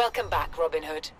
Welcome back, Robin Hood.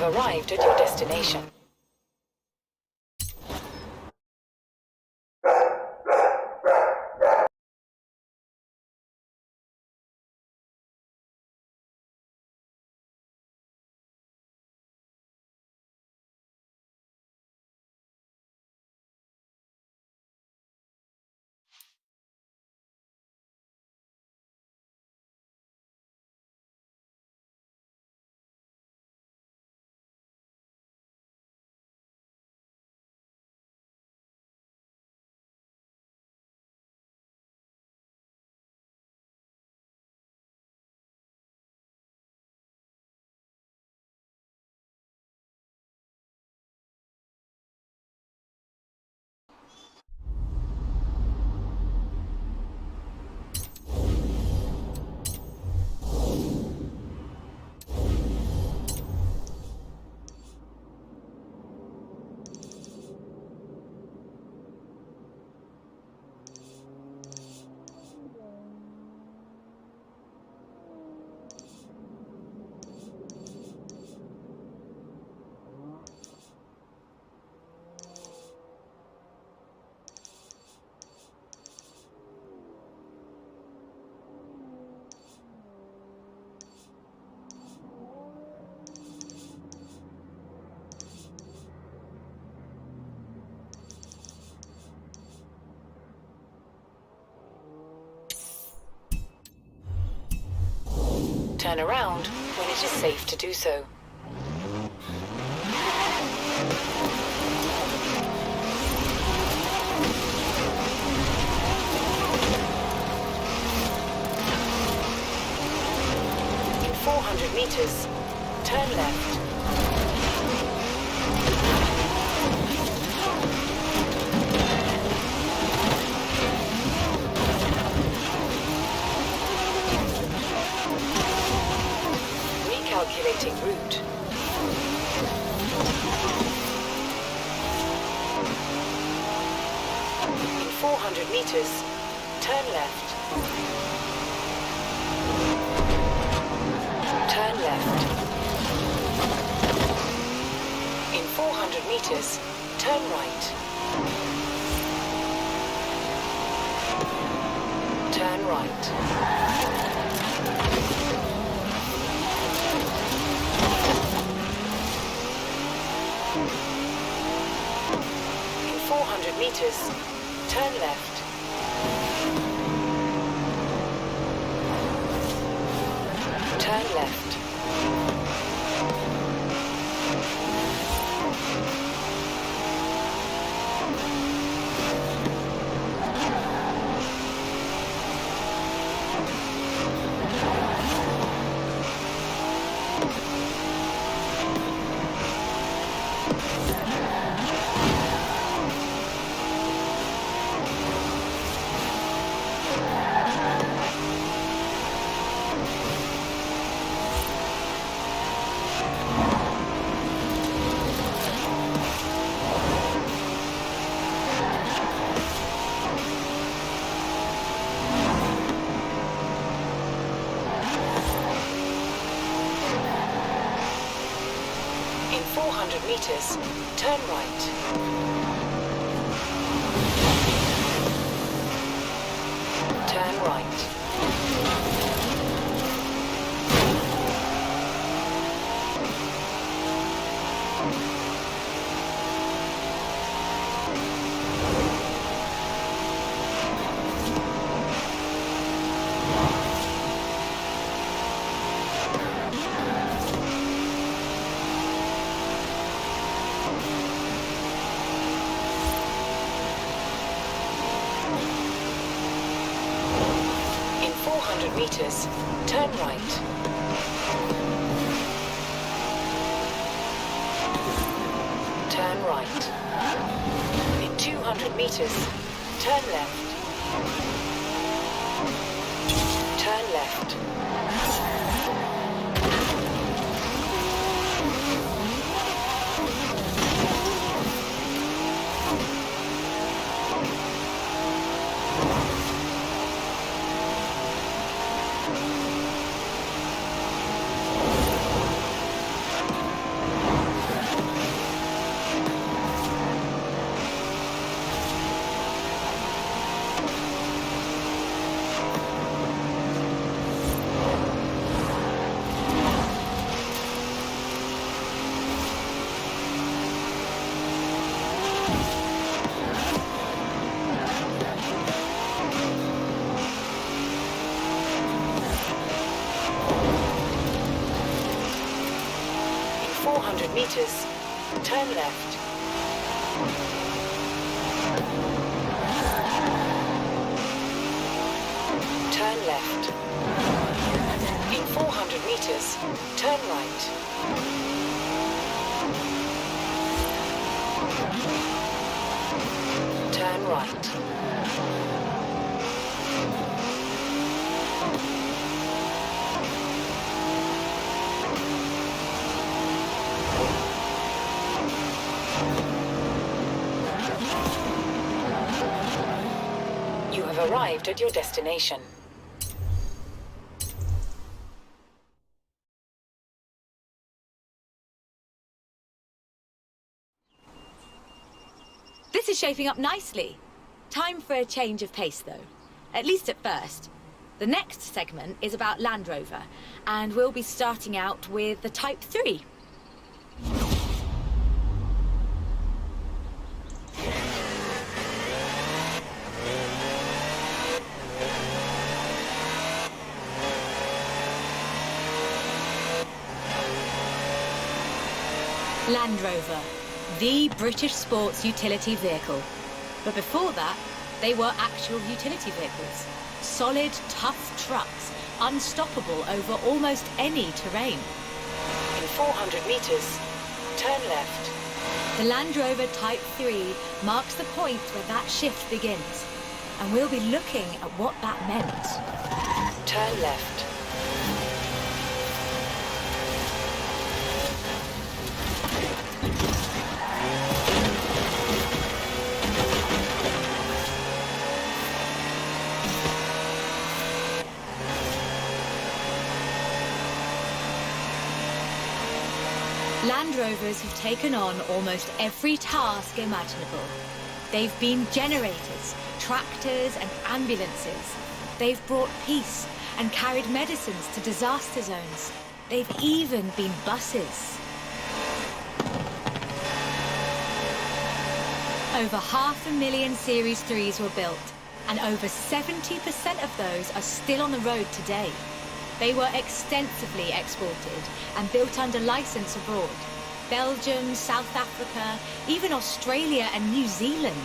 Arrived at your destination. Turn around when it is safe to do so. In 400 meters, turn left. Calculating route. In 400 meters, turn left. Turn left. In 400 meters, turn right. Turn right. In 400 meters, turn left. Turn left. In 400 meters, turn right. Turn right. 400 meters, turn right. Turn right. In 200 meters, turn left. Turn left. In 400 meters, turn left. Turn left. In 400 meters, turn right. Turn right. You have arrived at your destination. This is shaping up nicely. Time for a change of pace, though. At least at first. The next segment is about Land Rover, and we'll be starting out with the Type 3. Land Rover, the British sports utility vehicle. But before that, they were actual utility vehicles. Solid, tough trucks, unstoppable over almost any terrain. In 400 meters, turn left. The Land Rover Type 3 marks the point where that shift begins. And we'll be looking at what that meant. Turn left. Land Rovers have taken on almost every task imaginable. They've been generators, tractors and ambulances. They've brought peace and carried medicines to disaster zones. They've even been buses. Over 500,000 Series 3s were built, and over 70% of those are still on the road today. They were extensively exported and built under license abroad. Belgium, South Africa, even Australia and New Zealand.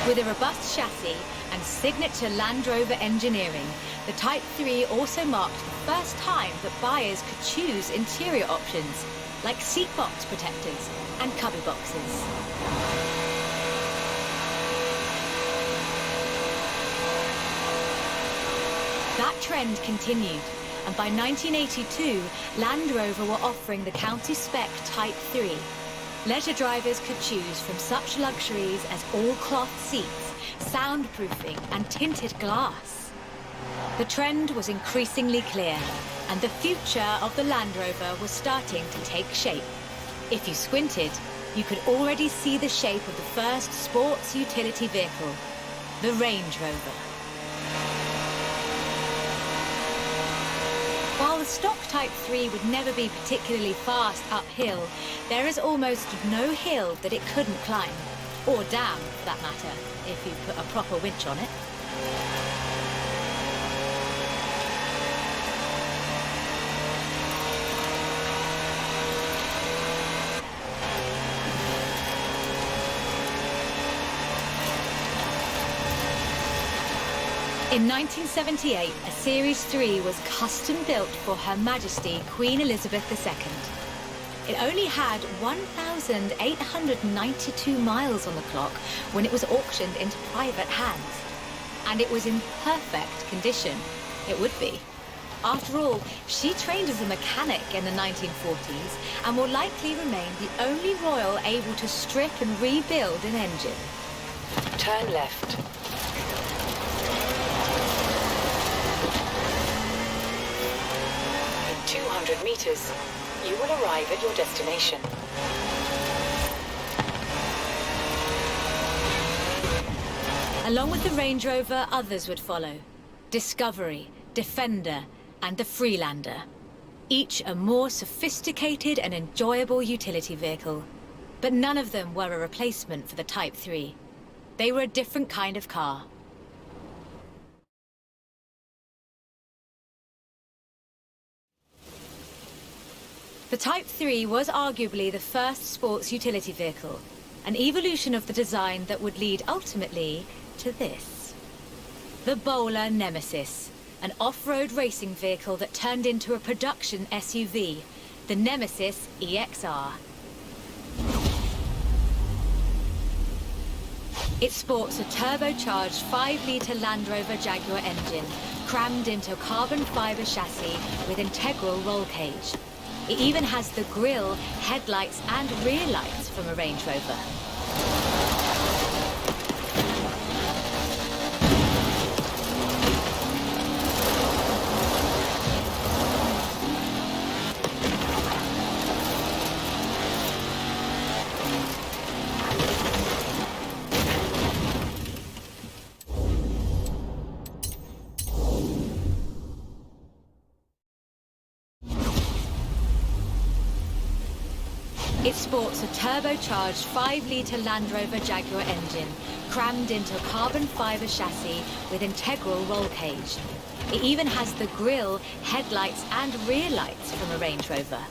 With a robust chassis and signature Land Rover engineering, the Type 3 also marked the first time that buyers could choose interior options, like seat box protectors and cubby boxes. That trend continued, and by 1982, Land Rover were offering the county spec Type 3. Leisure drivers could choose from such luxuries as all-cloth seats, soundproofing, and tinted glass. The trend was increasingly clear, and the future of the Land Rover was starting to take shape. If you squinted, you could already see the shape of the first sports utility vehicle, the Range Rover. While the stock Type 3 would never be particularly fast uphill, there is almost no hill that it couldn't climb. Or down, for that matter, if you put a proper winch on it. In 1978, a Series 3 was custom built for Her Majesty Queen Elizabeth II. It only had 1,892 miles on the clock when it was auctioned into private hands. And it was in perfect condition. It would be. After all, she trained as a mechanic in the 1940s and will likely remain the only royal able to strip and rebuild an engine. Turn left. In 200 meters, you will arrive at your destination. Along with the Range Rover, others would follow. Discovery, Defender, and the Freelander. Each a more sophisticated and enjoyable utility vehicle. But none of them were a replacement for the Type 3. They were a different kind of car. The Type 3 was arguably the first sports utility vehicle, an evolution of the design that would lead ultimately to this. The Bowler Nemesis, an off-road racing vehicle that turned into a production SUV, the Nemesis EXR. It sports a turbocharged 5-litre Land Rover Jaguar engine, crammed into a carbon fibre chassis with integral roll cage. It even has the grille, headlights and rear lights from a Range Rover. It sports a turbocharged 5-litre Land Rover Jaguar engine, crammed into a carbon fibre chassis with integral roll cage. It even has the grille, headlights and rear lights from a Range Rover.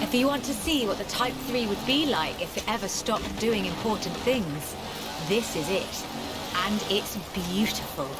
If you want to see what the Type 3 would be like if it ever stopped doing important things, this is it. And it's beautiful.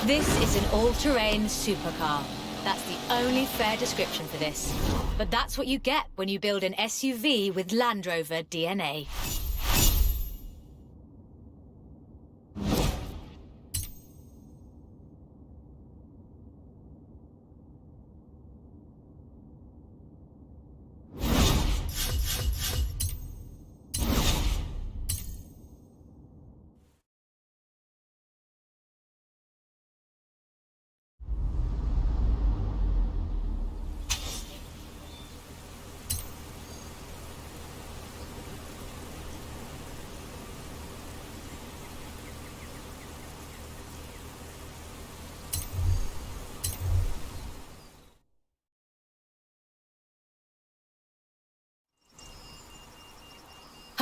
This is an all-terrain supercar. That's the only fair description for this. But that's what you get when you build an SUV with Land Rover DNA.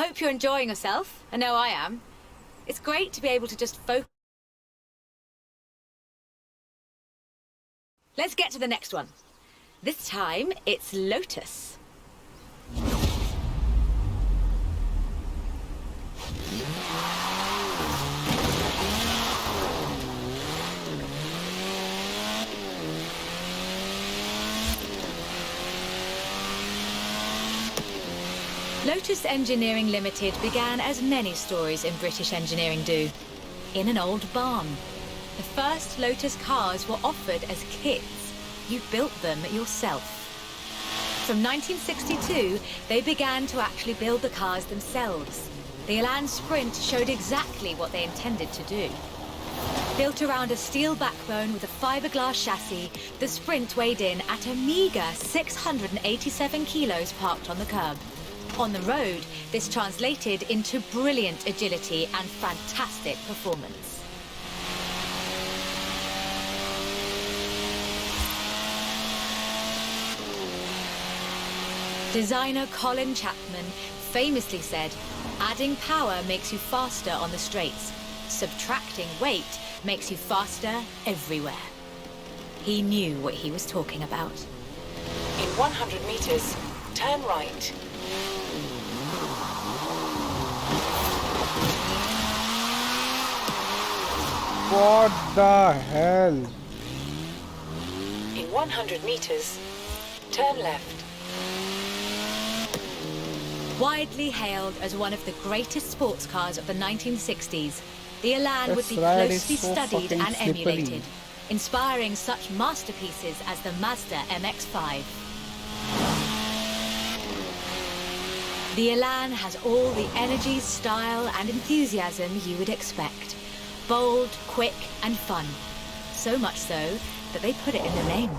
hope you're enjoying yourself. I know I am. It's great to be able to just focus. Let's get to the next one. This time, it's Lotus. Lotus Engineering Limited began as many stories in British engineering do, in an old barn. The first Lotus cars were offered as kits. You built them yourself. From 1962, they began to actually build the cars themselves. The Elan Sprint showed exactly what they intended to do. Built around a steel backbone with a fiberglass chassis, the Sprint weighed in at a meager 687 kilos parked on the curb. On the road, this translated into brilliant agility and fantastic performance. Designer Colin Chapman famously said, "Adding power makes you faster on the straights. Subtracting weight makes you faster everywhere." He knew what he was talking about. In 100 meters, turn right. What the hell? In 100 meters, turn left. Widely hailed as one of the greatest sports cars of the 1960s, the Elan would This be ride is closely so studied fucking and slippery. emulated, inspiring such masterpieces as the Mazda MX-5. The Elan has all the energy, style and enthusiasm you would expect. Bold, quick and fun. So much so that they put it in the name.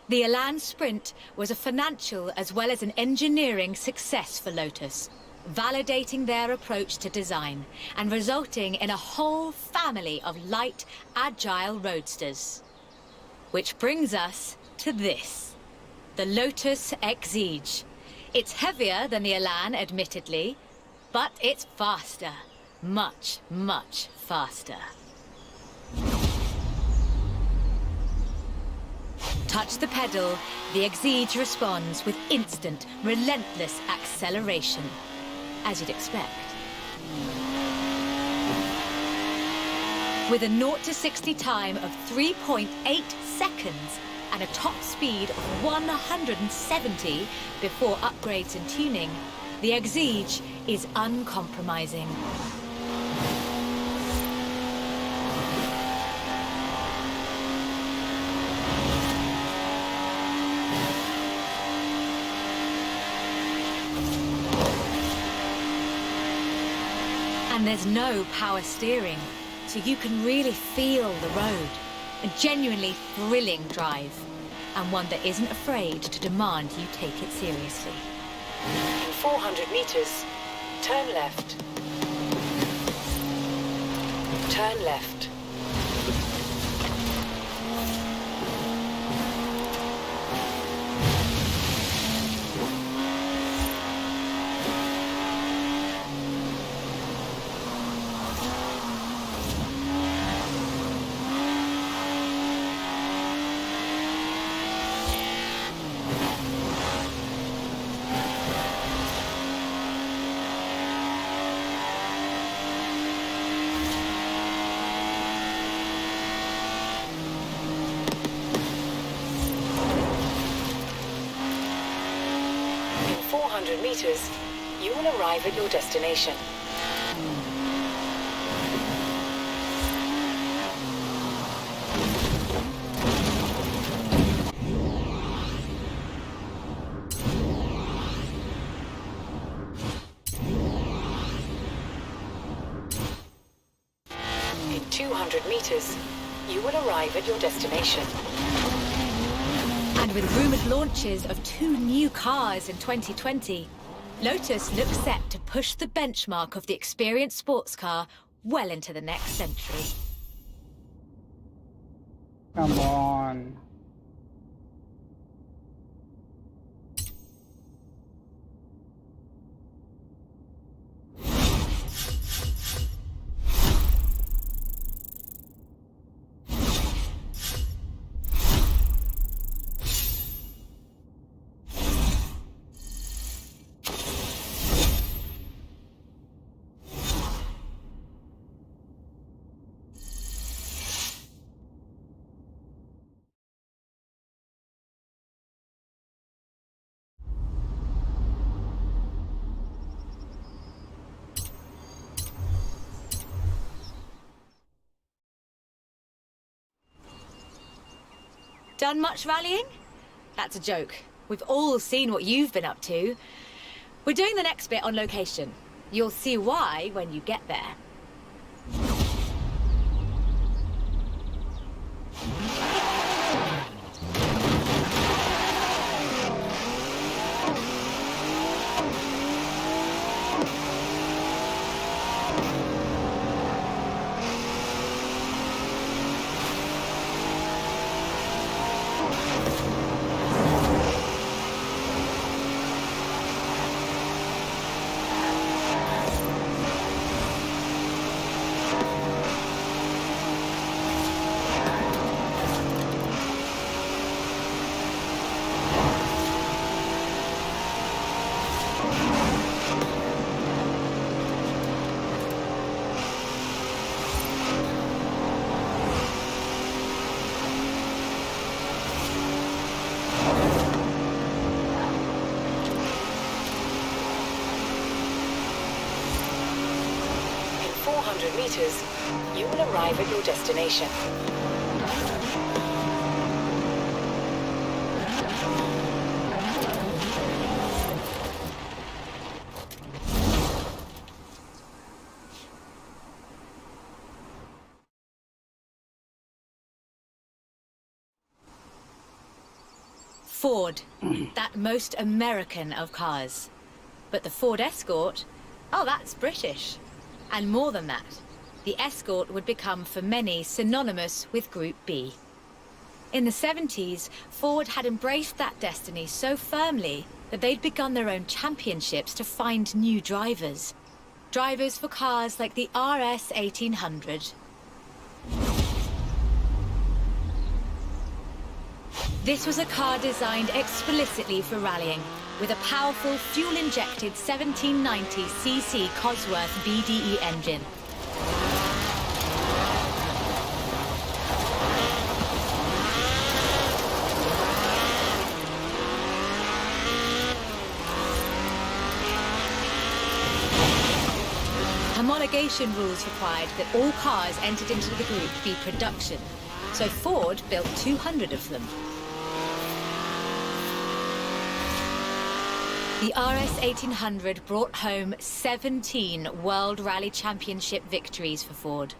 The Elan Sprint was a financial as well as an engineering success for Lotus, validating their approach to design and resulting in a whole family of light, agile roadsters. Which brings us to this, the Lotus Exige. It's heavier than the Elan, admittedly, but it's faster. Much, much faster. Touch the pedal, the Exige responds with instant, relentless acceleration, as you'd expect. With a 0 to 60 time of 3.8 seconds and a top speed of 170 before upgrades and tuning, the Exige is uncompromising. And there's no power steering, so you can really feel the road. A genuinely thrilling drive, and one that isn't afraid to demand you take it seriously. In 400 meters, turn left. Turn left. In 400 meters, you will arrive at your destination. In 200 meters, you will arrive at your destination. And with rumoured launches of 2 new cars in 2020, Lotus looks set to push the benchmark of the experienced sports car well into the next century. Come on. Done much rallying? That's a joke. We've all seen what you've been up to. We're doing the next bit on location. You'll see why when you get there. In 400 meters, you will arrive at your destination. Ford, that most American of cars. But the Ford Escort, oh, that's British. And more than that, the Escort would become for many synonymous with Group B. In the 70s, Ford had embraced that destiny so firmly that they'd begun their own championships to find new drivers. Drivers for cars like the RS 1800. This was a car designed explicitly for rallying, with a powerful fuel-injected 1790cc Cosworth BDE engine. Homologation rules required that all cars entered into the Group be production, so Ford built 200 of them. The RS 1800 brought home 17 World Rally Championship victories for Ford.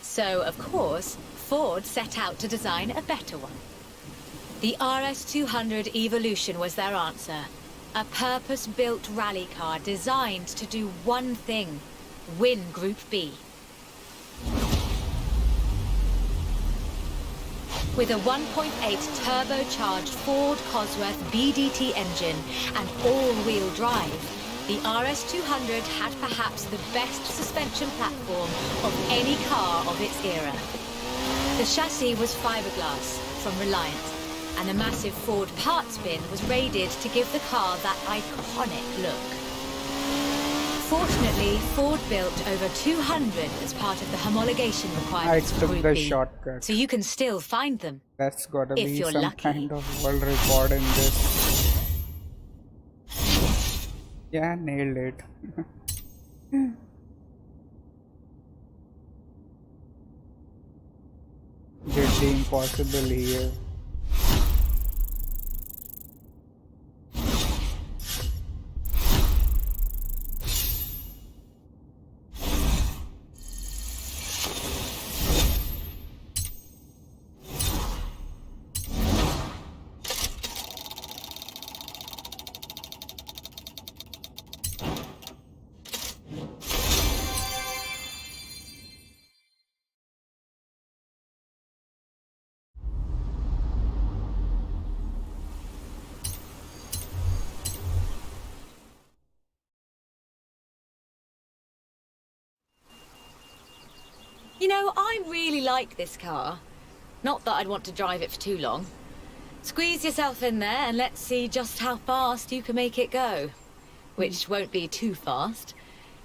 So, of course, Ford set out to design a better one. The RS 200 Evolution was their answer. A purpose-built rally car designed to do one thing: win Group B. With a 1.8 turbocharged Ford Cosworth BDT engine and all-wheel drive, the RS200 had perhaps the best suspension platform of any car of its era. The chassis was fiberglass from Reliance, and a massive Ford parts bin was raided to give the car that iconic look. Fortunately, Ford built over 200 as part of the homologation requirements for took Group the B, shortcut. so you can still find them. That's gotta if be you're some lucky. kind of world record in this. Yeah, nailed it. Did the impossible here. know, I really like this car. Not that I'd want to drive it for too long. Squeeze yourself in there and let's see just how fast you can make it go. Which won't be too fast.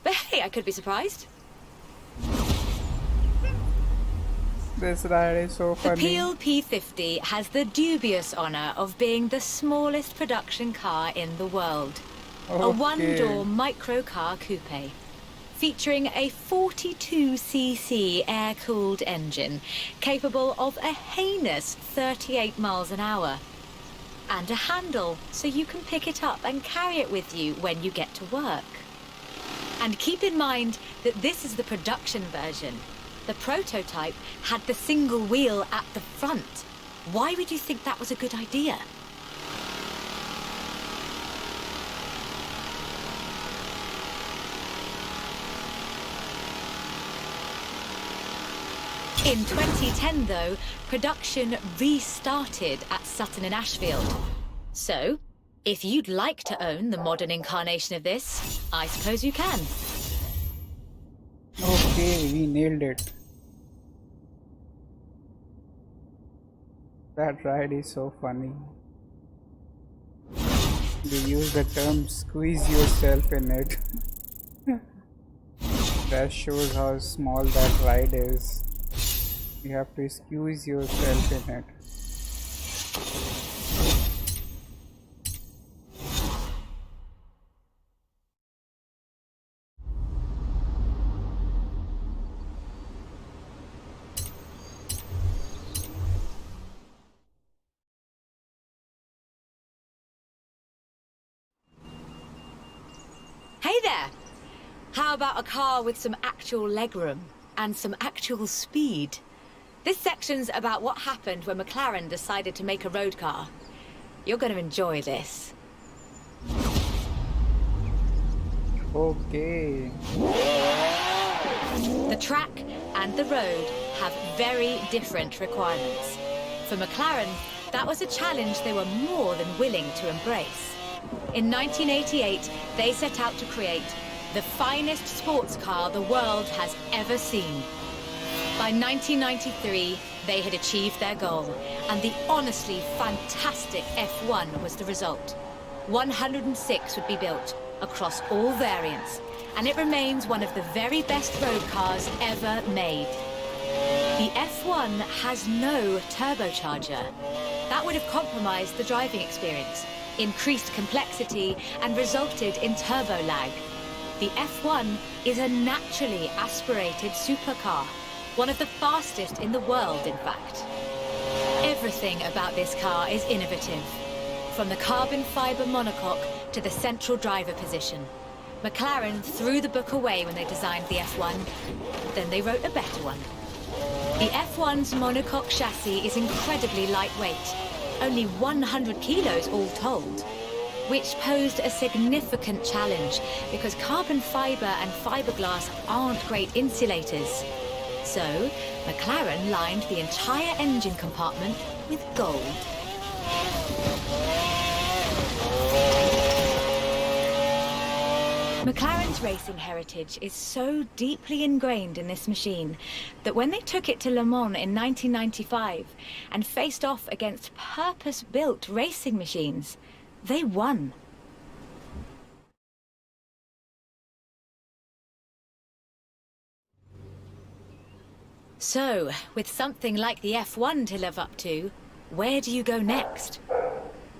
But hey, I could be surprised. This ride is so The funny. Peel P50 has the dubious honour of being the smallest production car in the world. A Okay. one-door microcar coupe, featuring a 42cc air-cooled engine, capable of a heinous 38 miles an hour. And a handle, so you can pick it up and carry it with you when you get to work. And keep in mind that this is the production version. The prototype had the single wheel at the front. Why would you think that was a good idea? In 2010, though, production restarted at Sutton and Ashfield. So, if you'd like to own the modern incarnation of this, I suppose you can. Okay, we nailed it. That ride is so funny. They use the term squeeze yourself in it. That shows how small that ride is. You have to squeeze yourself in it. Hey there! How about a car with some actual legroom and some actual speed? This section's about what happened when McLaren decided to make a road car. You're going to enjoy this. Okay. The track and the road have very different requirements. For McLaren, that was a challenge they were more than willing to embrace. In 1988, they set out to create the finest sports car the world has ever seen. By 1993, they had achieved their goal, and the honestly fantastic F1 was the result. 106 would be built across all variants, and it remains one of the very best road cars ever made. The F1 has no turbocharger. That would have compromised the driving experience, increased complexity, and resulted in turbo lag. The F1 is a naturally aspirated supercar, one of the fastest in the world, in fact. Everything about this car is innovative, from the carbon fiber monocoque to the central driver position. McLaren threw the book away when they designed the F1, then they wrote a better one. The F1's monocoque chassis is incredibly lightweight, only 100 kilos all told, which posed a significant challenge because carbon fiber and fiberglass aren't great insulators. So, McLaren lined the entire engine compartment with gold. McLaren's racing heritage is so deeply ingrained in this machine that when they took it to Le Mans in 1995 and faced off against purpose-built racing machines, they won. So, with something like the F1 to live up to, where do you go next?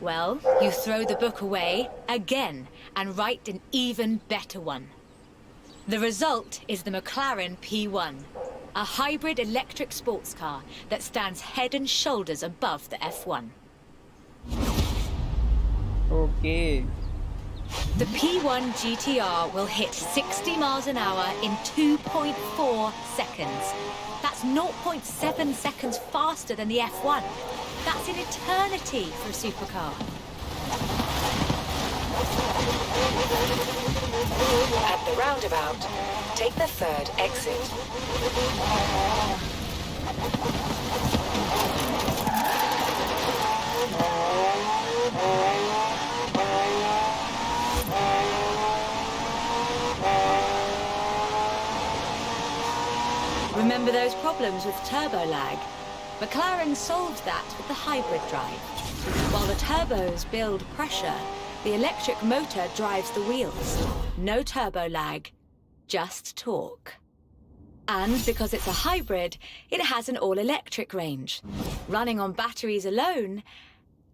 Well, you throw the book away again and write an even better one. The result is the Mclaren P1, a hybrid electric sports car that stands head and shoulders above the F1. Okay. The P1 GTR will hit 60 miles an hour in 2.4 seconds. That's 0.7 seconds faster than the F1. That's an eternity for a supercar. At the roundabout, take the third exit. Remember those problems with turbo lag? McLaren solved that with the hybrid drive. While the turbos build pressure, the electric motor drives the wheels. No turbo lag, just torque. And because it's a hybrid, it has an all-electric range. Running on batteries alone,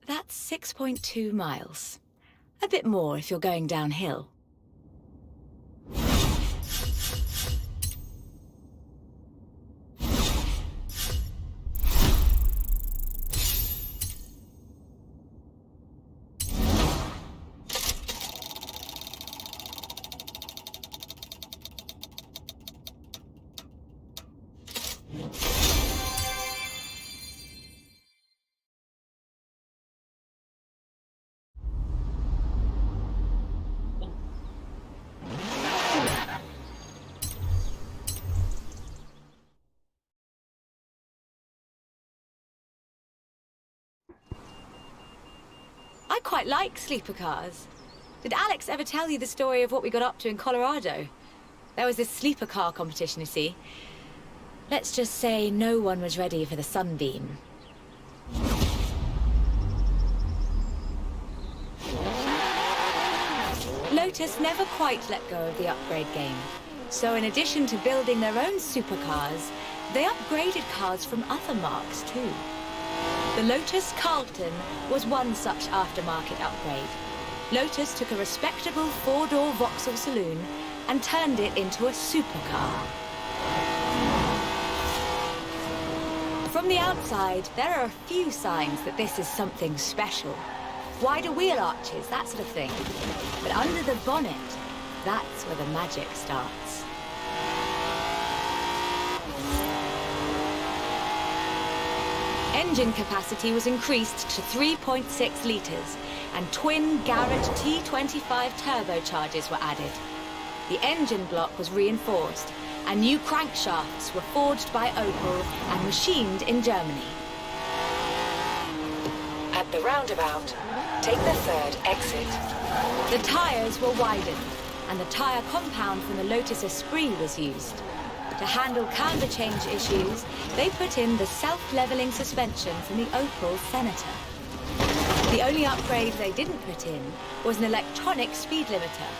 that's 6.2 miles. A bit more if you're going downhill. I quite like sleeper cars. Did Alex ever tell you the story of what we got up to in Colorado? There was this sleeper car competition, you see. Let's just say no one was ready for the sunbeam. Lotus never quite let go of the upgrade game. So in addition to building their own supercars, they upgraded cars from other marques too. The Lotus Carlton was one such aftermarket upgrade. Lotus took a respectable four-door Vauxhall saloon and turned it into a supercar. From the outside, there are a few signs that this is something special. Wider wheel arches, that sort of thing. But under the bonnet, that's where the magic starts. Engine capacity was increased to 3.6 litres, and twin Garrett T25 turbochargers were added. The engine block was reinforced, and new crankshafts were forged by Opel and machined in Germany. At the roundabout, take the third exit. The tyres were widened, and the tyre compound from the Lotus Esprit was used. To handle camber change issues, they put in the self-leveling suspension from the Opel Senator. The only upgrade they didn't put in was an electronic speed limiter.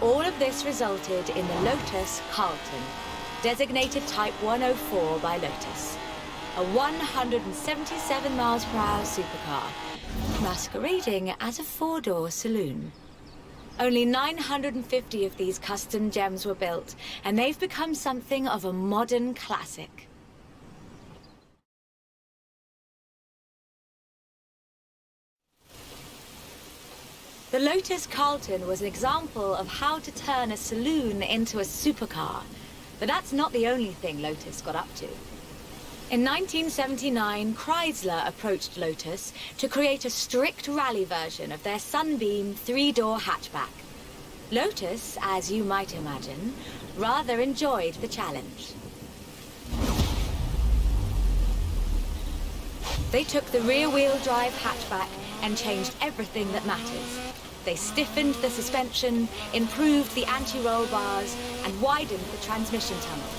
All of this resulted in the Lotus Carlton, designated Type 104 by Lotus. A 177 miles per hour supercar, masquerading as a four-door saloon. Only 950 of these custom gems were built, and they've become something of a modern classic. The Lotus Carlton was an example of how to turn a saloon into a supercar, but that's not the only thing Lotus got up to. In 1979, Chrysler approached Lotus to create a strict rally version of their Sunbeam three-door hatchback. Lotus, as you might imagine, rather enjoyed the challenge. They took the rear-wheel drive hatchback and changed everything that matters. They stiffened the suspension, improved the anti-roll bars, and widened the transmission tunnel.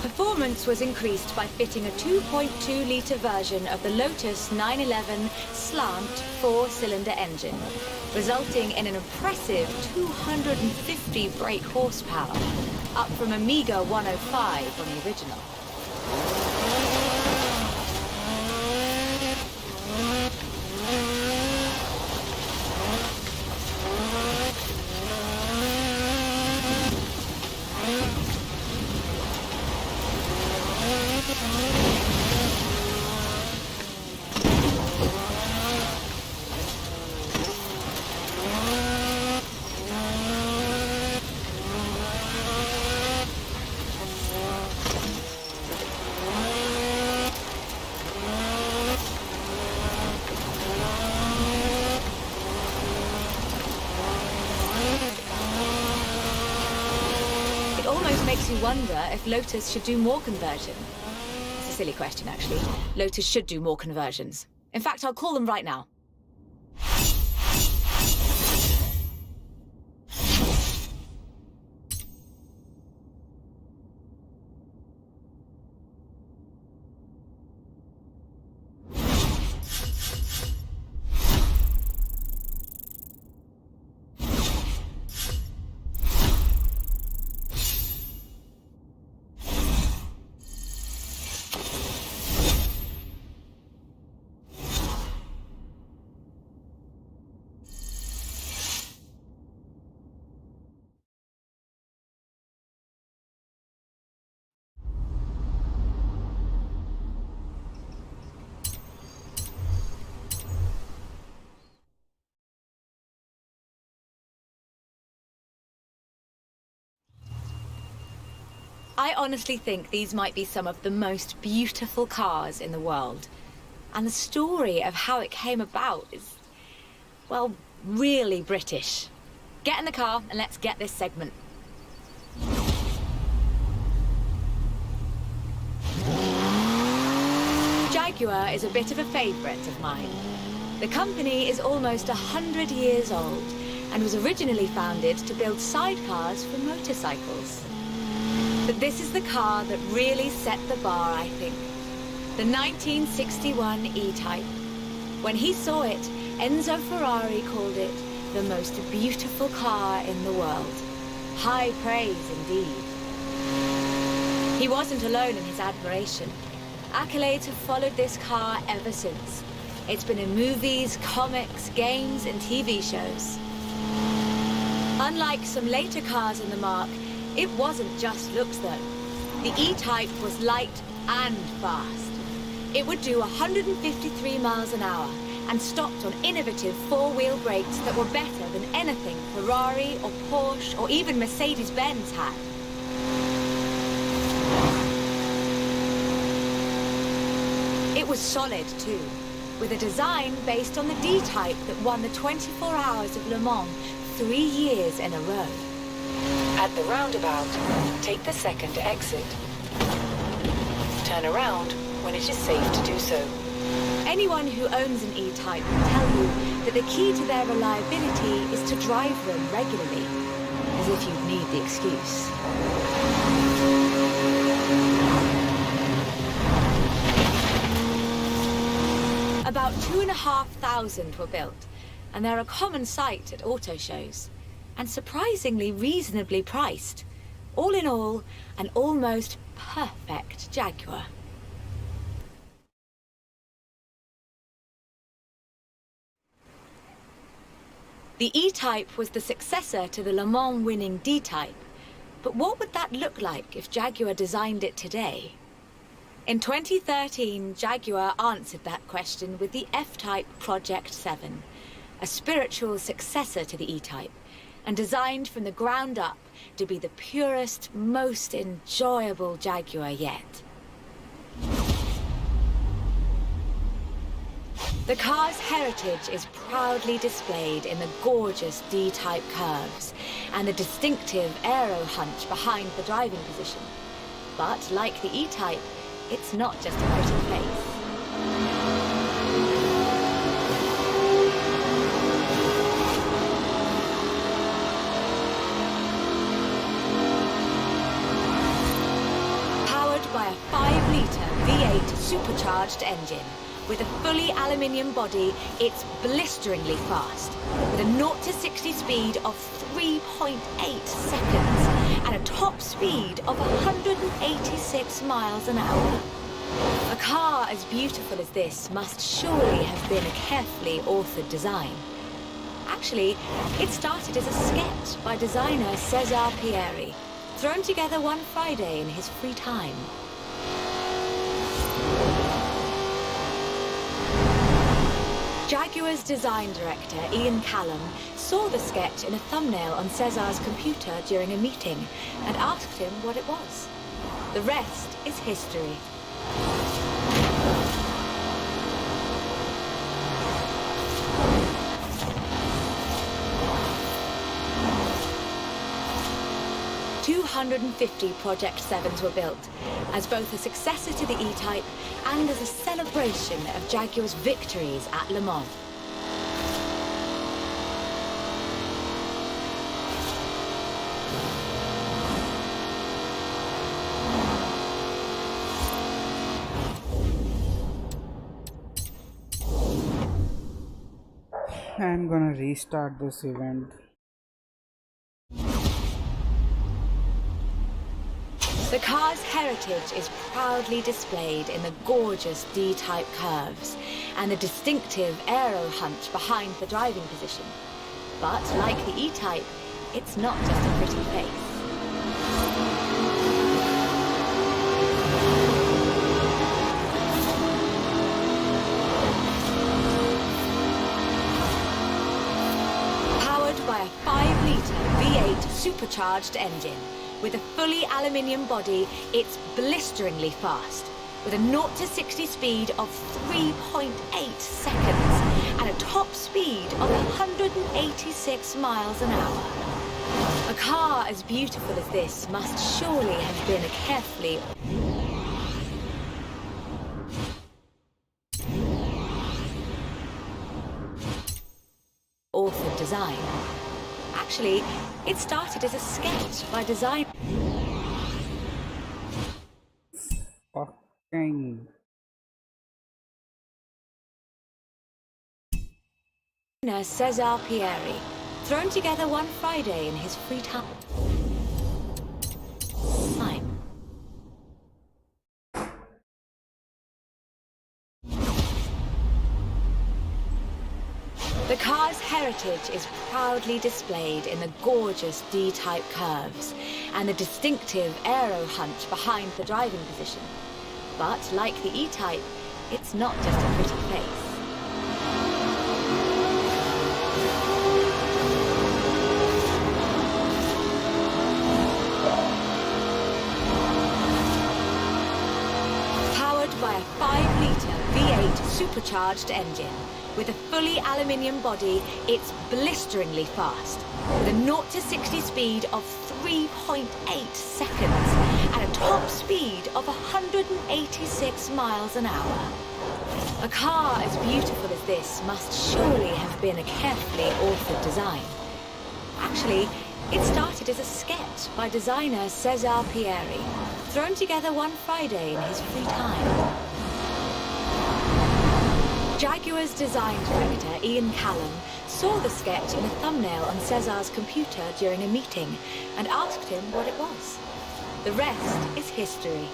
Performance was increased by fitting a 2.2-litre version of the Lotus 911 slant four-cylinder engine, resulting in an impressive 250 brake horsepower, up from a meager 105 on the original. Makes you wonder if Lotus should do more conversion. It's a silly question, actually. Lotus should do more conversions. In fact, I'll call them right now. I honestly think these might be some of the most beautiful cars in the world. And the story of how it came about is, well, really British. Get in the car and let's get this segment. Jaguar is a bit of a favourite of mine. The company is almost 100 years old and was originally founded to build sidecars for motorcycles. But this is the car that really set the bar, I think. The 1961 E-Type. When he saw it, Enzo Ferrari called it the most beautiful car in the world. High praise indeed. He wasn't alone in his admiration. Accolades have followed this car ever since. It's been in movies, comics, games, and TV shows. Unlike some later cars in the marque, it wasn't just looks though. The E-Type was light and fast. It would do 153 miles an hour and stopped on innovative four-wheel brakes that were better than anything Ferrari or Porsche or even Mercedes-Benz had. It was solid too, with a design based on the D-Type that won the 24 Hours of Le Mans 3 years in a row. At the roundabout, take the second exit. Turn around when it is safe to do so. Anyone who owns an E-Type will tell you that the key to their reliability is to drive them regularly, as if you'd need the excuse. About 2,500 were built, and they're a common sight at auto shows, and surprisingly reasonably priced. All in all, an almost perfect Jaguar. The E-Type was the successor to the Le Mans winning D-Type, but what would that look like if Jaguar designed it today? In 2013, Jaguar answered that question with the F-Type Project 7, a spiritual successor to the E-Type, and designed from the ground up to be the purest, most enjoyable Jaguar yet. The car's heritage is proudly displayed in the gorgeous D-Type curves and the distinctive aero hunch behind the driving position. But like the E-Type, it's not just a pretty face. By a 5-litre V8 supercharged engine. With a fully aluminium body, it's blisteringly fast, with a 0 to 60 speed of 3.8 seconds and a top speed of 186 miles an hour. A car as beautiful as this must surely have been a carefully authored design. Actually, it started as a sketch by designer César Pierri, thrown together one Friday in his free time. Jaguar's design director, Ian Callum, saw the sketch in a thumbnail on César's computer during a meeting and asked him what it was. The rest is history. 250 Project 7s were built, as both a successor to the E-Type and as a celebration of Jaguar's victories at Le Mans. I'm gonna restart this event. The car's heritage is proudly displayed in the gorgeous D-type curves and the distinctive aero hunch behind the driving position. But like the E-Type, it's not just a pretty face. Powered by a 5-litre V8 supercharged engine, with a fully aluminium body, it's blisteringly fast, with a 0 to 60 speed of 3.8 seconds and a top speed of 186 miles an hour. A car as beautiful as this must surely have been a carefully authored design. Actually, it started as a sketch by designer Fucking Cesar Pieri, thrown together one Friday in his free time. The car's heritage is proudly displayed in the gorgeous D-type curves and the distinctive aero hunch behind the driving position. But like the E-Type, it's not just a pretty face. Powered by a 5-litre V8 supercharged engine, with a fully aluminium body, it's blisteringly fast, with a 0 to 60 speed of 3.8 seconds and a top speed of 186 miles an hour. A car as beautiful as this must surely have been a carefully authored design. Actually, it started as a sketch by designer Cesar Pieri, thrown together one Friday in his free time. Jaguar's design director, Ian Callum, saw the sketch in a thumbnail on Cesar's computer during a meeting and asked him what it was. The rest is history.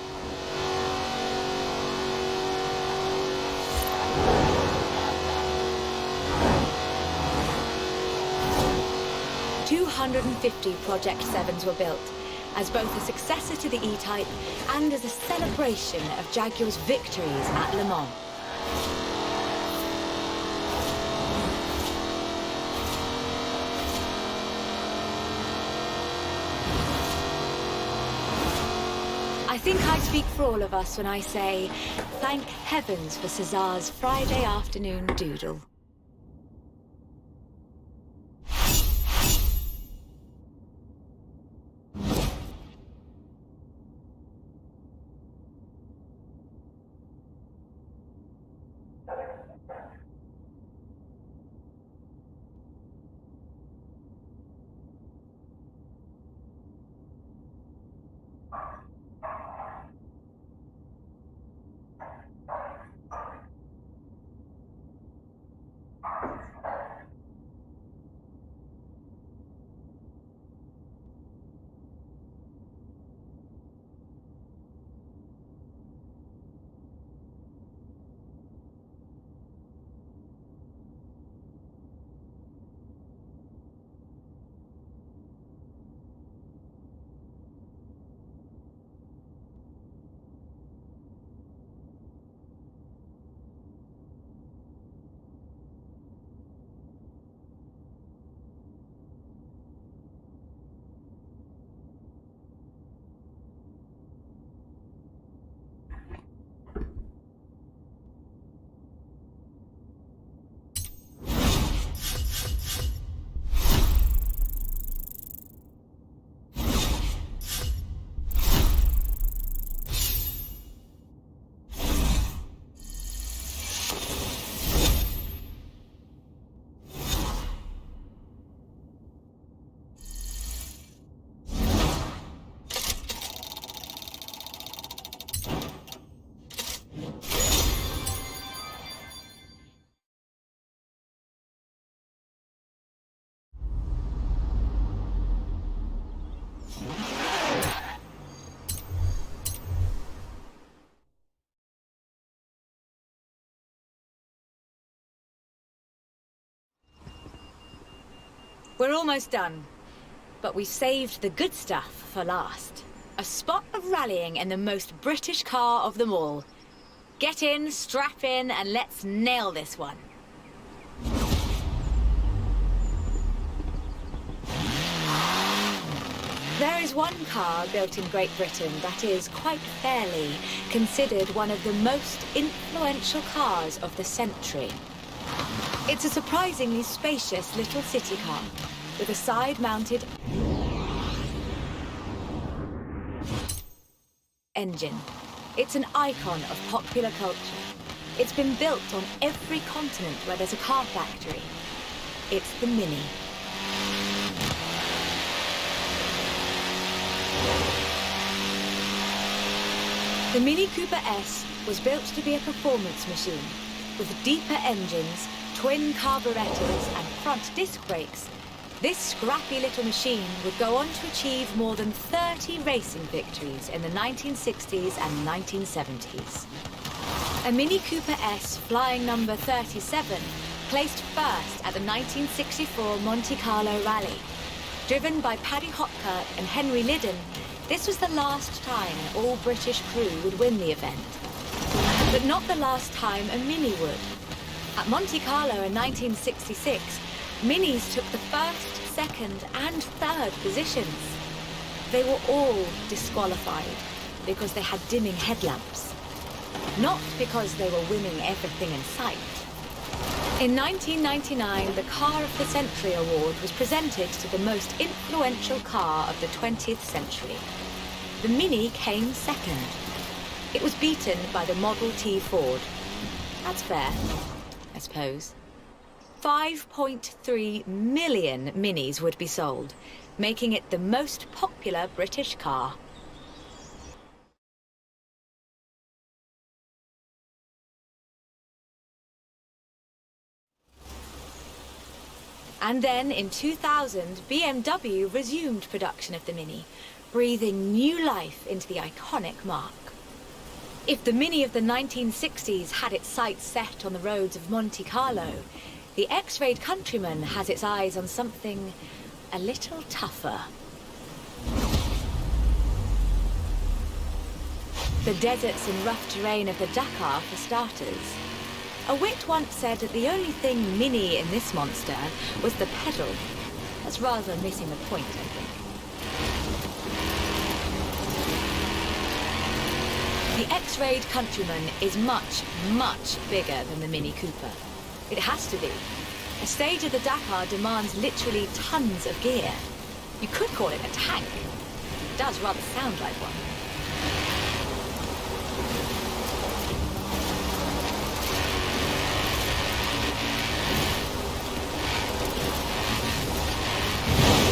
"250 Project 7s were built, as both a successor to the E-Type and as a celebration of Jaguar's victories at Le Mans. I think I speak for all of us when I say, thank heavens for Cesar's Friday afternoon doodle. We're almost done, but we saved the good stuff for last. A spot of rallying in the most British car of them all. Get in, strap in, and let's nail this one. There is one car built in Great Britain that is, quite fairly, considered one of the most influential cars of the century. It's a surprisingly spacious little city car with a side-mounted engine. It's an icon of popular culture. It's been built on every continent where there's a car factory. It's the Mini. The Mini Cooper S was built to be a performance machine. With deeper engines, twin carburetors and front disc brakes, this scrappy little machine would go on to achieve more than 30 racing victories in the 1960s and 1970s. A Mini Cooper S flying number 37 placed first at the 1964 Monte Carlo Rally. Driven by Paddy Hopkirk and Henry Liddon, this was the last time an all-British crew would win the event. But not the last time a Mini would. At Monte Carlo in 1966, Minis took the first, second and third positions. They were all disqualified because they had dimming headlamps, not because they were winning everything in sight. In 1999, the Car of the Century Award was presented to the most influential car of the 20th century. The Mini came second. It was beaten by the Model T Ford. That's fair, I suppose. 5.3 million Minis would be sold, making it the most popular British car. And then, in 2000, BMW resumed production of the Mini, breathing new life into the iconic marque. If the Mini of the 1960s had its sights set on the roads of Monte Carlo, the X-rayed Countryman has its eyes on something a little tougher. The deserts and rough terrain of the Dakar, for starters. A wit once said that the only thing Mini in this monster was the pedal. That's rather missing the point, I think. The X-rayed Countryman is much, much bigger than the Mini Cooper. It has to be. A stage of the Dakar demands literally tons of gear. You could call it a tank. It does rather sound like one.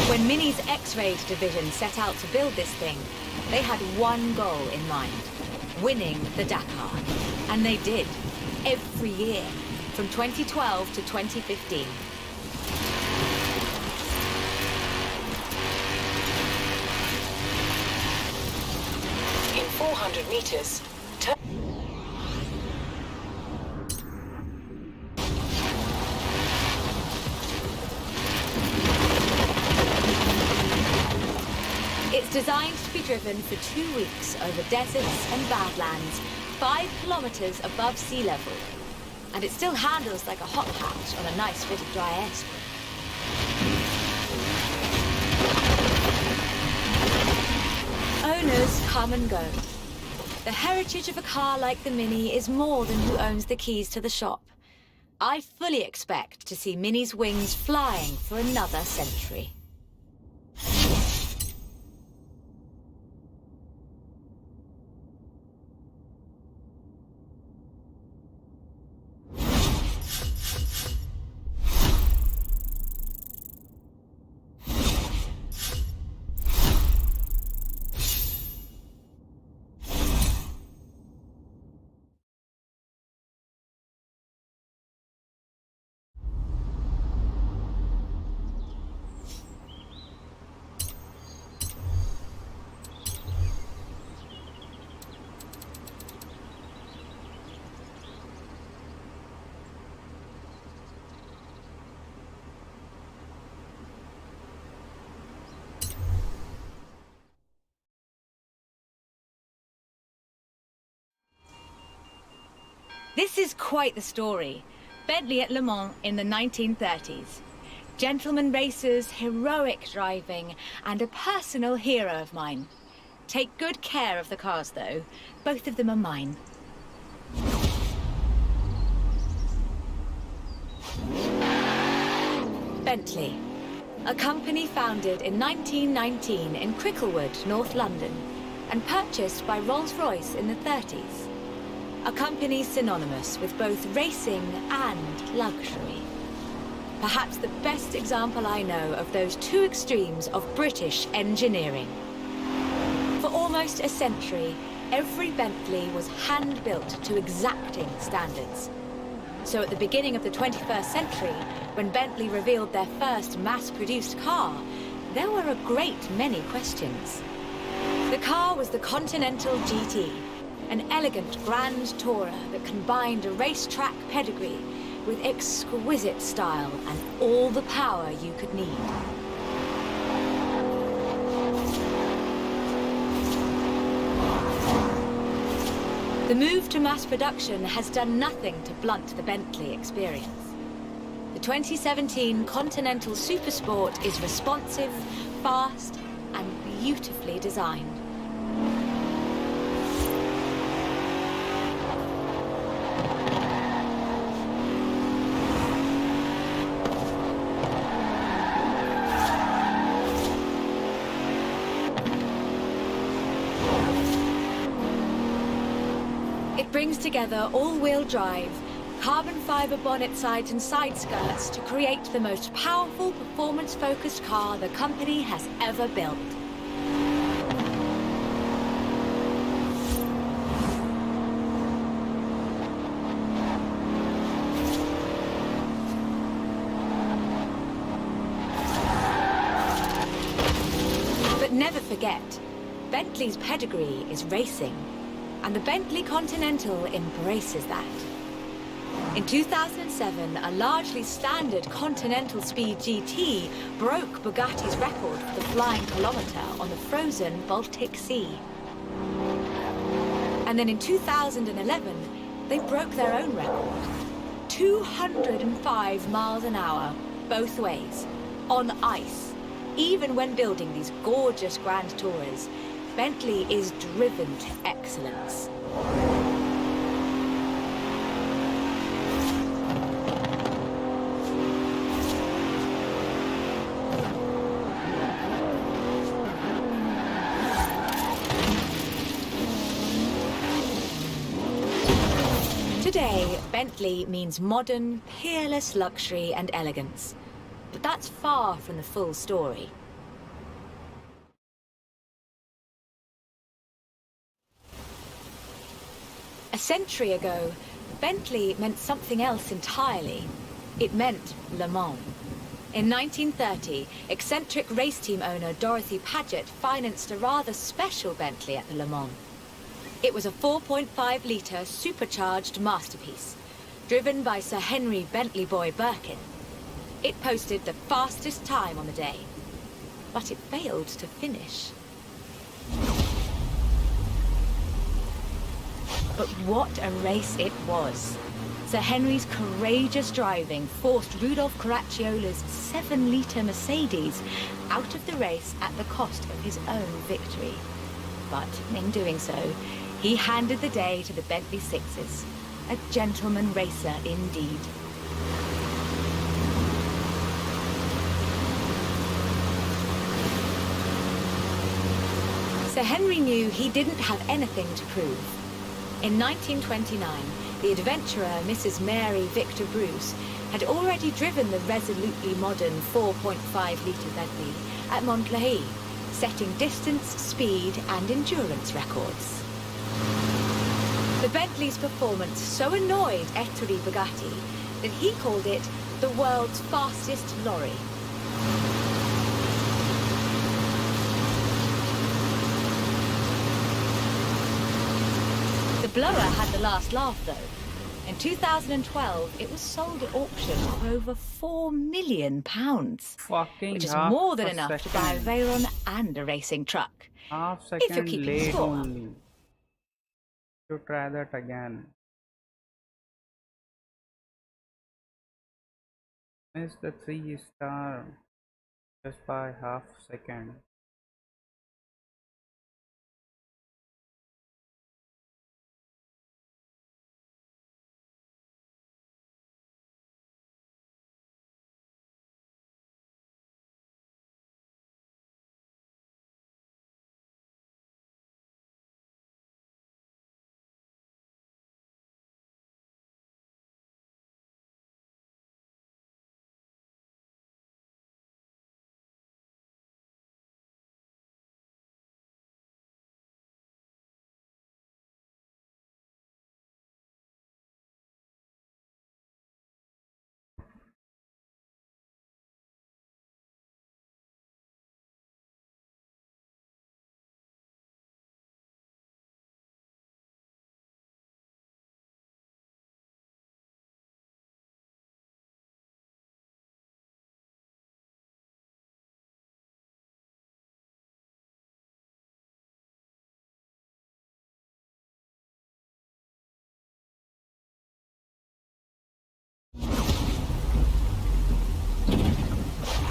When Mini's X-rayed division set out to build this thing, they had one goal in mind: winning the Dakar. And they did, every year, from 2012 to 2015. In 400 meters, It's designed to be driven for 2 weeks over deserts and badlands, 5 kilometers above sea level. And it still handles like a hot hatch on a nice bit of dry air spray. Owners come and go. The heritage of a car like the Mini is more than who owns the keys to the shop. I fully expect to see Mini's wings flying for another century. This is quite the story. Bentley at Le Mans in the 1930s. Gentlemen racers, heroic driving, and a personal hero of mine. Take good care of the cars, though. Both of them are mine. Bentley, a company founded in 1919 in Cricklewood, North London, and purchased by Rolls-Royce in the 30s. A company synonymous with both racing and luxury. Perhaps the best example I know of those two extremes of British engineering. For almost a century, every Bentley was hand-built to exacting standards. So at the beginning of the 21st century, when Bentley revealed their first mass-produced car, there were a great many questions. The car was the Continental GT, an elegant grand tourer that combined a racetrack pedigree with exquisite style and all the power you could need. The move to mass production has done nothing to blunt the Bentley experience. The 2017 Continental Supersport is responsive, fast, and beautifully designed. It brings together all-wheel drive, carbon fiber bonnet sides and side skirts to create the most powerful performance-focused car the company has ever built. But never forget, Bentley's pedigree is racing. And the Bentley Continental embraces that. In 2007, a largely standard Continental Speed GT broke Bugatti's record for the flying kilometre on the frozen Baltic Sea. And then in 2011, they broke their own record. 205 miles an hour, both ways, on ice. Even when building these gorgeous Grand Tourers, Bentley is driven to excellence. Today, Bentley means modern, peerless luxury and elegance. But that's far from the full story. A century ago, Bentley meant something else entirely. It meant Le Mans. In 1930, eccentric race team owner Dorothy Paget financed a rather special Bentley at the Le Mans. It was a 4.5-litre supercharged masterpiece, driven by Sir Henry Bentley Boy Birkin. It posted the fastest time on the day, but it failed to finish. But what a race it was. Sir Henry's courageous driving forced Rudolf Caracciola's 7-litre Mercedes out of the race at the cost of his own victory. But in doing so, he handed the day to the Bentley Sixes. A gentleman racer indeed. Sir Henry knew he didn't have anything to prove. In 1929, the adventurer Mrs. Mary Victor Bruce had already driven the resolutely modern 4.5-litre Bentley at Monte, setting distance, speed and endurance records. The Bentley's performance so annoyed Ettore Bugatti that he called it the world's fastest lorry. The blower had the last laugh, though. In 2012, it was sold at auction for over £4 million, which is more than enough to buy a Veyron and a racing truck. Half If you're second keeping late score. only. To try that again. Missed the 3 star just by half second.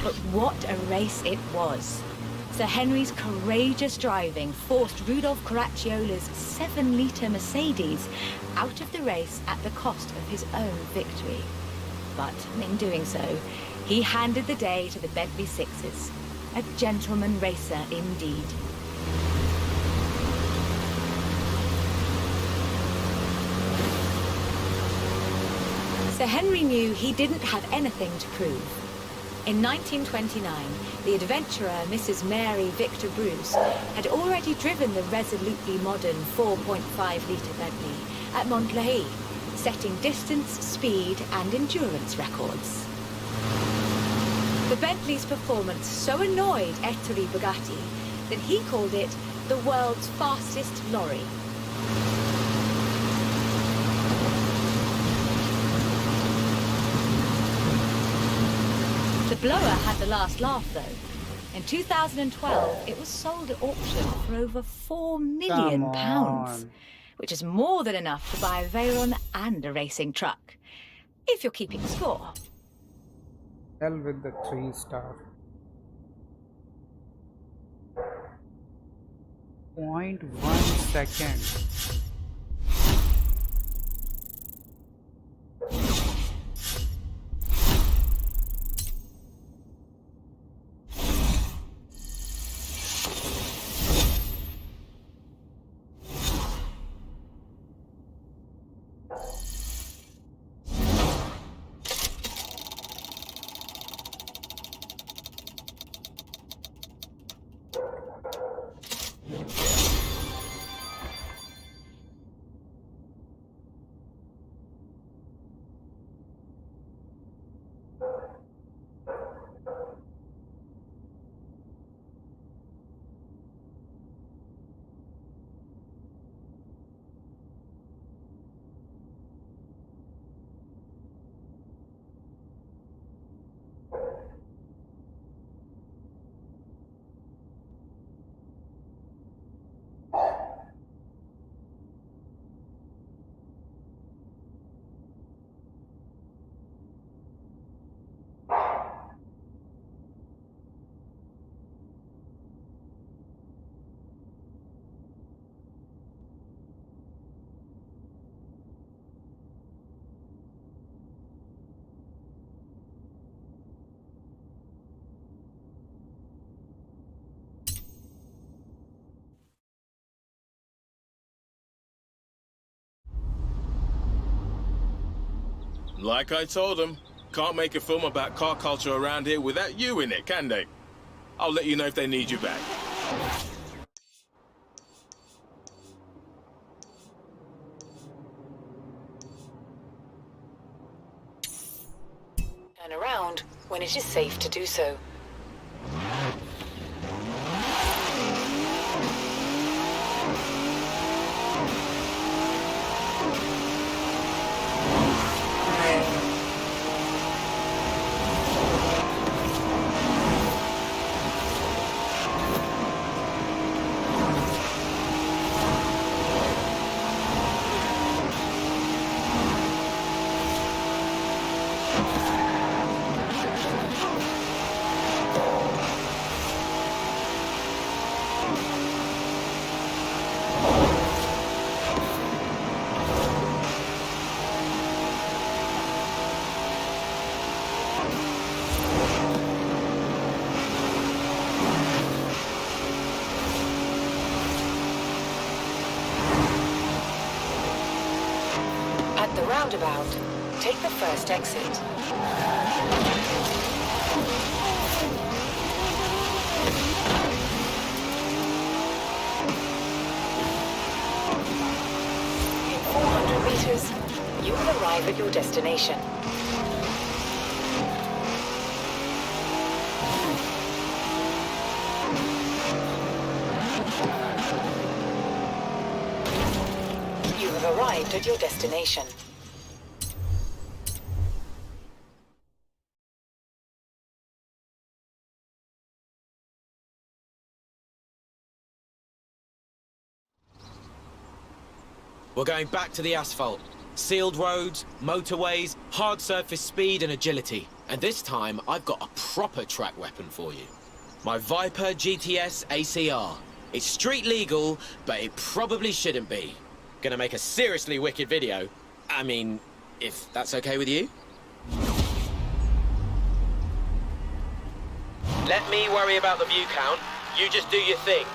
But what a race it was. Sir Henry's courageous driving forced Rudolf Caracciola's 7-litre Mercedes out of the race at the cost of his own victory. But in doing so, he handed the day to the Bentley Sixes. A gentleman racer indeed. Sir Henry knew he didn't have anything to prove. In 1929, the adventurer Mrs. Mary Victor Bruce had already driven the resolutely modern 4.5-litre Bentley at Monte, setting distance, speed and endurance records. The Bentley's performance so annoyed Ettore Bugatti that he called it the world's fastest lorry. The blower had the last laugh, though. In 2012, it was sold at auction for over £4 million, which is more than enough to buy a Veyron and a racing truck, if you're keeping score. Hell with the 3 star. 0.1 second. Like I told them, can't make a film about car culture around here without you in it, can they? I'll let you know if they need you back. Turn around when it is safe to do so. roundabout, take the first exit. In 400 meters, you will arrive at your destination. You have arrived at your destination. We're going back to the asphalt. Sealed roads, motorways, hard surface speed and agility. And this time, I've got a proper track weapon for you. My Viper GTS ACR. It's street legal, but it probably shouldn't be. Gonna make a seriously wicked video. I mean, if that's okay with you? Let me worry about the view count. You just do your thing.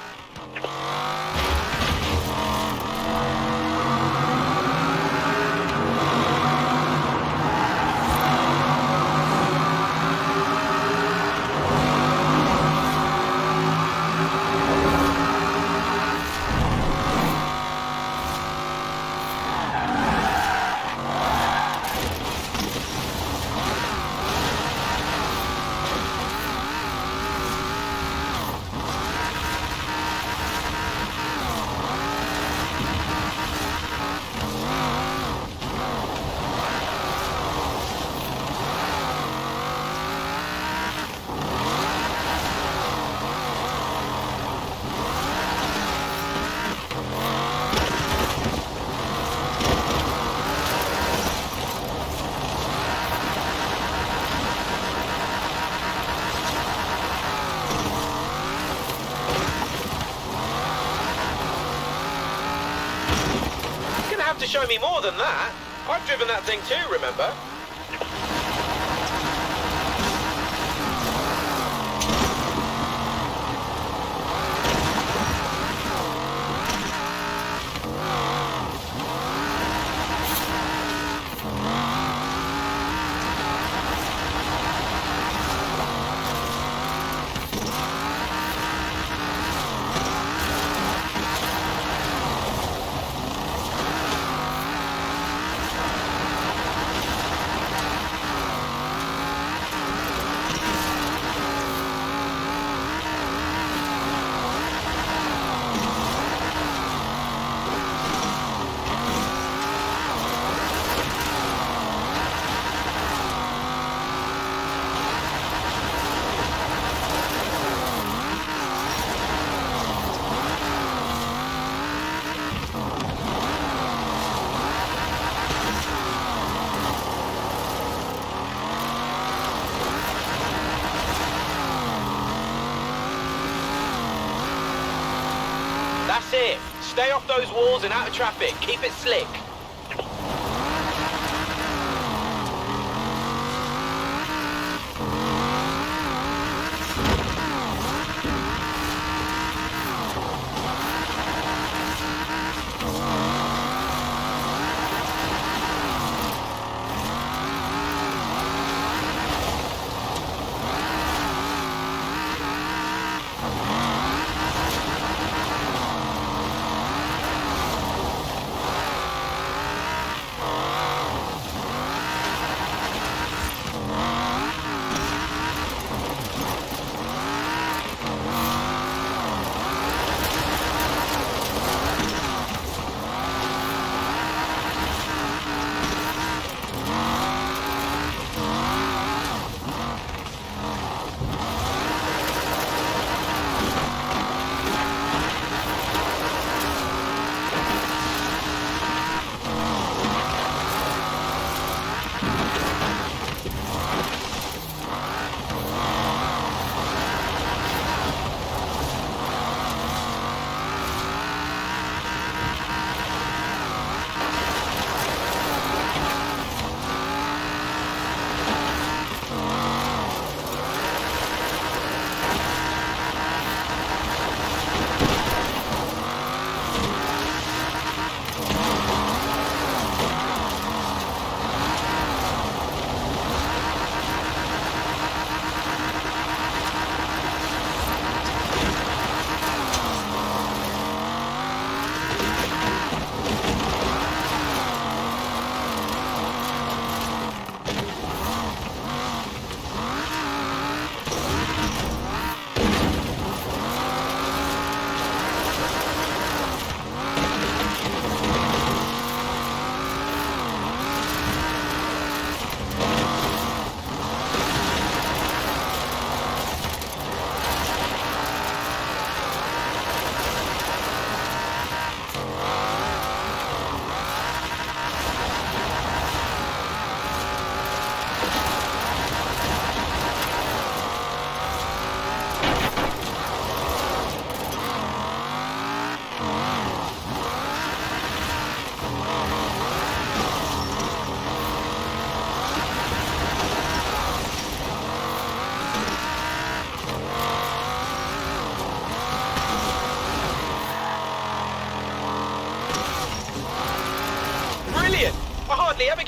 To show me more than that. I've driven that thing too, remember? That's it. Stay off those walls and out of traffic. Keep it slick.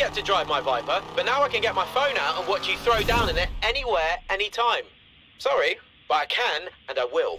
get to drive my Viper, but now I can get my phone out and watch you throw down in it anywhere, anytime. Sorry, but I can, and I will.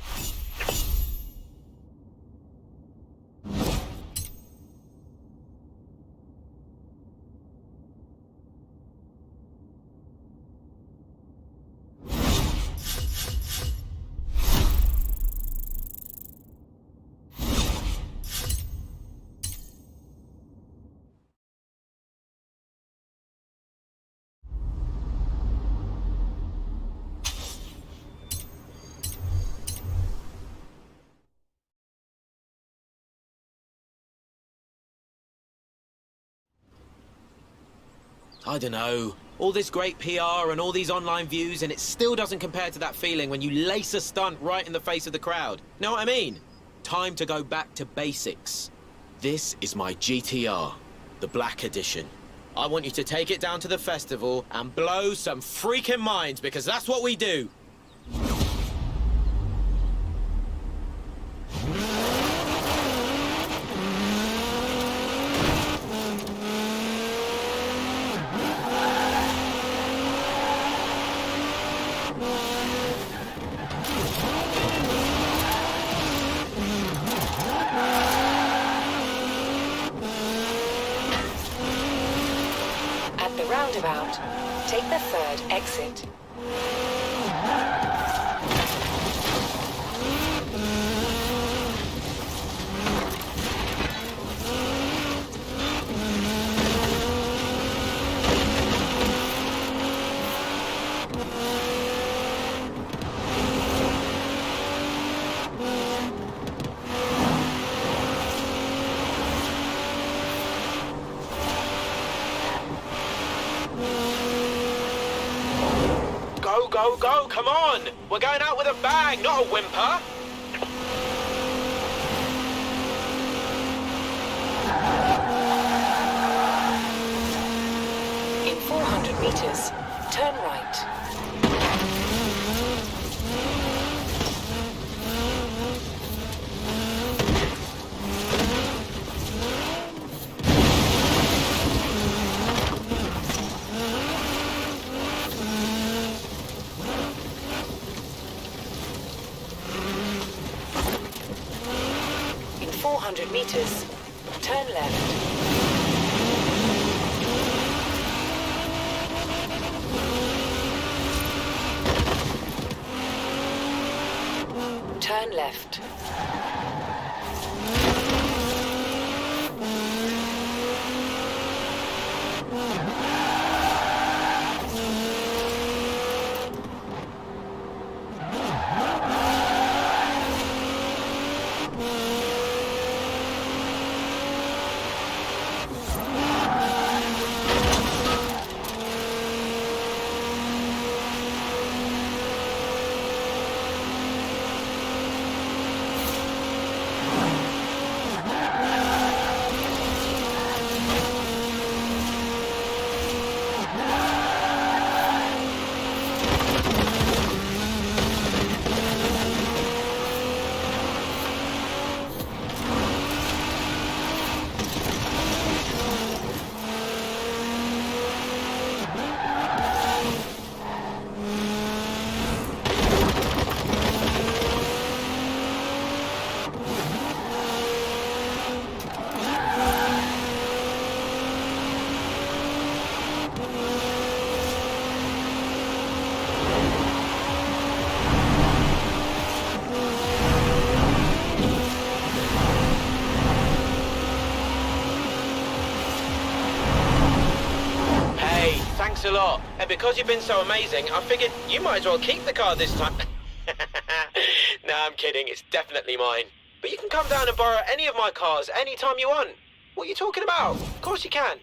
I don't know. All this great PR and all these online views, and it still doesn't compare to that feeling when you lace a stunt right in the face of the crowd. Know what I mean? Time to go back to basics. This is my GTR, the Black Edition. I want you to take it down to the festival and blow some freaking minds, because that's what we do. Roundabout. Take the third exit. Go, go, come on! We're going out with a bang, not a whimper! In 400 meters, turn right. In 400 meters, turn left. Turn left. Thanks a lot. And because you've been so amazing, I figured you might as well keep the car this time. No, I'm kidding. It's definitely mine. But you can come down and borrow any of my cars anytime you want. What are you talking about? Of course you can.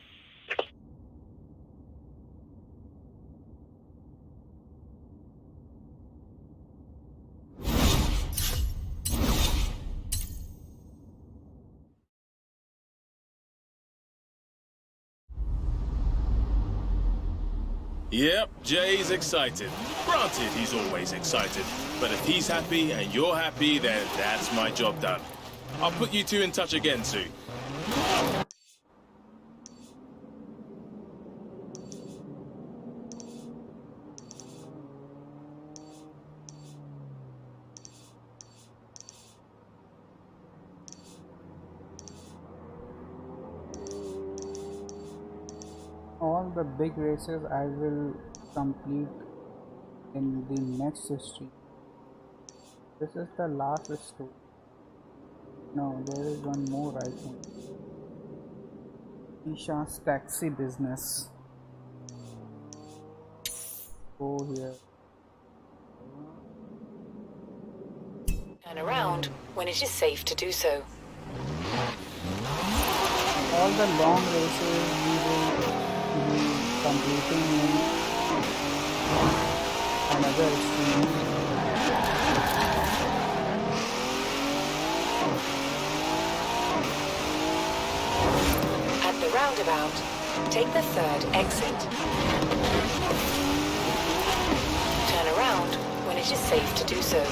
Yep, Jay's excited. Granted, he's always excited. But if he's happy and you're happy, then that's my job done. I'll put you two in touch again soon. the big races I will complete in the next stream. This is the last story. No, there is one more, I think. Isha's taxi business. Go here. Turn around when it is safe to do so. All the long races we will be completing in another stream. At the roundabout, take the third exit. Turn around when it is safe to do so.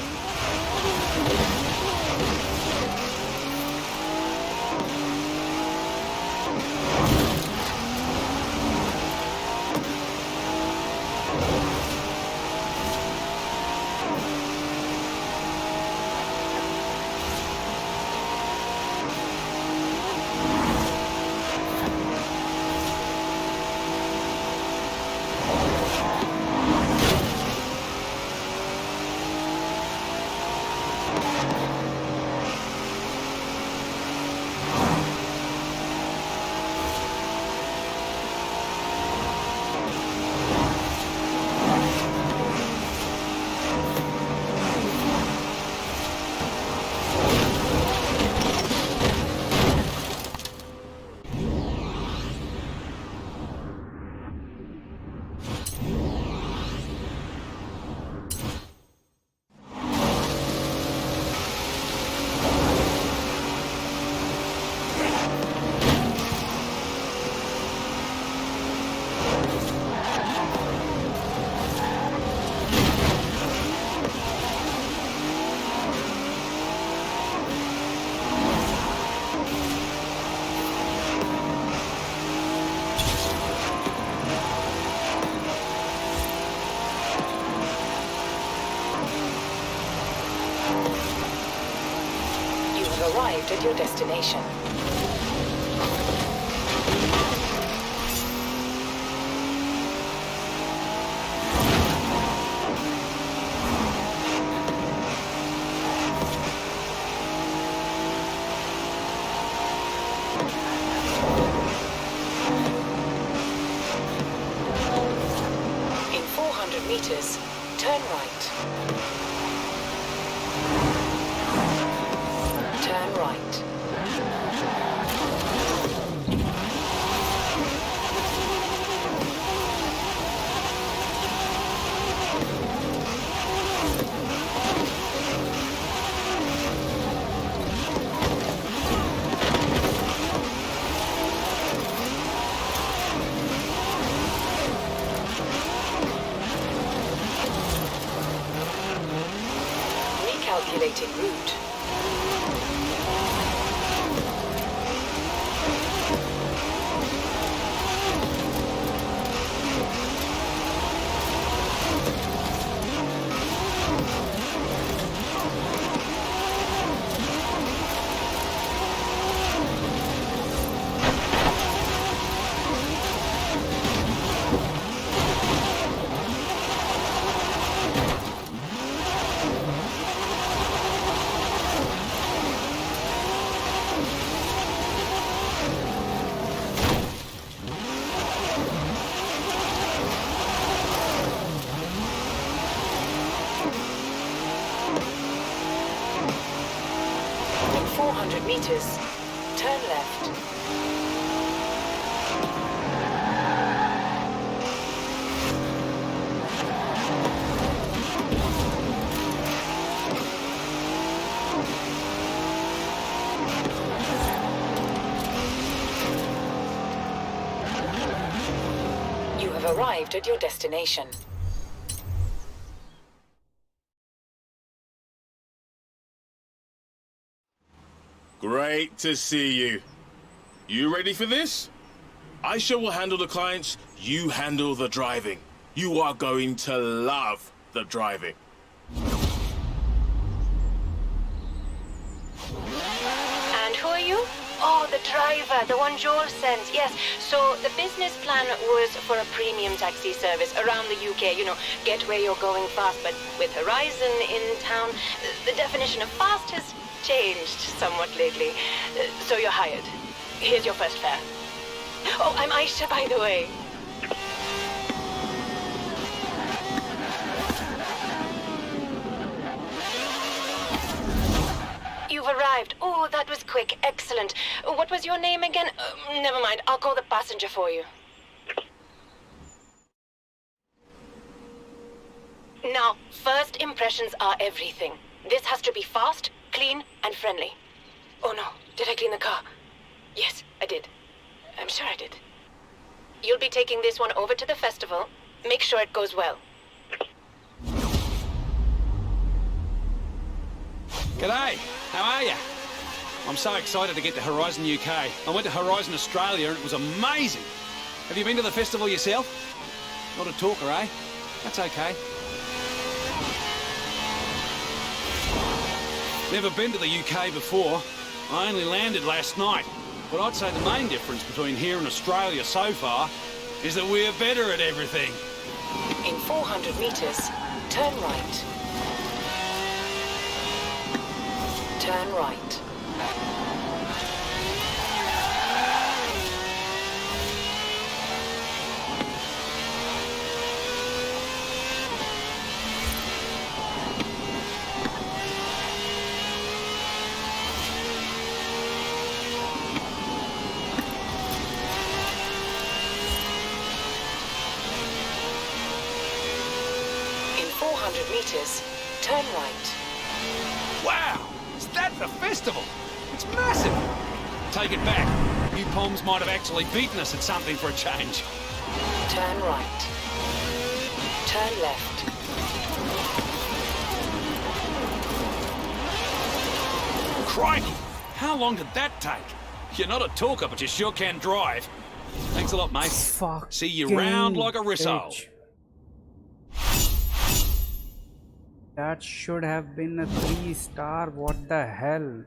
Arrived at your destination. In 400 meters, turn right. Turn right. Recalculating route. In 400 meters, turn left. You have arrived at your destination. Great to see you. You ready for this? Aisha will handle the clients, you handle the driving. You are going to love the driving. And who are you? Oh, the driver, the one Joel sent. Yes. So the business plan was for a premium taxi service around the UK. You know, get where you're going fast. But with Horizon in town, the definition of fast has changed somewhat lately. So you're hired. Here's your first fare. Oh, I'm Aisha, by the way. You've arrived. Oh, that was quick. Excellent. What was your name again? Never mind. I'll call the passenger for you. Now, first impressions are everything. This has to be fast, clean, and friendly. Oh no, did I clean the car? Yes, I did. I'm sure I did. You'll be taking this one over to the festival. Make sure it goes well. G'day, how are you? I'm so excited to get to Horizon UK. I went to Horizon Australia and it was amazing. Have you been to the festival yourself? Not a talker, eh? That's okay. Never been to the UK before. I only landed last night. But I'd say the main difference between here and Australia so far is that we're better at everything. In 400 meters, turn right. Turn right. In 400 meters, turn right. Wow! Is that the festival? It's massive! Take it back. You Poms might have actually beaten us at something for a change. Turn right. Turn left. Crikey! How long did that take? You're not a talker, but you sure can drive. Thanks a lot, mate. See you round like a rissole. That should have been a 3-star. What the hell?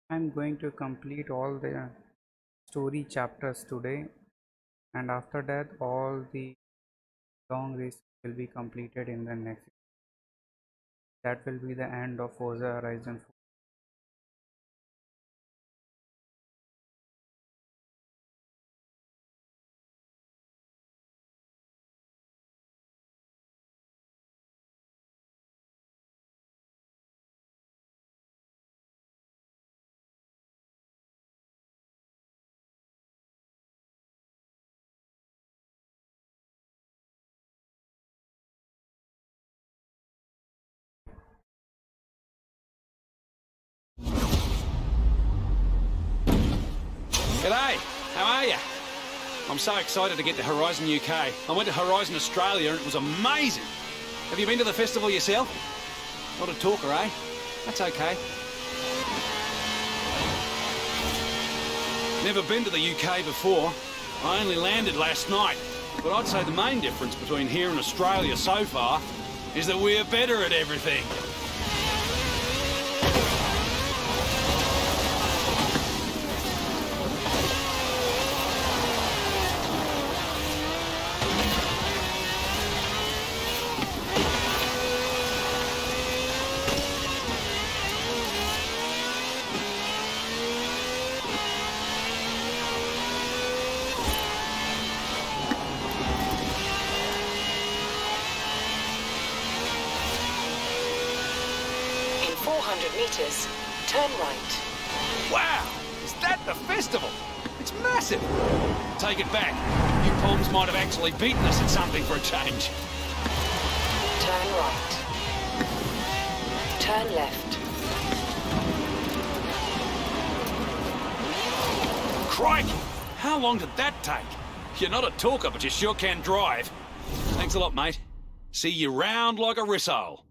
I'm going to complete all the story chapters today, and after that all the long race will be completed in the next. That will be the end of Forza Horizon 4. G'day, how are you? I'm so excited to get to Horizon UK. I went to Horizon Australia and it was amazing. Have you been to the festival yourself? Not a talker, eh? That's okay. Never been to the UK before. I only landed last night. But I'd say the main difference between here and Australia so far is that we're better at everything. In 400 meters, turn right. Wow! Is that the festival? It's massive! Take it back. You Poms might have actually beaten us at something for a change. Turn right. Turn left. Crikey! How long did that take? You're not a talker, but you sure can drive. Thanks a lot, mate. See you round like a rissole.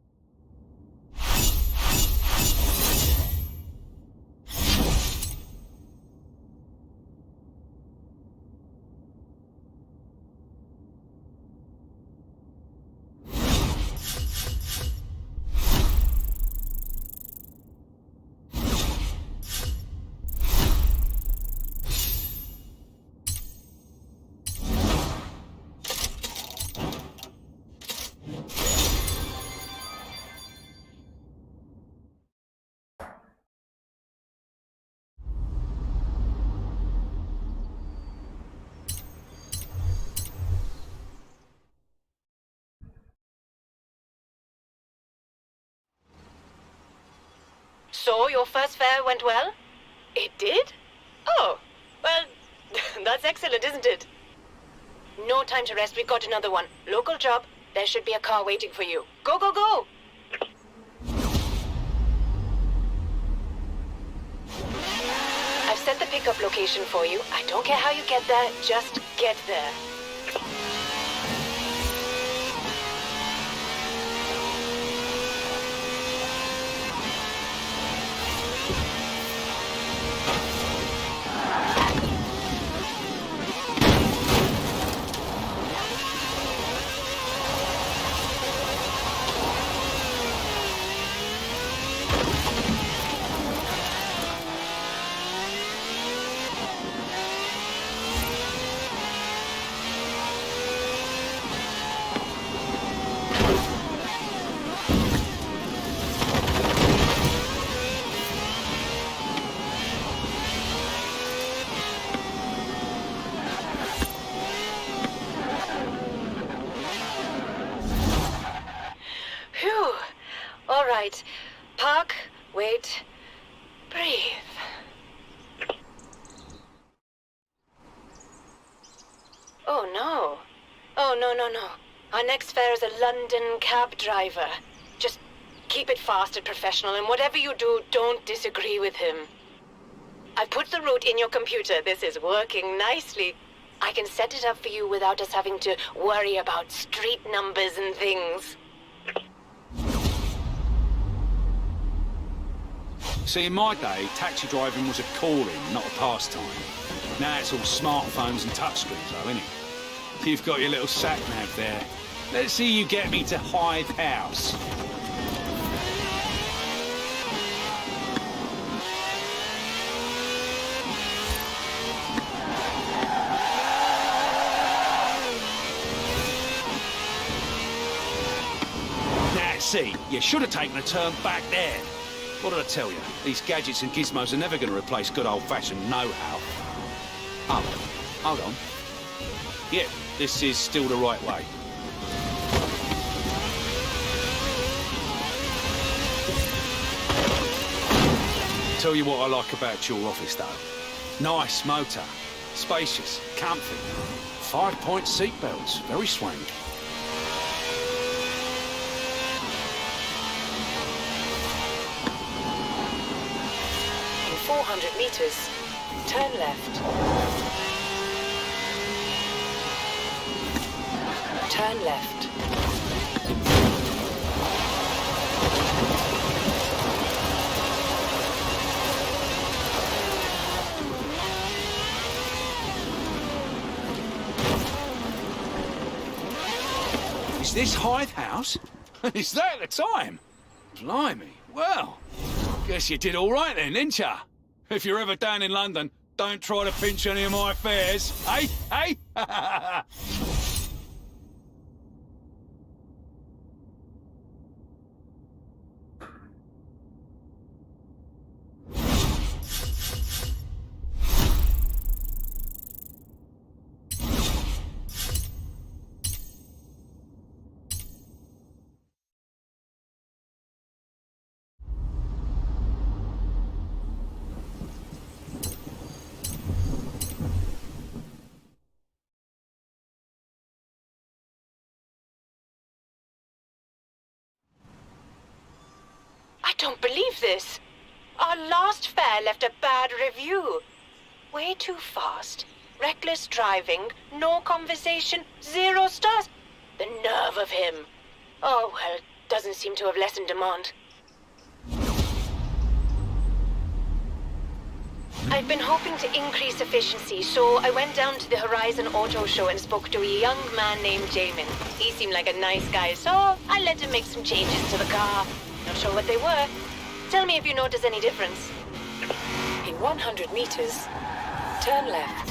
So, your first fair went well? It did? Oh, well, that's excellent, isn't it? No time to rest, we've got another one. Local job, there should be a car waiting for you. Go, go, go! I've set the pickup location for you. I don't care how you get there, just get there. Phew. All right. Park, wait, breathe. Oh, no. Oh, no, no, no. Our next fare is a London cab driver. Just keep it fast and professional, and whatever you do, don't disagree with him. I put the route in your computer. This is working nicely. I can set it up for you without us having to worry about street numbers and things. See, in my day, taxi driving was a calling, not a pastime. Now it's all smartphones and touchscreens, though, isn't it? You've got your little sat-nav there. Let's see you get me to Hyde House. Now, see, you should have taken a turn back there. What did I tell you? These gadgets and gizmos are never going to replace good old-fashioned know-how. Oh, hold on. Yeah, this is still the right way. Tell you what I like about your office, though. Nice motor. Spacious. Comfy. 5-point seatbelts. Very swank. In 400 meters, turn left. Turn left. Is this Hyde House? Is that the time? Blimey. Well, guess you did all right then, didn't ya? If you're ever down in London, don't try to pinch any of my fares. Hey? Hey? don't believe this. Our last fare left a bad review. Way too fast, reckless driving, no conversation, 0 stars. The nerve of him. Oh, well, doesn't seem to have lessened demand. I've been hoping to increase efficiency, so I went down to the Horizon Auto Show and spoke to a young man named Jamin. He seemed like a nice guy, so I let him make some changes to the car. Not sure what they were. Tell me if you notice any difference. In 100 meters, turn left.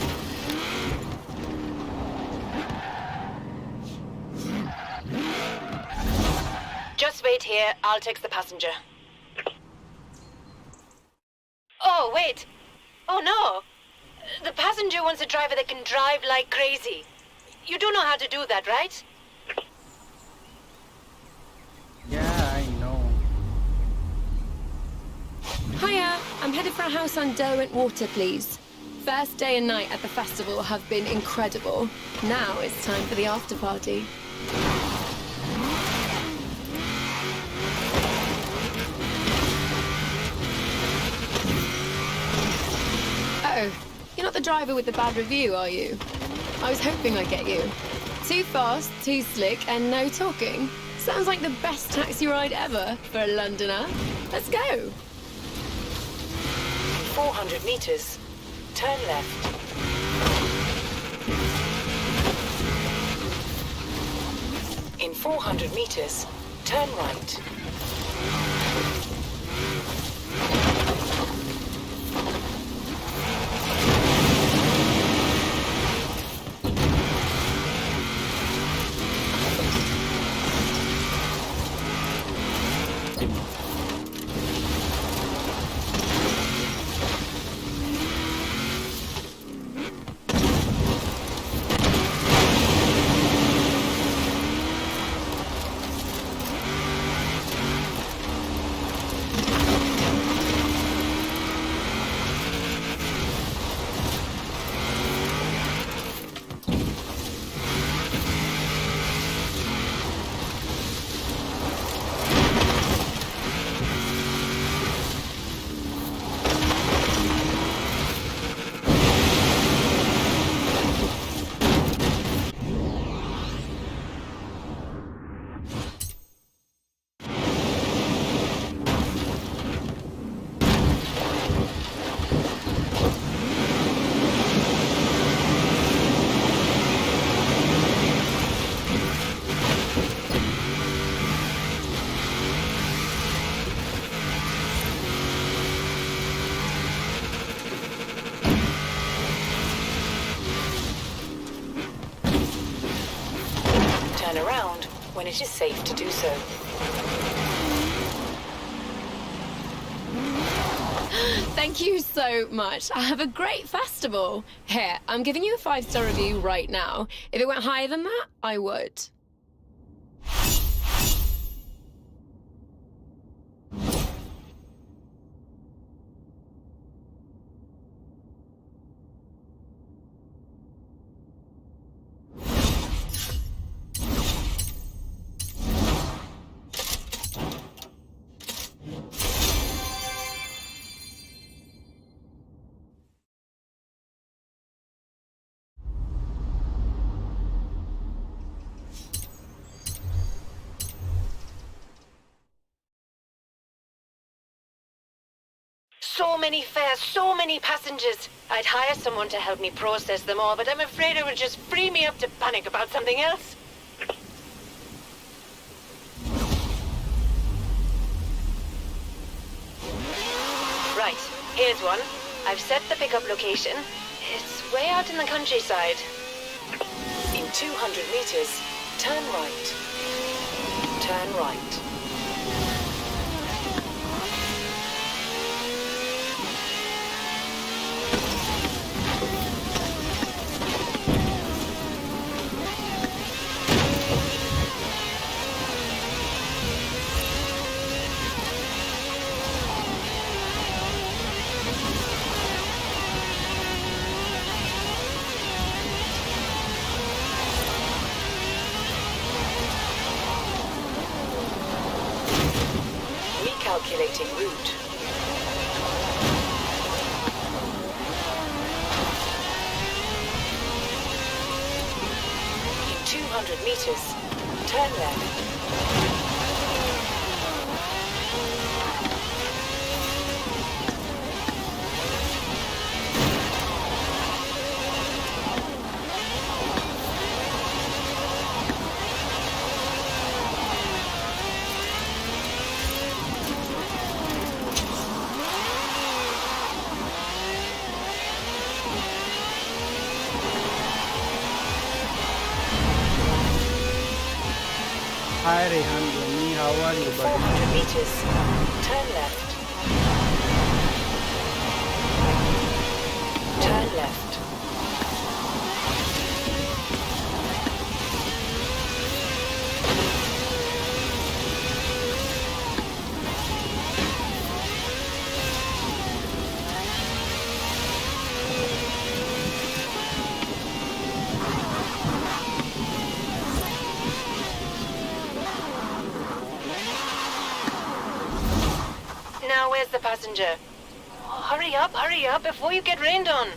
Just wait here, I'll text the passenger. Oh, wait. Oh, no. The passenger wants a driver that can drive like crazy. You do know how to do that, right? Yeah, I know. Hiya, I'm headed for a house on Derwent Water, please. First day and night at the festival have been incredible. Now it's time for the after party. Oh, you're not the driver with the bad review, are you? I was hoping I'd get you. Too fast, too slick, and no talking. Sounds like the best taxi ride ever for a Londoner. Let's go. 400 meters, turn left. In 400 meters, turn right. Turn around when it is safe to do so. Thank you so much. Have a great festival. Here, I'm giving you a 5-star review right now. If it went higher than that, I would. So many fares, so many passengers. I'd hire someone to help me process them all, but I'm afraid it would just free me up to panic about something else. Right, here's one. I've set the pickup location. It's way out in the countryside. In 200 meters, turn right. Turn right. Recalculating route. In 200 meters, turn left. Hi Rehan, Yumi, how are you, buddy? 400 meters, turn left. Turn left. Now where's the passenger? Oh, hurry up, before you get rained on.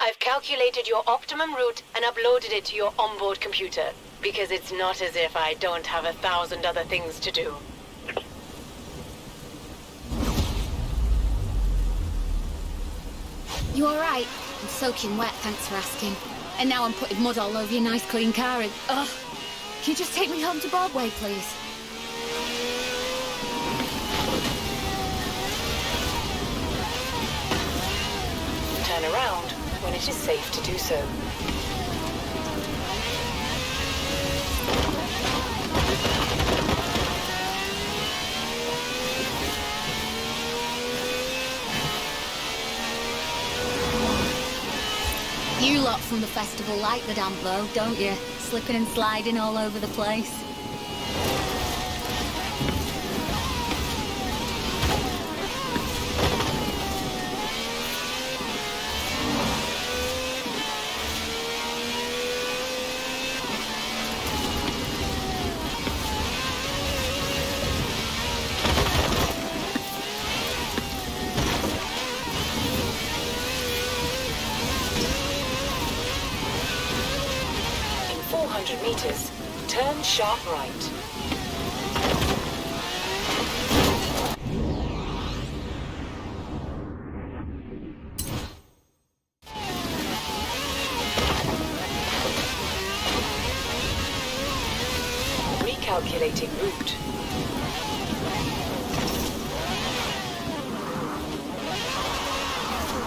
I've calculated your optimum route and uploaded it to your onboard computer, because it's not as if I don't have 1,000 other things to do. You alright? I'm soaking wet, thanks for asking. And now I'm putting mud all over your nice clean car and... Ugh! Can you just take me home to Broadway, please? Turn around when it is safe to do so. You lot from the festival like the damp though, don't you? Slipping and sliding all over the place. In 400 meters, turn sharp right. Recalculating route.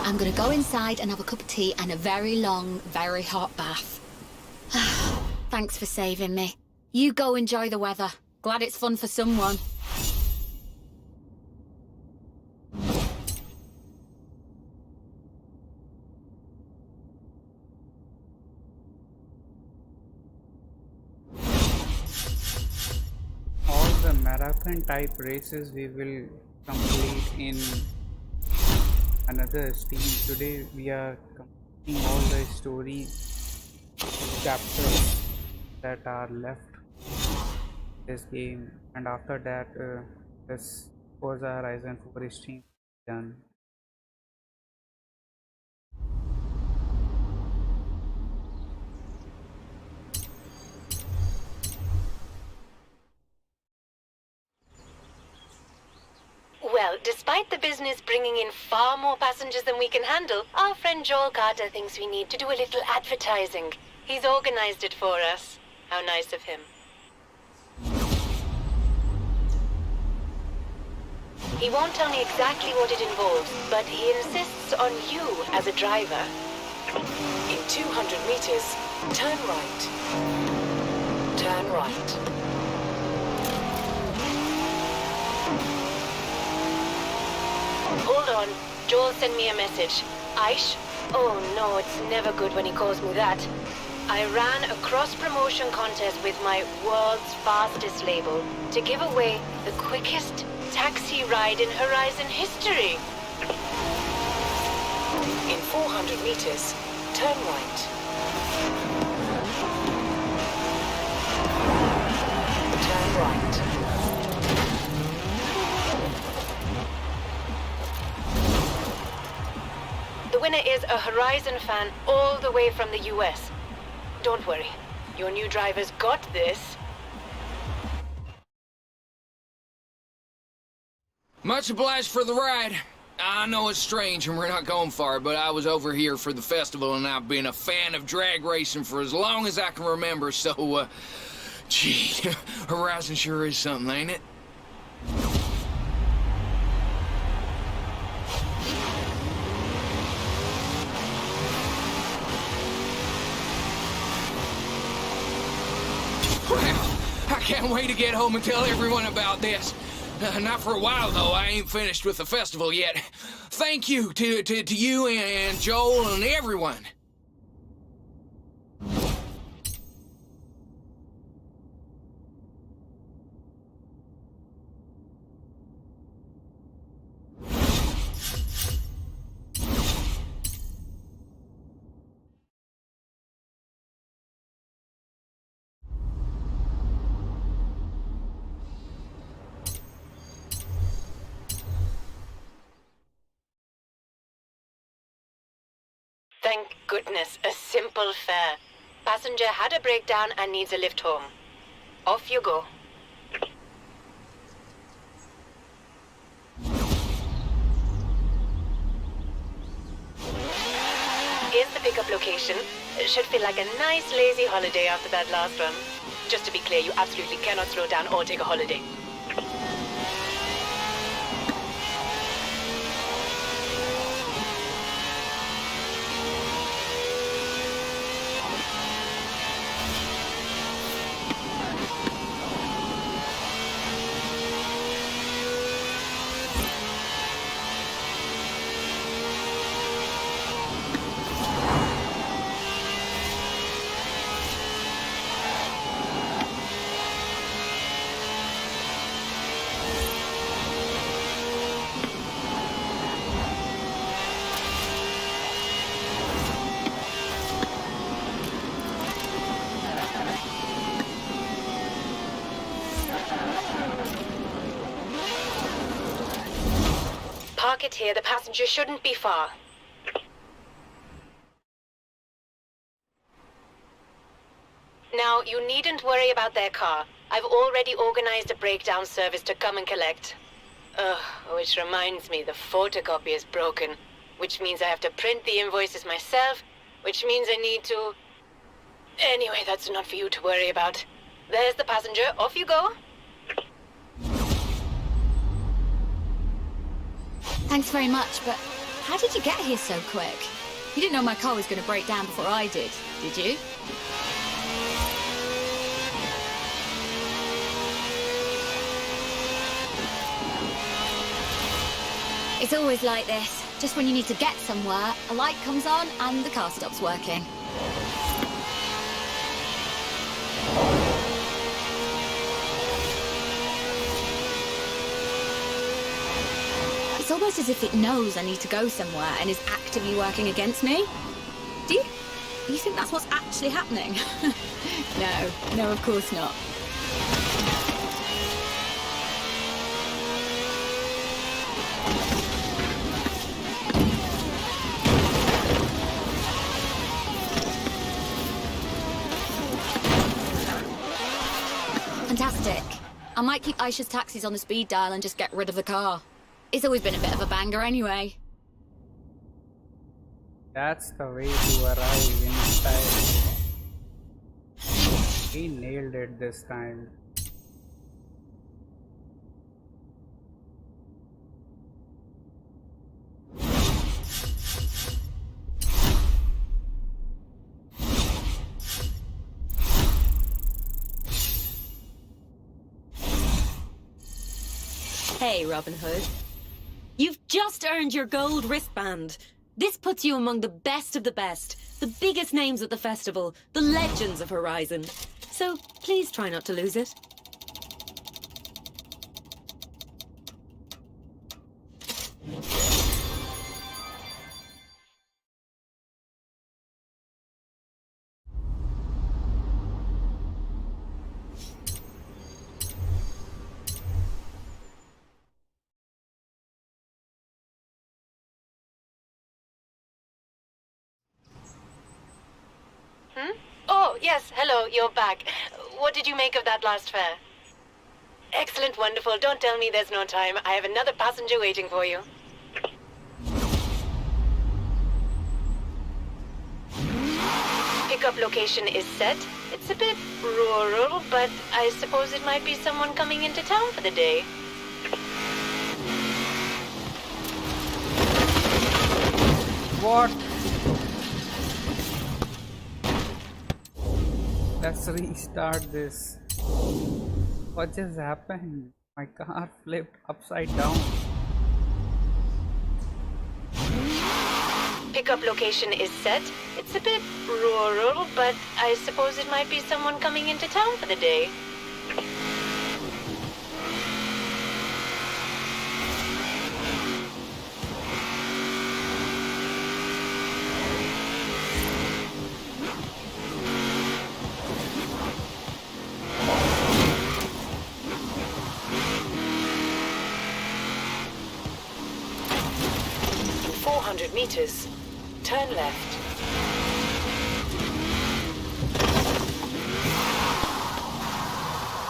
I'm gonna go inside and have a cup of tea and a very long, very hot bath. Thanks for saving me. You go enjoy the weather. Glad it's fun for someone. All the marathon type races we will complete in another stream. Today we are completing all the story chapters that are left this game, and after that this Forza Horizon 4 stream is done. Well, despite the business bringing in far more passengers than we can handle, our friend Joel Carter thinks we need to do a little advertising. He's organized it for us. How nice of him. He won't tell me exactly what it involves, but he insists on you as a driver. In 200 meters, turn right. Turn right. Hold on. Joel sent me a message. Aish? Oh no, it's never good when he calls me that. I ran a cross-promotion contest with my world's fastest label to give away the quickest taxi ride in Horizon history. In 400 meters, turn right. Turn right. The winner is a Horizon fan all the way from the US. Don't worry, your new driver's got this. Much obliged for the ride. I know it's strange and we're not going far, but I was over here for the festival and I've been a fan of drag racing for as long as I can remember, so, gee, Horizon sure is something, ain't it? Well, I can't wait to get home and tell everyone about this. Not for a while, though. I ain't finished with the festival yet. Thank you to you and Joel and everyone. Thank goodness, a simple fare. Passenger had a breakdown and needs a lift home. Off you go. Here's the pickup location. It should feel like a nice lazy holiday after that last one. Just to be clear, you absolutely cannot slow down or take a holiday. Park it here. The passenger shouldn't be far. Now, you needn't worry about their car. I've already organized a breakdown service to come and collect. Which reminds me, the photocopy is broken. Which means I have to print the invoices myself, which means I need to... Anyway, that's not for you to worry about. There's the passenger. Off you go. Thanks very much, but how did you get here so quick? You didn't know my car was going to break down before I did you? It's always like this. Just when you need to get somewhere, a light comes on and the car stops working. It's almost as if it knows I need to go somewhere and is actively working against me. Do you think that's what's actually happening? No, of course not. Fantastic. I might keep Aisha's taxis on the speed dial and just get rid of the car. It's always been a bit of a banger anyway. That's the way to arrive in style. He nailed it this time. Hey, Robin Hood. You've just earned your gold wristband. This puts you among the best of the best, the biggest names at the festival, the legends of Horizon. So please try not to lose it. Oh, yes, hello, you're back. What did you make of that last fare? Excellent, wonderful. Don't tell me there's no time. I have another passenger waiting for you. Pickup location is set. It's a bit rural, but I suppose it might be someone coming into town for the day. What? Let's restart this. What just happened? My car flipped upside down. Pickup location is set. It's a bit rural, but I suppose it might be someone coming into town for the day. In 400 meters, turn left.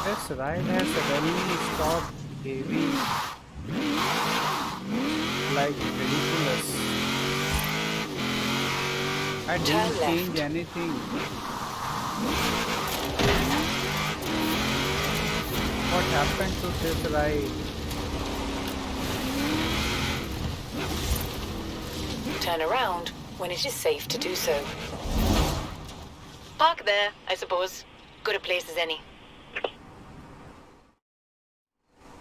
This ride has suddenly stopped behaving like ridiculous. I didn't change anything. What happened to this ride? Turn around when it is safe to do so. Park there, I suppose. Good a place as any.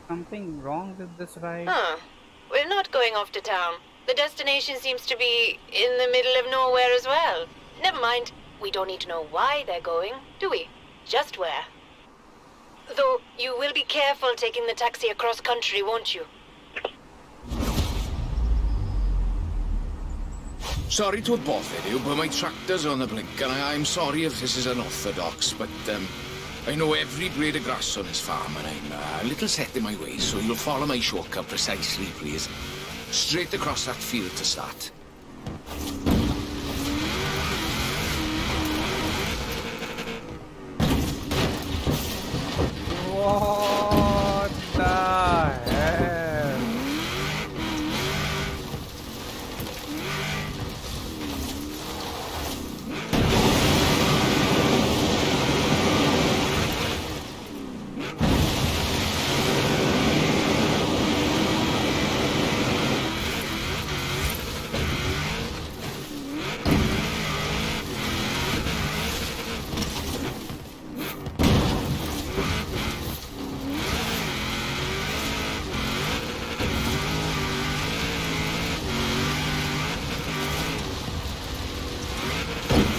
Something wrong with this ride? We're not going off to town. The destination seems to be in the middle of nowhere as well. Never mind. We don't need to know why they're going, do we? Just where. Though, you will be careful taking the taxi across country, won't you? Sorry to have bothered you, but my tractor's on the blink, and I'm sorry if this is unorthodox, but I know every blade of grass on this farm, and I'm a little set in my ways, so you'll follow my shortcut precisely, please. Straight across that field to start. What the hell?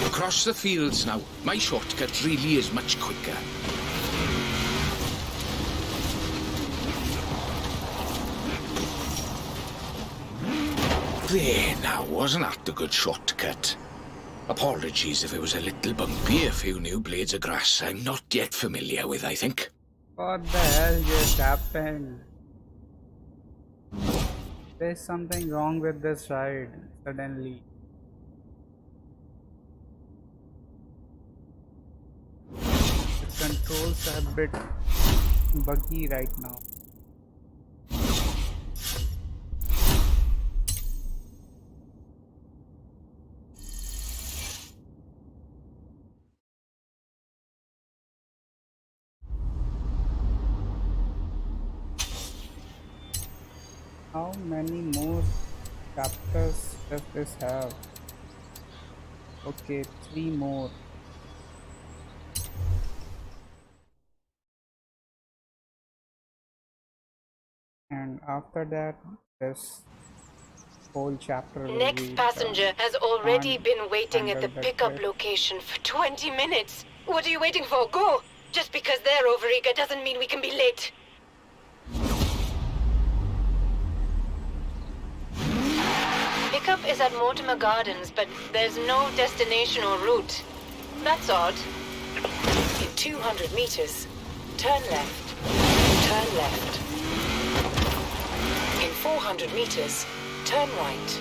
Across the fields now. My shortcut really is much quicker. There now, wasn't that a good shortcut? Apologies if it was a little bumpy, a few new blades of grass I'm not yet familiar with, I think. What the hell just happened? There's something wrong with this ride, suddenly. The controls are a bit buggy right now. How many more chapters does this have? Okay, 3 more. And after that, this whole chapter will Next be passenger has already been waiting at the handled pickup that way. location for 20 minutes. What are you waiting for? Go! Just because they're overeager doesn't mean we can be late. Pickup is at Mortimer Gardens, but there's no destination or route. That's odd. In 200 meters, turn left. Turn left. In 400 meters, turn right.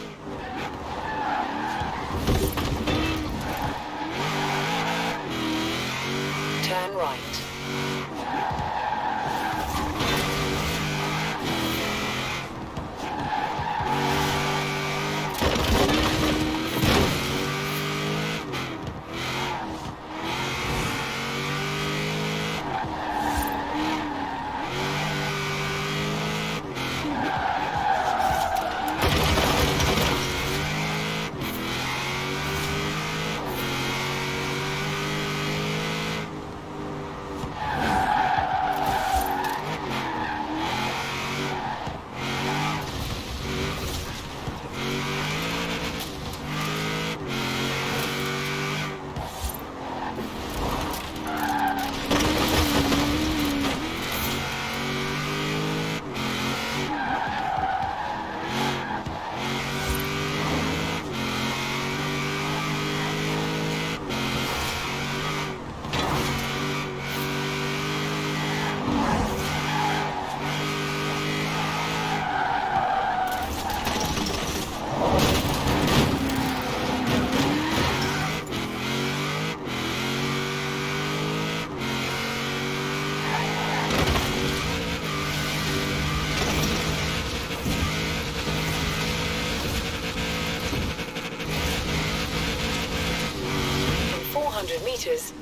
200 meters,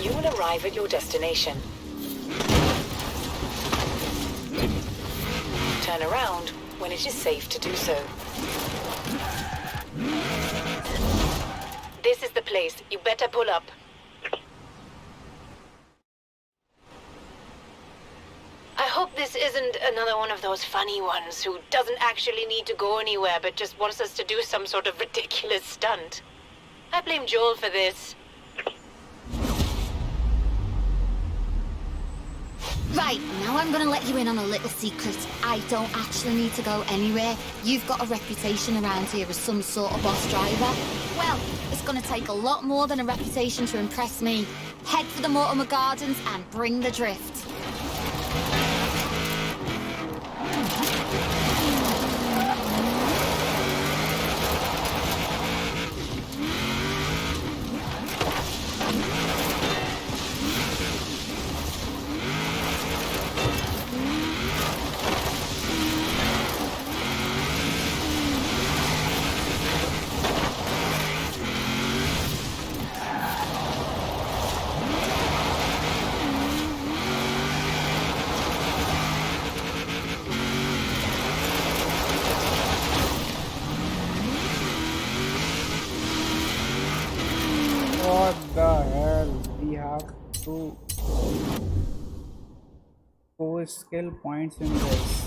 you will arrive at your destination. Turn around when it is safe to do so. This is the place. You better pull up. I hope this isn't another one of those funny ones who doesn't actually need to go anywhere but just wants us to do some sort of ridiculous stunt. I blame Joel for this. Right, now I'm gonna let you in on a little secret. I don't actually need to go anywhere. You've got a reputation around here as some sort of boss driver. Well, it's gonna take a lot more than a reputation to impress me. Head for the Mortimer Gardens and bring the drift. What the hell? We have to go skill points in this.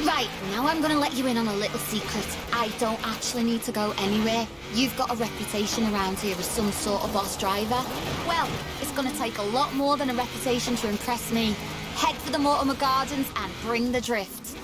Right, now I'm gonna let you in on a little secret. I don't actually need to go anywhere. You've got a reputation around here as some sort of boss driver. Well, it's gonna take a lot more than a reputation to impress me. Head for the Mortimer Gardens and bring the drift.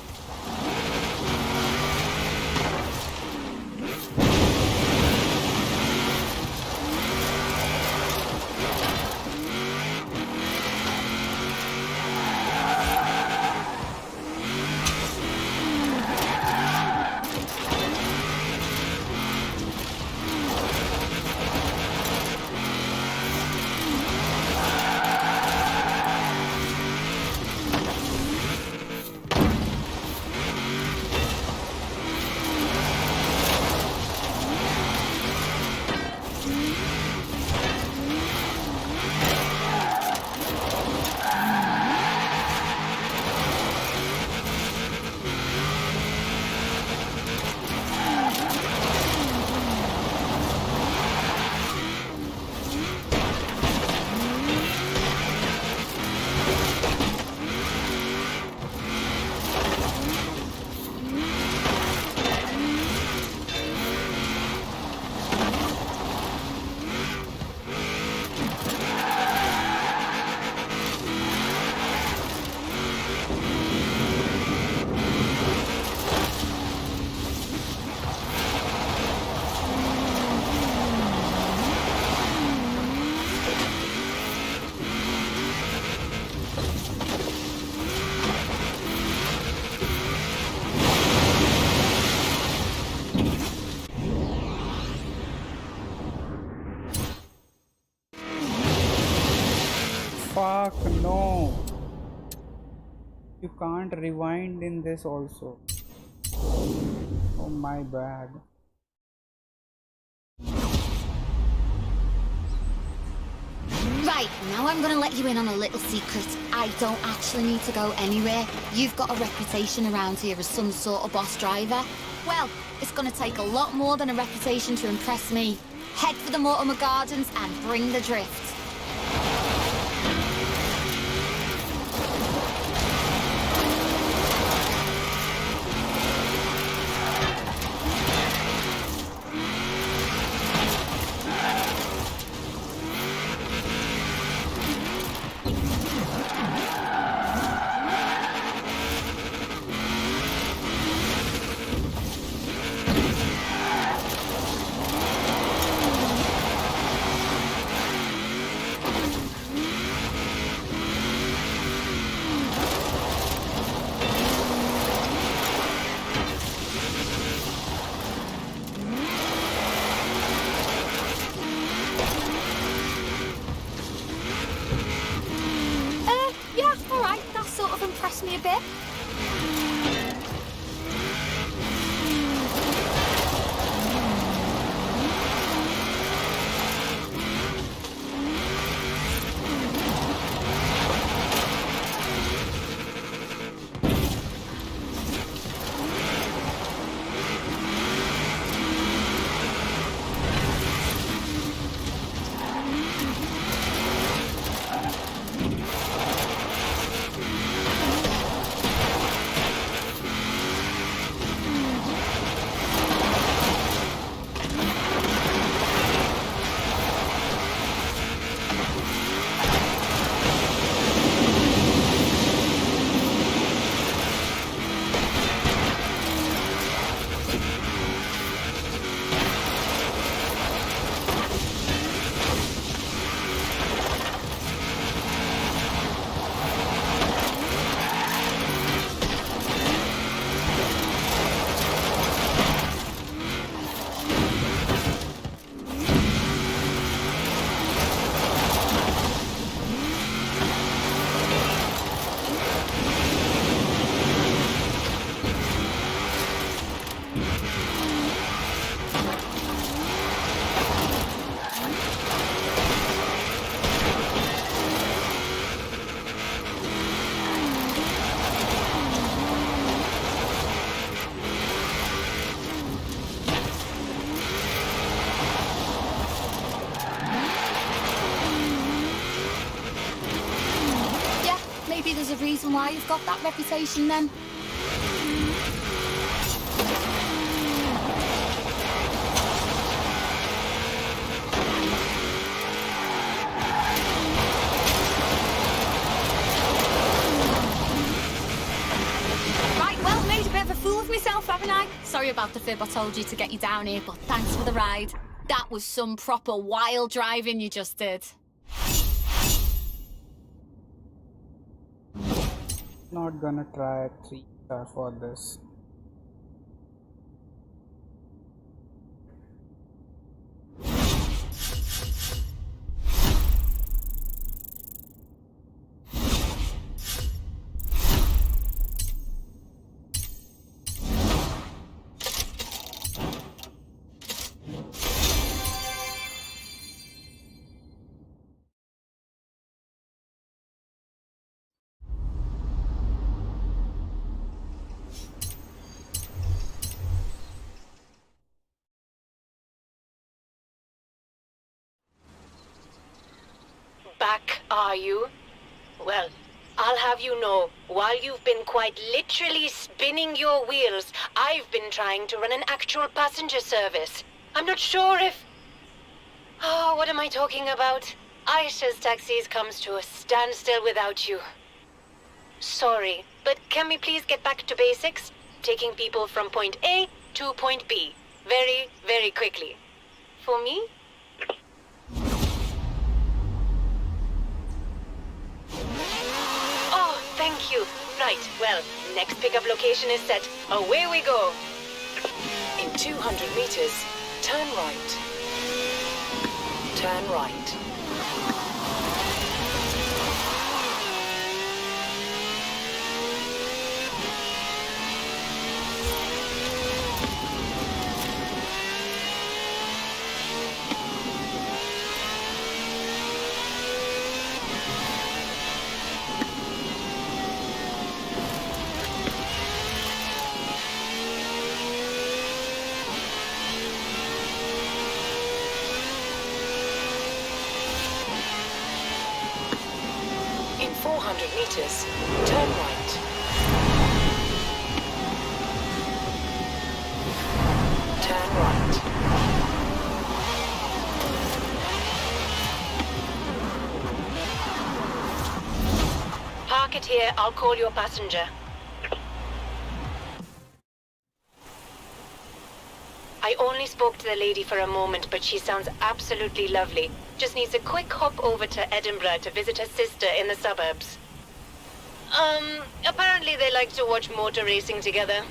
Fuck no. You can't rewind in this also. Oh my bad. Right, now I'm gonna let you in on a little secret. I don't actually need to go anywhere. You've got a reputation around here as some sort of boss driver. Well, it's gonna take a lot more than a reputation to impress me. Head for the Mortimer Gardens and bring the drift. Impress me a bit. reason why you've got that reputation then? Right, well, made a bit of a fool of myself, haven't I? Sorry about the fib I told you to get you down here, but thanks for the ride. That was some proper wild driving you just did. Not gonna try 3-star for this. Back, are you? Well, I'll have you know, while you've been quite literally spinning your wheels, I've been trying to run an actual passenger service. I'm not sure if... Oh, what am I talking about? Aisha's taxis comes to a standstill without you. Sorry, but can we please get back to basics? Taking people from point A to point B. Very, very quickly. For me? Oh, thank you. Right, well, next pickup location is set. Away we go. In 200 meters, turn right. Turn right. In 400 meters, turn right. Turn right. Park it here, I'll call your passenger. I only spoke to the lady for a moment, but she sounds absolutely lovely. Just needs a quick hop over to Edinburgh to visit her sister in the suburbs. Apparently they like to watch motor racing together.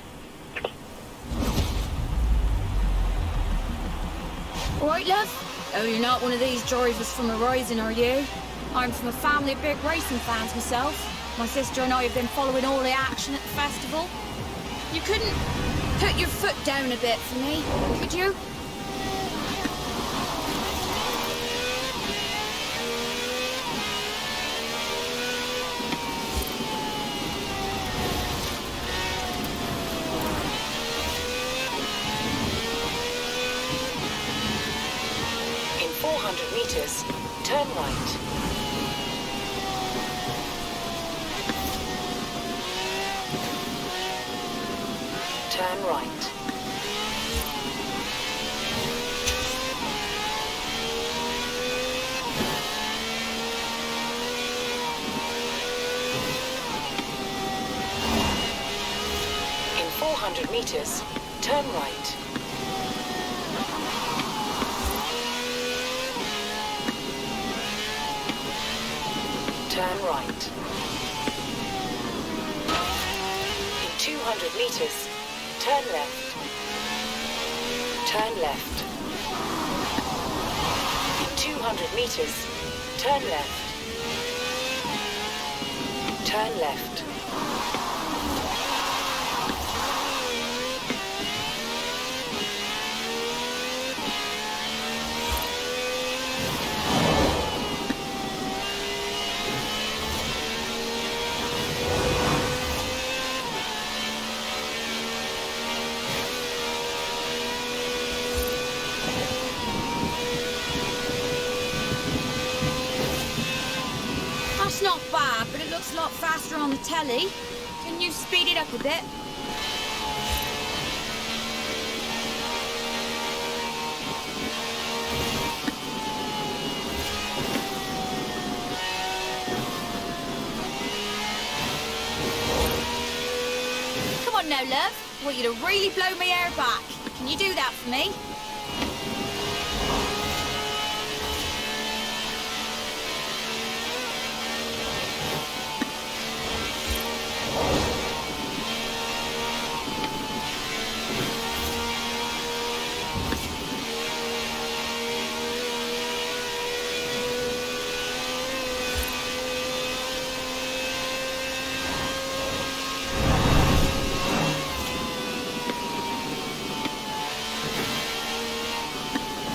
Right, love? Oh, you're not one of these drivers from Horizon, are you? I'm from a family of big racing fans myself. My sister and I have been following all the action at the festival. You couldn't put your foot down a bit for me, could you? In 400 meters, turn right. Turn right. In 400 meters, turn right. Turn right. In 200 meters, turn left. Turn left. In 200 meters, turn left. Turn left. That's not bad, but it looks looks a lot faster on the telly. Can you speed it up a bit? Come on now, love. I want you to really blow my hair back. Can you do that for me?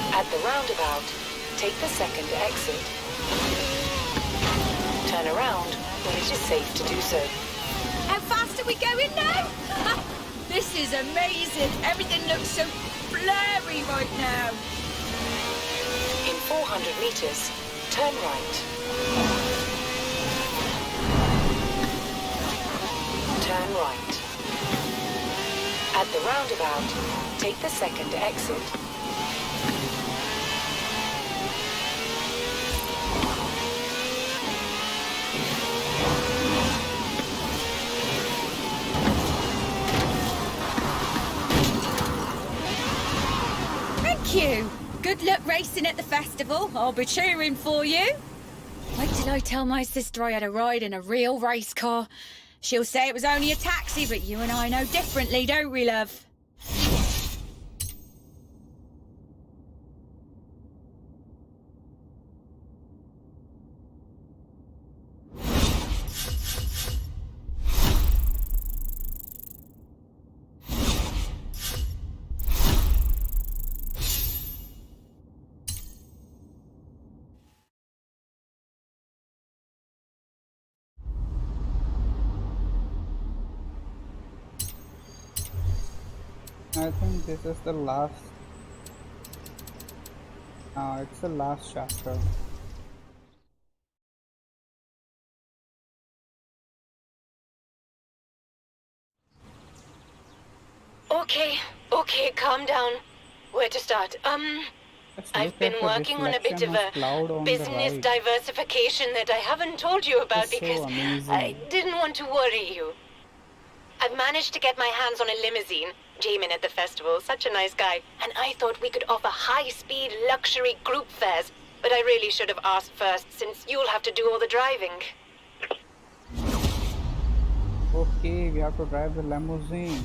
At the roundabout, take the second exit. Turn around when it is safe to do so. How fast are we going now? This is amazing. Everything looks so blurry right now. In 400 meters, turn right. Turn right. At the roundabout, take the second exit. Thank you. Good luck racing at the festival. I'll be cheering for you. Wait till I tell my sister I had a ride in a real race car. She'll say it was only a taxi, but you and I know differently, don't we, love? I think this is the last. It's the last chapter. Okay, calm down. Where to start? Just I've look been at the working on a bit reflection of cloud a on the business right. diversification that I haven't told you about It's so because amazing. I didn't want to worry you. I've managed to get my hands on a limousine. Jamin at the festival, such a nice guy. And I thought we could offer high-speed luxury group fares. But I really should have asked first, since you'll have to do all the driving. Okay, we have to drive the limousine.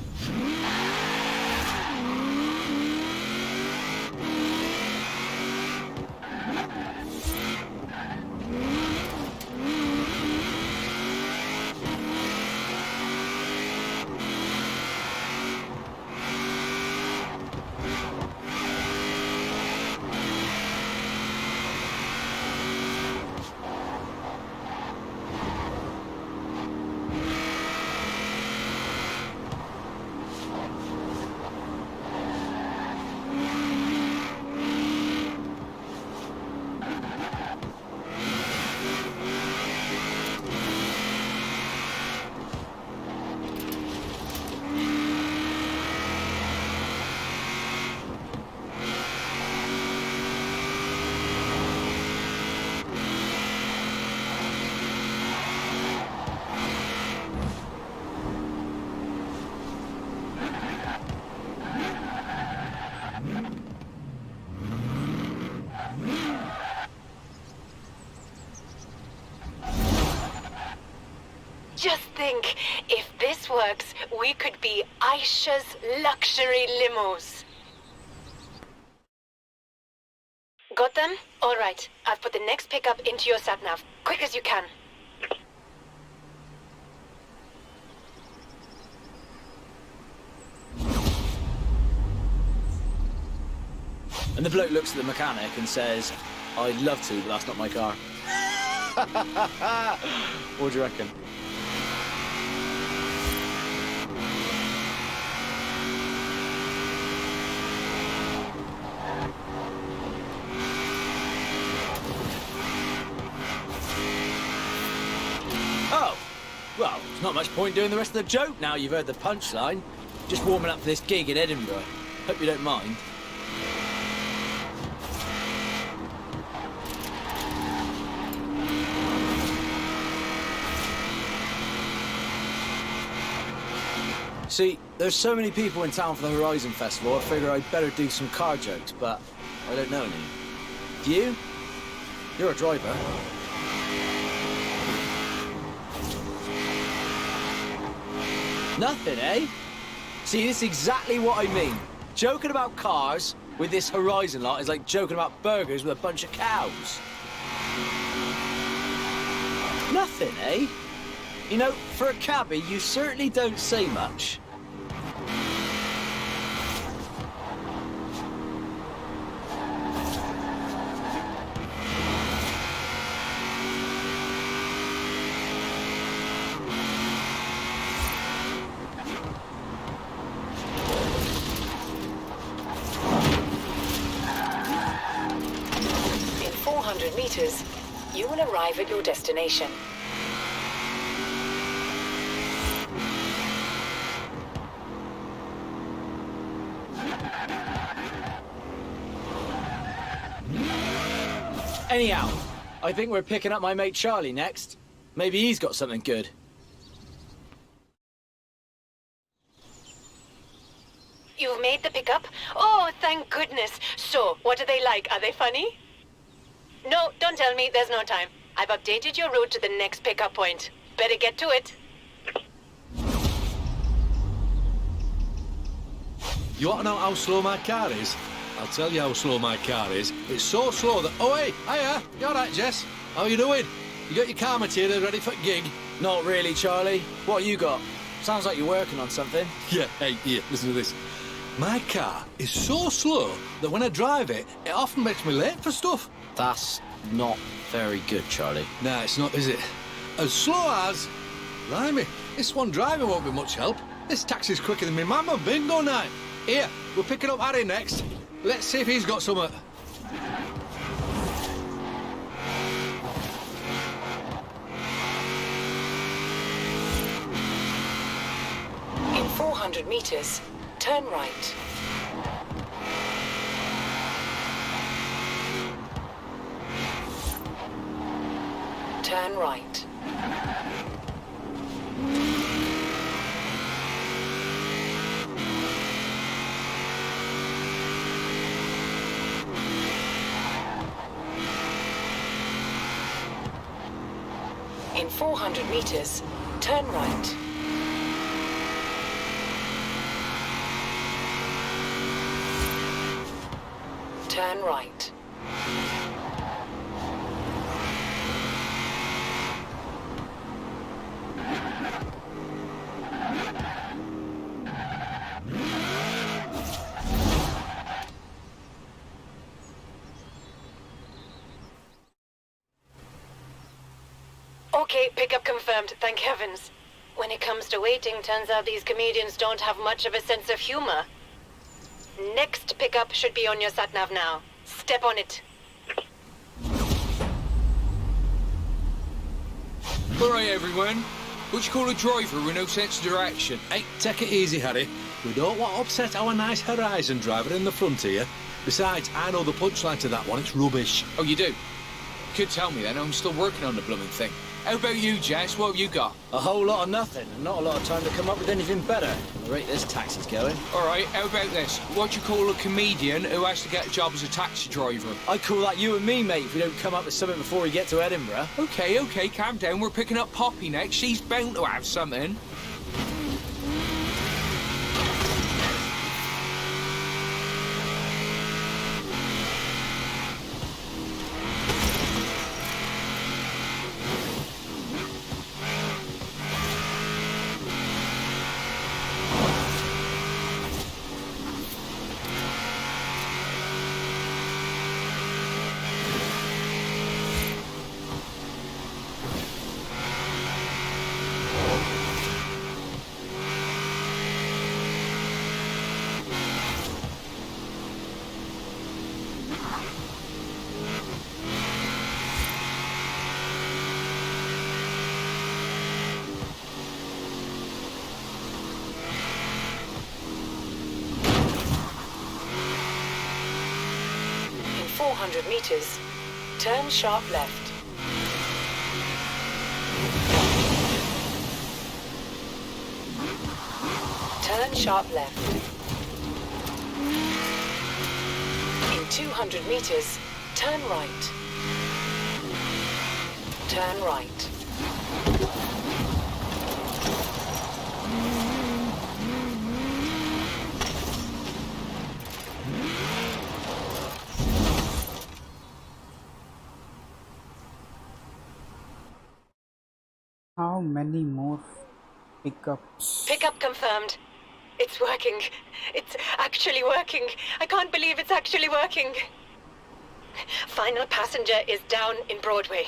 Just think, if this works, we could be Aisha's luxury limos. Got them? All right. I've put the next pickup into your sat-nav. Quick as you can. And the bloke looks at the mechanic and says, I'd love to, but that's not my car. What do you reckon? Oh, Not much point doing the rest of the joke now you've heard the punchline. Just warming up for this gig in Edinburgh. Hope you don't mind. See, there's so many people in town for the Horizon Festival, I figure I'd better do some car jokes, but I don't know any. You? You're a driver. Nothing, eh? See, this is exactly what I mean. Joking about cars with this Horizon lot is like joking about burgers with a bunch of cows. Nothing, eh? You know, for a cabbie, you certainly don't say much. In 400 meters, you will arrive at your destination. Anyhow, I think we're picking up my mate Charlie next. Maybe he's got something good. You've made the pickup? Oh, thank goodness. So, what are they like? Are they funny? No, don't tell me. There's no time. I've updated your route to the next pickup point. Better get to it. You want to know how slow my car is? I'll tell you how slow my car is. It's so slow that... Oh, hey! Hiya! You all right, Jess? How you doing? You got your car material ready for gig? Not really, Charlie. What you got? Sounds like you're working on something. Yeah, hey, here, listen to this. My car is so slow that when I drive it, it often makes me late for stuff. That's not very good, Charlie. Nah, it's not, is it? As slow as... Blimey, this one driving won't be much help. This taxi's quicker than me mama bingo night. Here, we're picking up Harry next. Let's see if he's got some... In 400 meters, turn right. Turn right. In 400 meters, turn right. Turn right. Okay, pickup confirmed, thank heavens. When it comes to waiting, turns out these comedians don't have much of a sense of humor. Next pickup should be on your sat-nav now. Step on it. Alright, everyone. What you call a driver with no sense of direction? Hey, take it easy, Harry. We don't want to upset our nice Horizon driver in the front here. Besides, I know the punchline to that one. It's rubbish. Oh, you do? You could tell me then. I'm still working on the blooming thing. How about you, Jess? What have you got? A whole lot of nothing, and not a lot of time to come up with anything better. At the rate this taxi's going. All right, how about this? What do you call a comedian who has to get a job as a taxi driver? I call that you and me, mate, if we don't come up with something before we get to Edinburgh. Okay, calm down. We're picking up Poppy next. She's bound to have something. 400 meters, turn sharp left. Turn sharp left. In 200 meters, turn right. Turn right. How many more pickups? Pickup confirmed. It's working. It's actually working. I can't believe it's actually working. Final passenger is down in Broadway.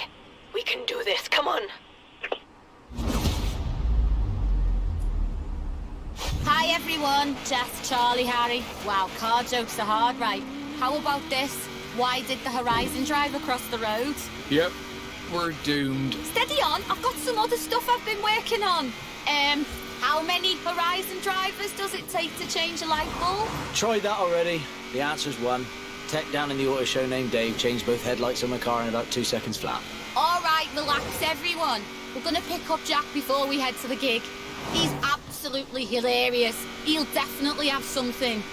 We can do this. Come on. Hi everyone, Jess, Charlie, Harry. Wow, car jokes are hard, right? How about this? Why did the Horizon drive across the road? Yep, we're doomed. Steady on, I've got some other stuff I've been working on. How many Horizon drivers does it take to change a light bulb? Tried that already. The answer's one. Tech down in the auto show named Dave changed both headlights on my car in about 2 seconds flat. All right, relax everyone. We're gonna pick up Jack before we head to the gig. He's absolutely hilarious. He'll definitely have something.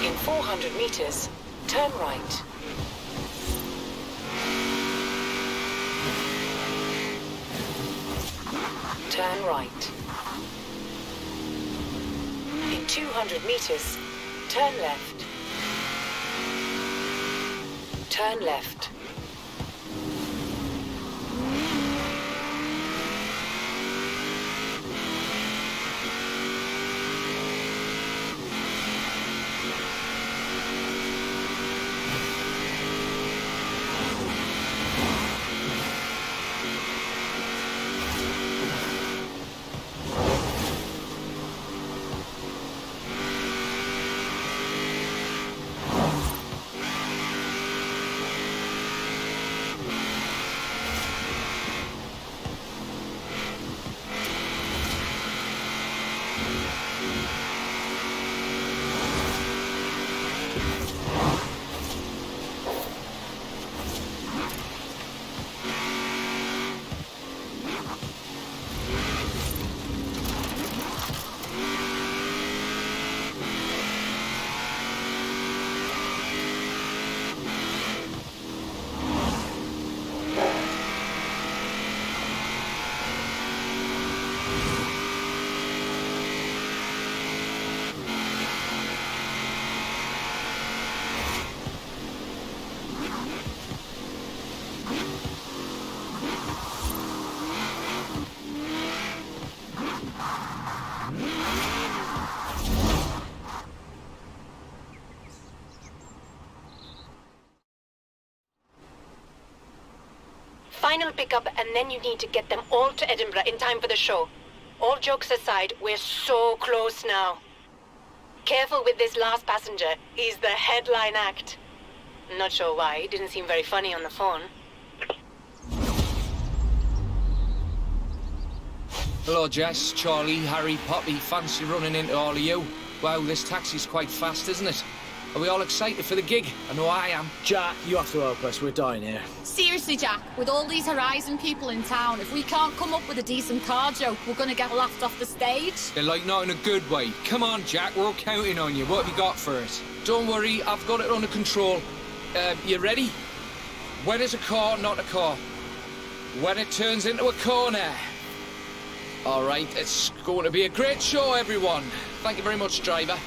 In 400 meters, turn right. Turn right. In 200 meters, turn left. Turn left. Final pickup, and then you need to get them all to Edinburgh in time for the show. All jokes aside, we're so close now. Careful with this last passenger. He's the headline act. Not sure why. He didn't seem very funny on the phone. Hello, Jess, Charlie, Harry, Poppy. Fancy running into all of you. Wow, this taxi's quite fast, isn't it? Are we all excited for the gig? I know I am. Jack, you have to help us. We're dying here. Seriously, Jack, with all these Horizon people in town, if we can't come up with a decent car joke, we're gonna get laughed off the stage. They're like not in a good way. Come on, Jack, we're all counting on you. What have you got for us? Don't worry, I've got it under control. You ready? When is a car not a car? When it turns into a corner. All right, it's going to be a great show, everyone. Thank you very much, driver.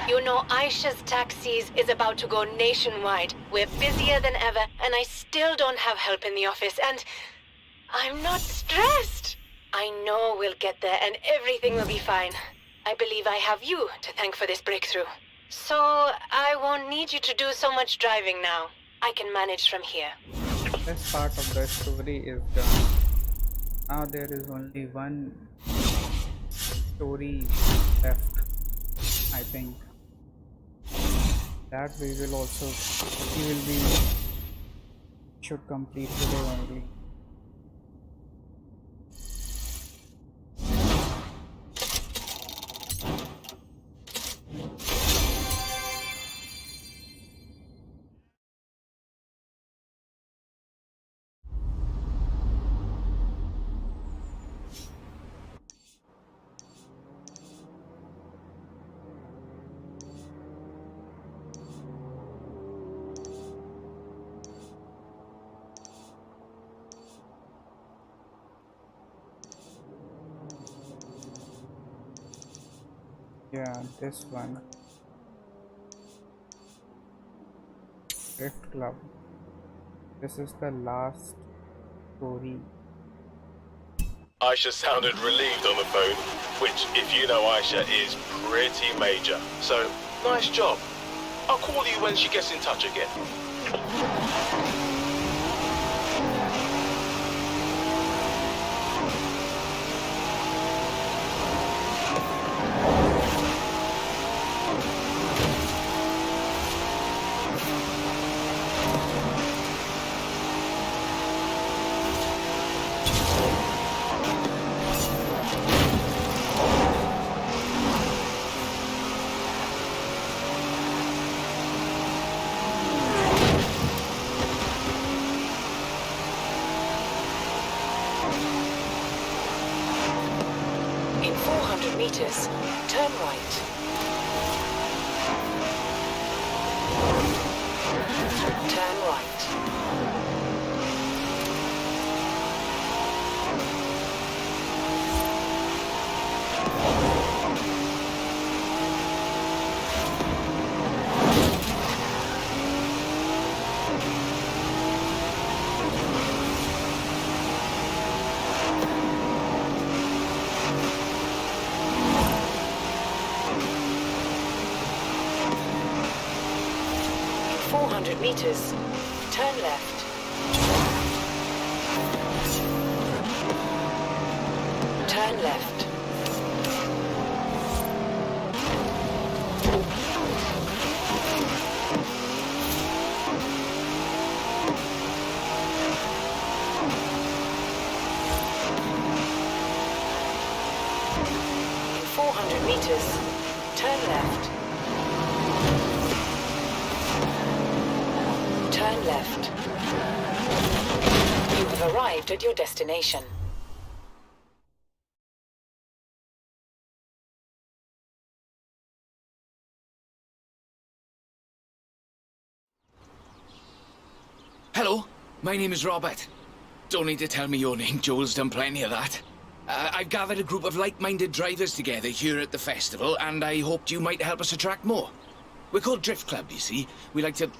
You know, Aisha's Taxis is about to go nationwide. We're busier than ever, and I still don't have help in the office, and I'm not stressed. I know we'll get there, and everything will be fine. I believe I have you to thank for this breakthrough. So, I won't need you to do so much driving now. I can manage from here. This part of the story is done. Now there is only one story left, I think. That we should complete today only. Yeah, this one. Drift Club. This is the last story. Aisha sounded relieved on the phone, which, if you know Aisha, is pretty major. So, nice job. I'll call you when she gets in touch again. In 400 meters, turn right. Turn right. In 400 meters, turn left. Turn left. In 400 meters, turn left. Turn left. You have arrived at your destination. Hello, my name is Robert. Don't need to tell me your name, Joel's done plenty of that. I've gathered a group of like-minded drivers together here at the festival, and I hoped you might help us attract more. We're called Drift Club, you see. We like to...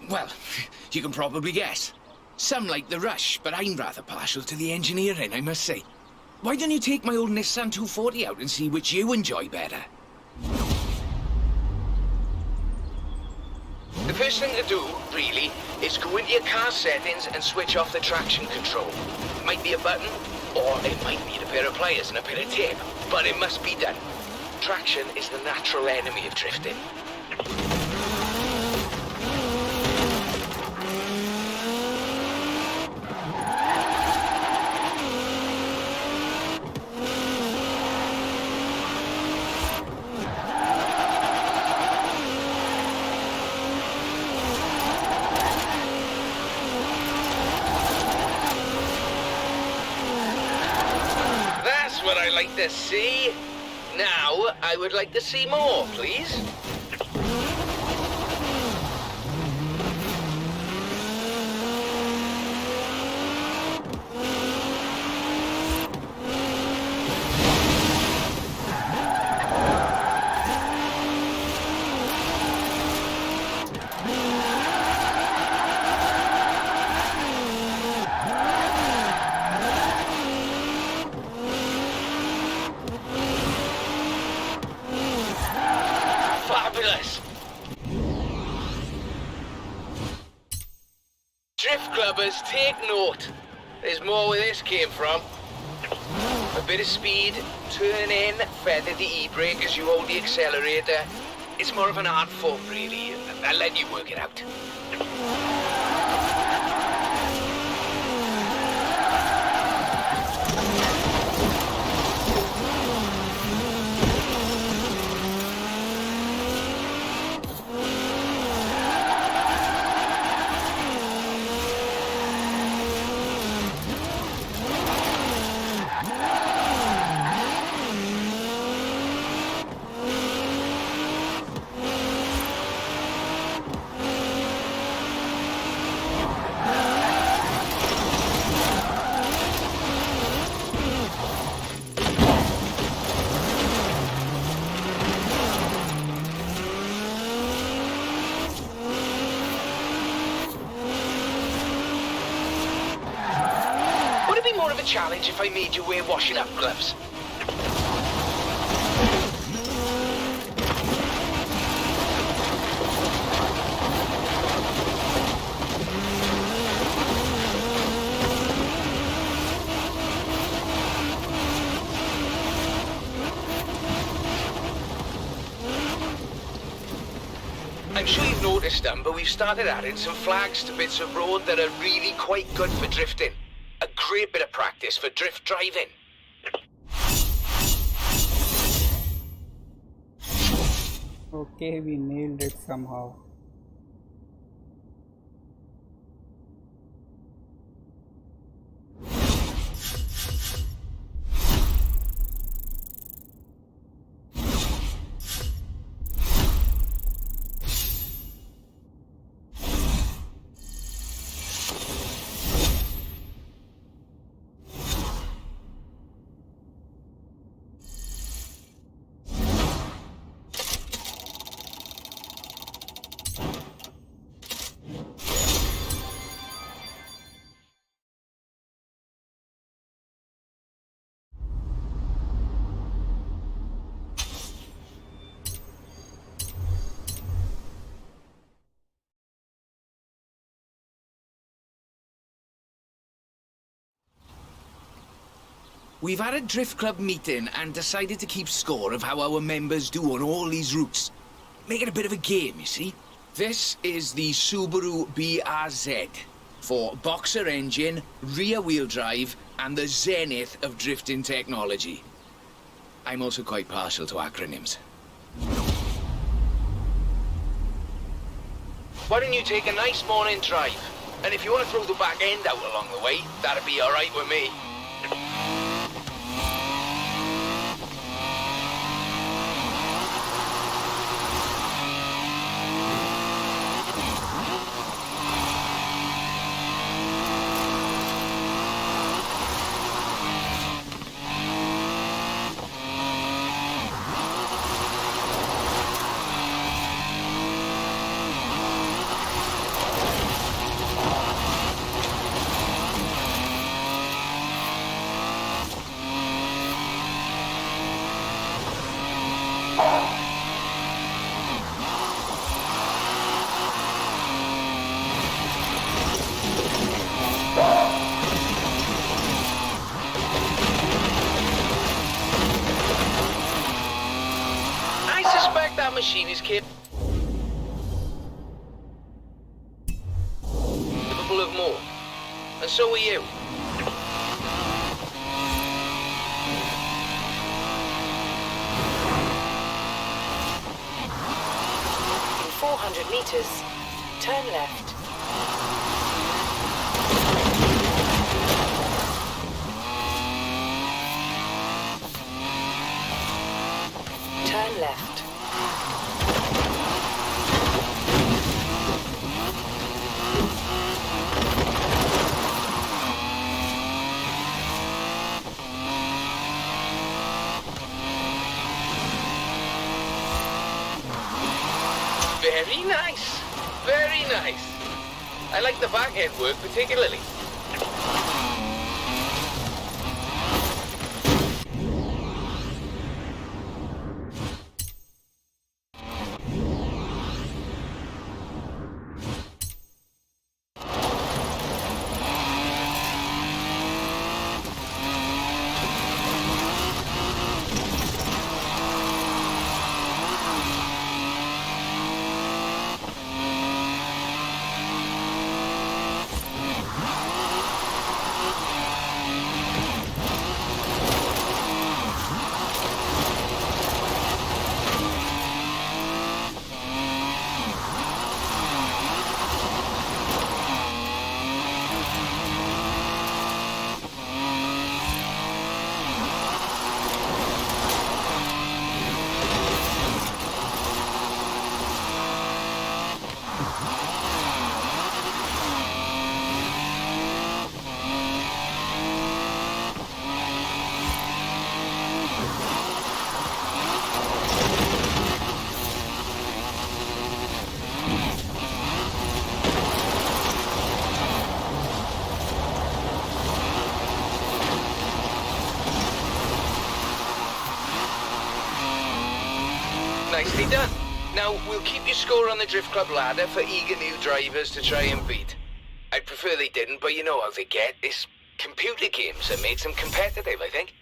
well, you can probably guess. Some like the rush, but I'm rather partial to the engineering, I must say. Why don't you take my old Nissan 240 out and see which you enjoy better? The first thing to do, really, is go into your car settings and switch off the traction control. Might be a button, or it might need a pair of pliers and a bit of tape, but it must be done. Traction is the natural enemy of drifting. What I like to see. Now, I would like to see more, please. Drift clubbers, take note. There's more where this came from. A bit of speed, turn in, feather the e-brake as you hold the accelerator. It's more of an art form, really. I'll let you work it out. More of a challenge if I made you wear washing up gloves. I'm sure you've noticed them, but we've started adding some flags to bits of road that are really quite good for drifting. A great bit of practice for drift driving. Okay, we nailed it somehow. We've had a drift club meeting and decided to keep score of how our members do on all these routes. Make it a bit of a game, you see. This is the Subaru BRZ for boxer engine, rear wheel drive, and the zenith of drifting technology. I'm also quite partial to acronyms. Why don't you take a nice morning drive? And if you want to throw the back end out along the way, that'd be all right with me. machine is capable of more. And so are you. In 400 meters, turn left. Turn left. Very nice. Very nice. I like the back end work particularly. Nicely done. Now, we'll keep your score on the Drift Club ladder for eager new drivers to try and beat. I'd prefer they didn't, but you know how they get. It's computer games that makes them competitive, I think.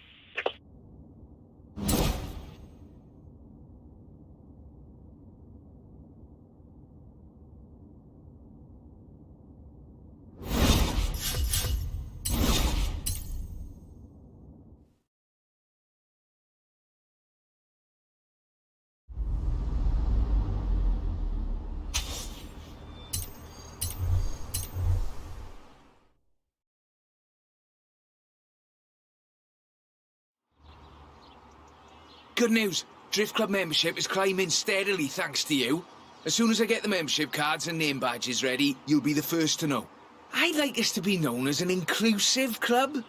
Good news. Drift Club membership is climbing steadily thanks to you. As soon as I get the membership cards and name badges ready, you'll be the first to know. I'd like us to be known as an inclusive club.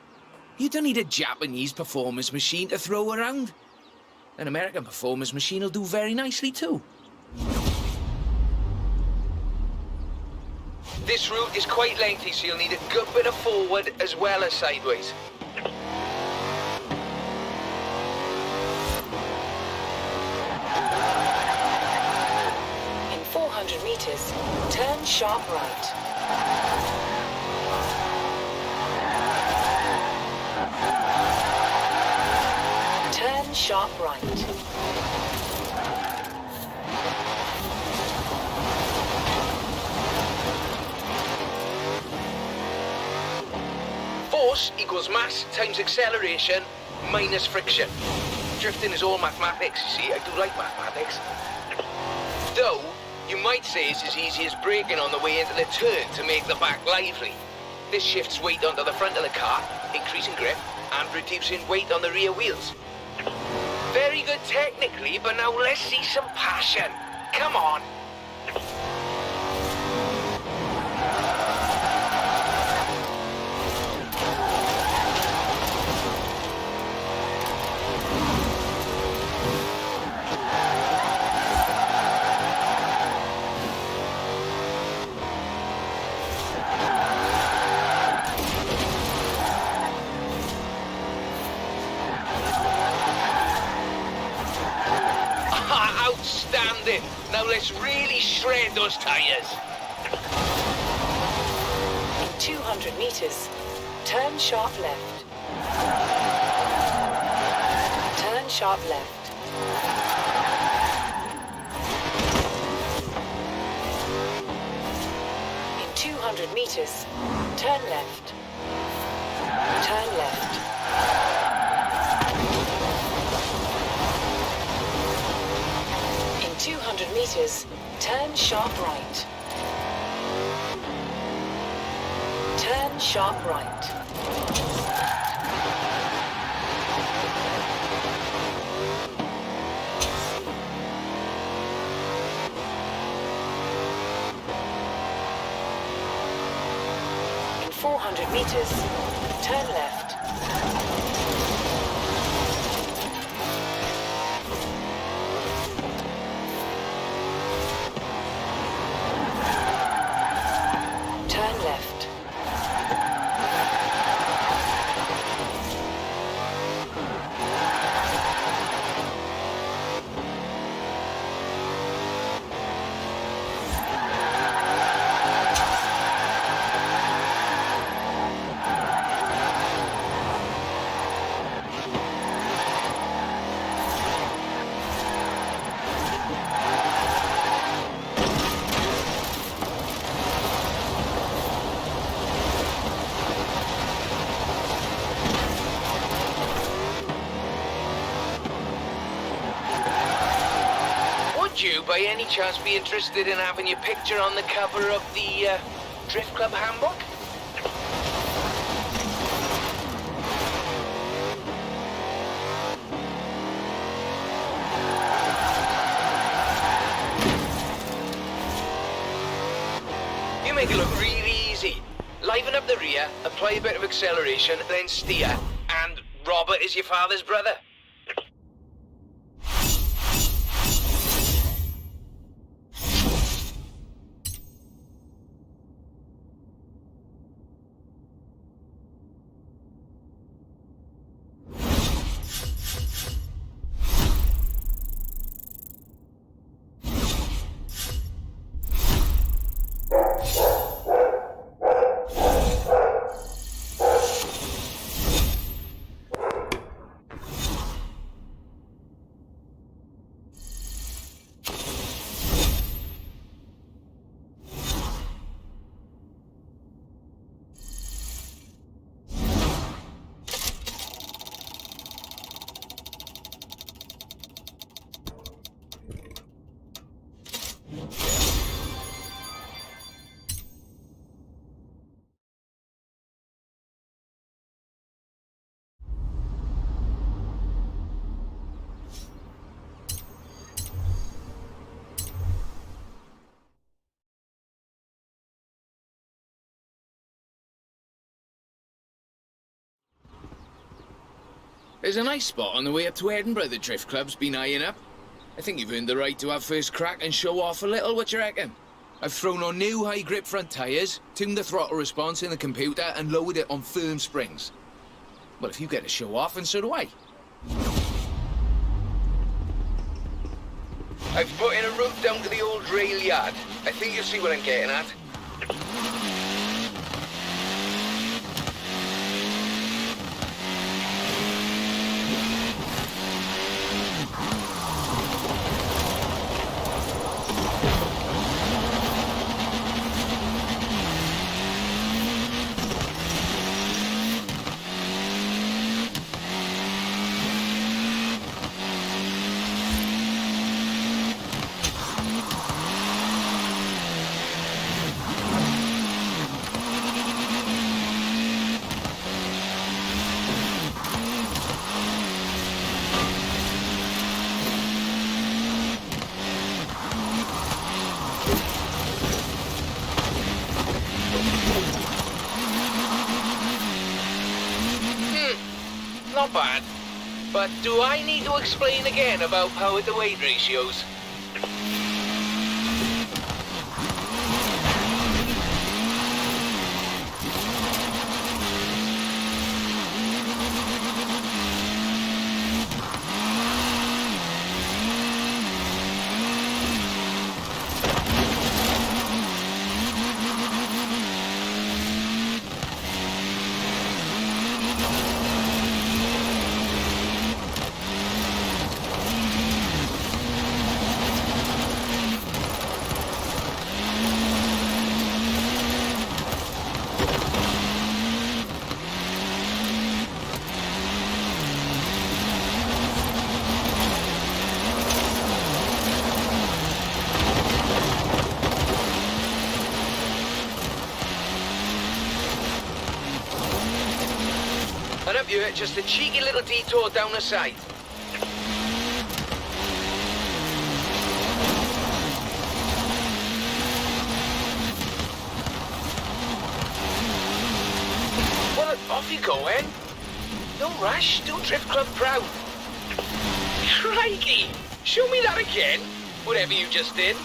You don't need a Japanese performance machine to throw around. An American performance machine will do very nicely too. This route is quite lengthy, so you'll need a good bit of forward as well as sideways. In 400 meters, turn sharp right. Turn sharp right. Force equals mass times acceleration minus friction. Drifting is all mathematics, you see. I do like mathematics. Though, you might say it's as easy as braking on the way into the turn to make the back lively. This shifts weight onto the front of the car, increasing grip, and reducing weight on the rear wheels. Very good technically, but now let's see some passion. Come on. Outstanding! Now let's really shred those tires. In 200 meters, turn sharp left. Turn sharp left. 200 meters, turn left. Turn left. In 200 meters, turn sharp right. Turn sharp right. In 400 meters, turn left. Turn left. Would you, by any chance, be interested in having your picture on the cover of the Drift Club handbook? You make it look really easy. Liven up the rear, apply a bit of acceleration, then steer, and Robert is your father's brother. There's a nice spot on the way up to Edinburgh the Drift Club's been eyeing up. I think you've earned the right to have first crack and show off a little, what you reckon? I've thrown on new high-grip front tyres, tuned the throttle response in the computer and lowered it on firm springs. Well, if you get to show off, and so do I. I've put in a route down to the old rail yard. I think you'll see what I'm getting at. Not bad. But do I need to explain again about power to weight ratios? up you, just a cheeky little detour down the side. Well, off you go, eh? No rush, do Drift Club proud. Crikey! Show me that again, whatever you just did.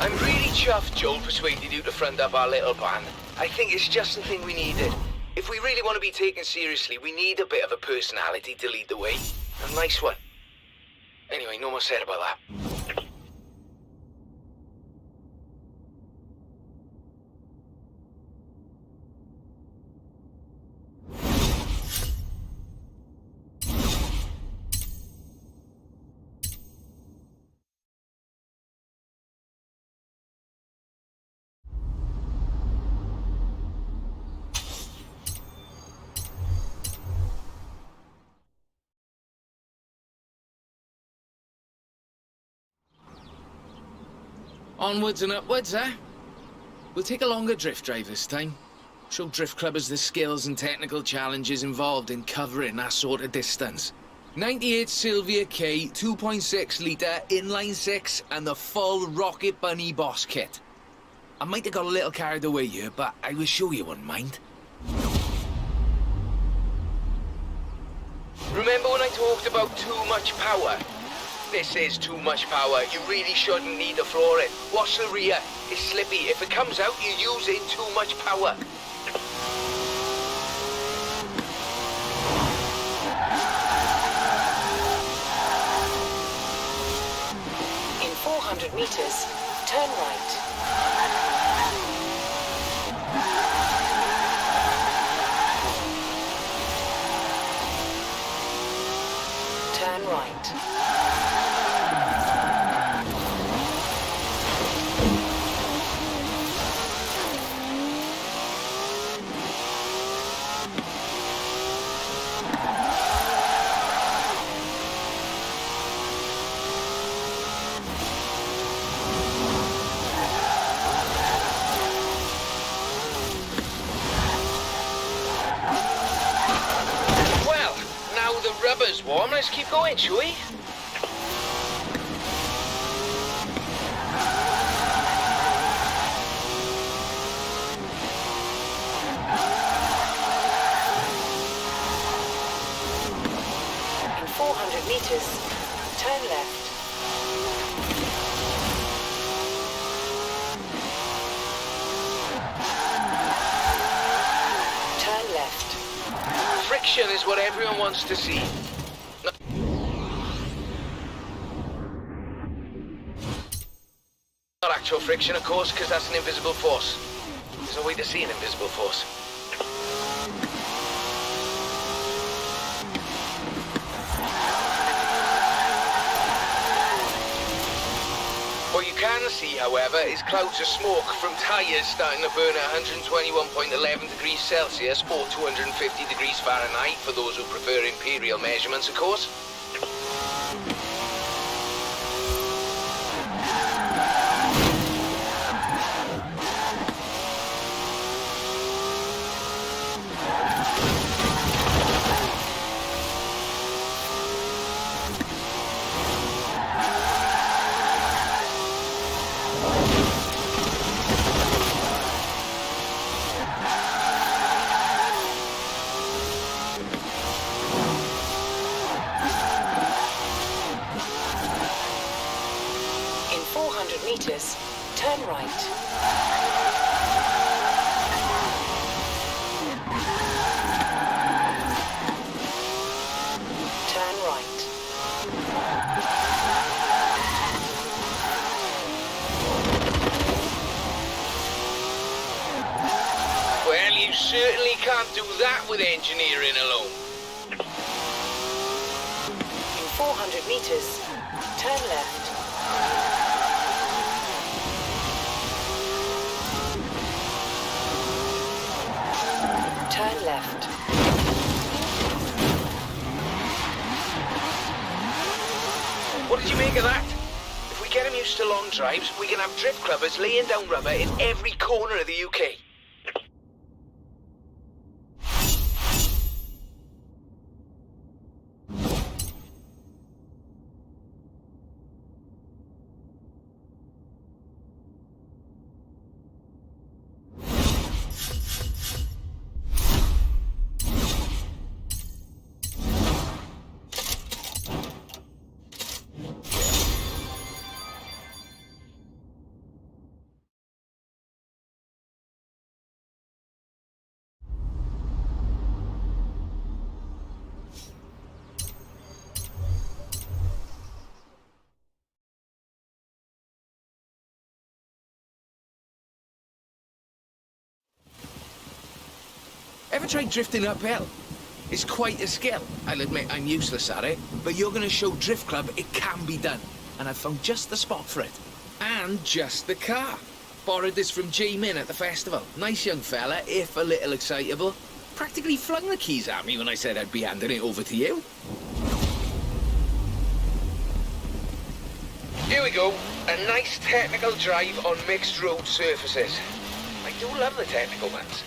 I'm really chuffed Joel persuaded you to front up our little band. I think it's just the thing we needed. If we really want to be taken seriously, we need a bit of a personality to lead the way. A nice one. Anyway, no more said about that. Onwards and upwards, eh? We'll take a longer drift drive this time. Show drift clubbers the skills and technical challenges involved in covering that sort of distance. 98 Sylvia K, 2.6 litre, inline 6, and the full Rocket Bunny boss kit. I might have got a little carried away here, but I was sure you wouldn't mind. Remember when I talked about too much power? This is too much power. You really shouldn't need to floor it. Watch the rear. It's slippy. If it comes out, you're using too much power. In 400 meters, turn right. Turn right. Rubber's warm, let's keep going, shall we? In 400 meters, turn left. Turn left. Friction is what everyone wants to see. Not actual friction, of course, because that's an invisible force. There's no way to see an invisible force. What you can see, however, is clouds of smoke from tyres starting to burn at 121.11 degrees Celsius or 250 degrees Fahrenheit for those who prefer imperial measurements, of course. Meters, turn right. Turn right. Well, you certainly can't do that with engineering alone. In 400 meters, turn left. Turn left. What did you make of that? If we get them used to long drives, we can have drift clubbers laying down rubber in every corner of the UK. Ever tried drifting uphill? It's quite a skill. I'll admit I'm useless at it, but you're going to show Drift Club it can be done. And I've found just the spot for it. And just the car. Borrowed this from G-Min at the festival. Nice young fella, if a little excitable. Practically flung the keys at me when I said I'd be handing it over to you. Here we go. A nice technical drive on mixed road surfaces. I do love the technical ones.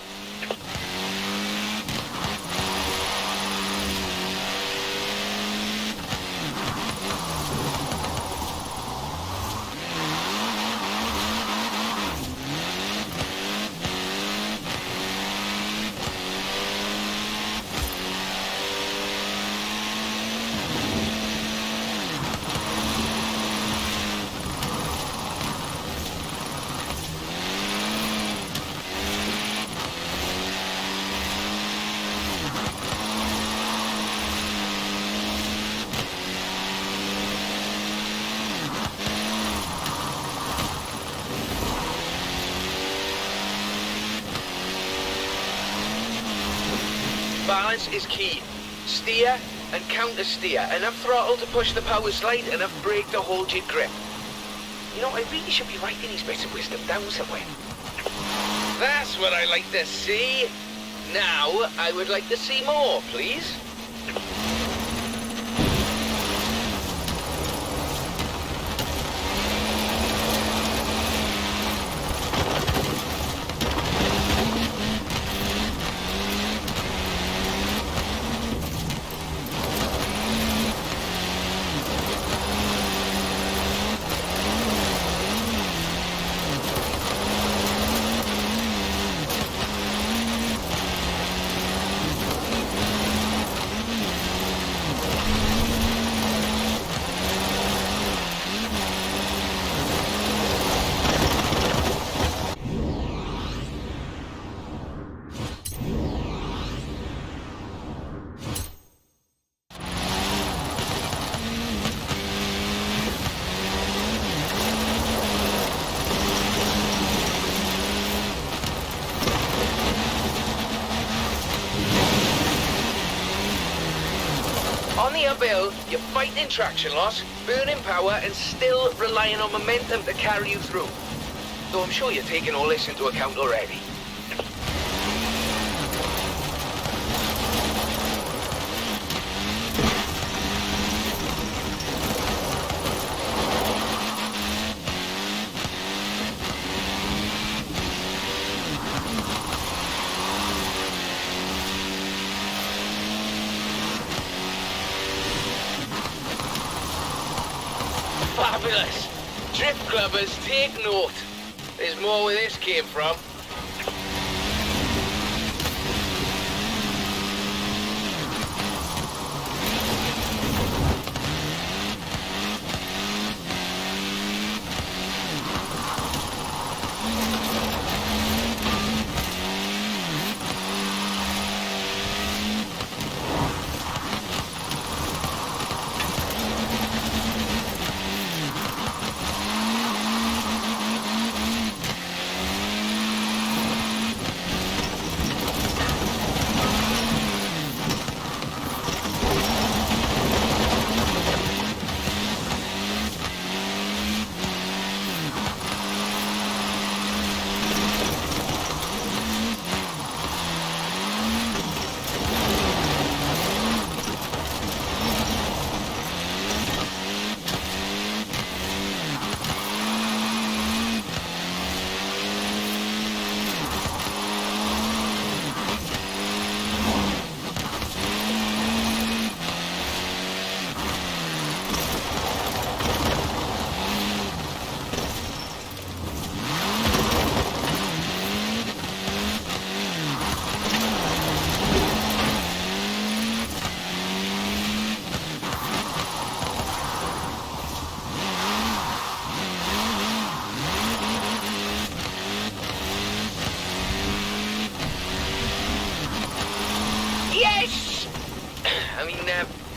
Balance is key. Steer and counter-steer. Enough throttle to push the power slide, enough brake to hold your grip. You know, I really should be writing these bits of wisdom down somewhere. That's what I like to see. Now, I would like to see more, please. On the uphill, you're fighting traction loss, burning power, and still relying on momentum to carry you through. Though I'm sure you're taking all this into account already. Fabulous! Drift clubbers, take note. There's more where this came from.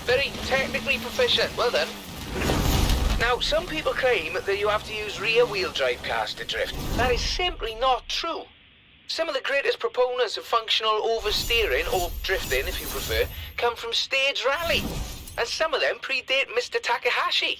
Very technically proficient. Well done. Now, some people claim that you have to use rear-wheel drive cars to drift. That is simply not true. Some of the greatest proponents of functional oversteering, or drifting if you prefer, come from stage rally. And some of them predate Mr. Takahashi.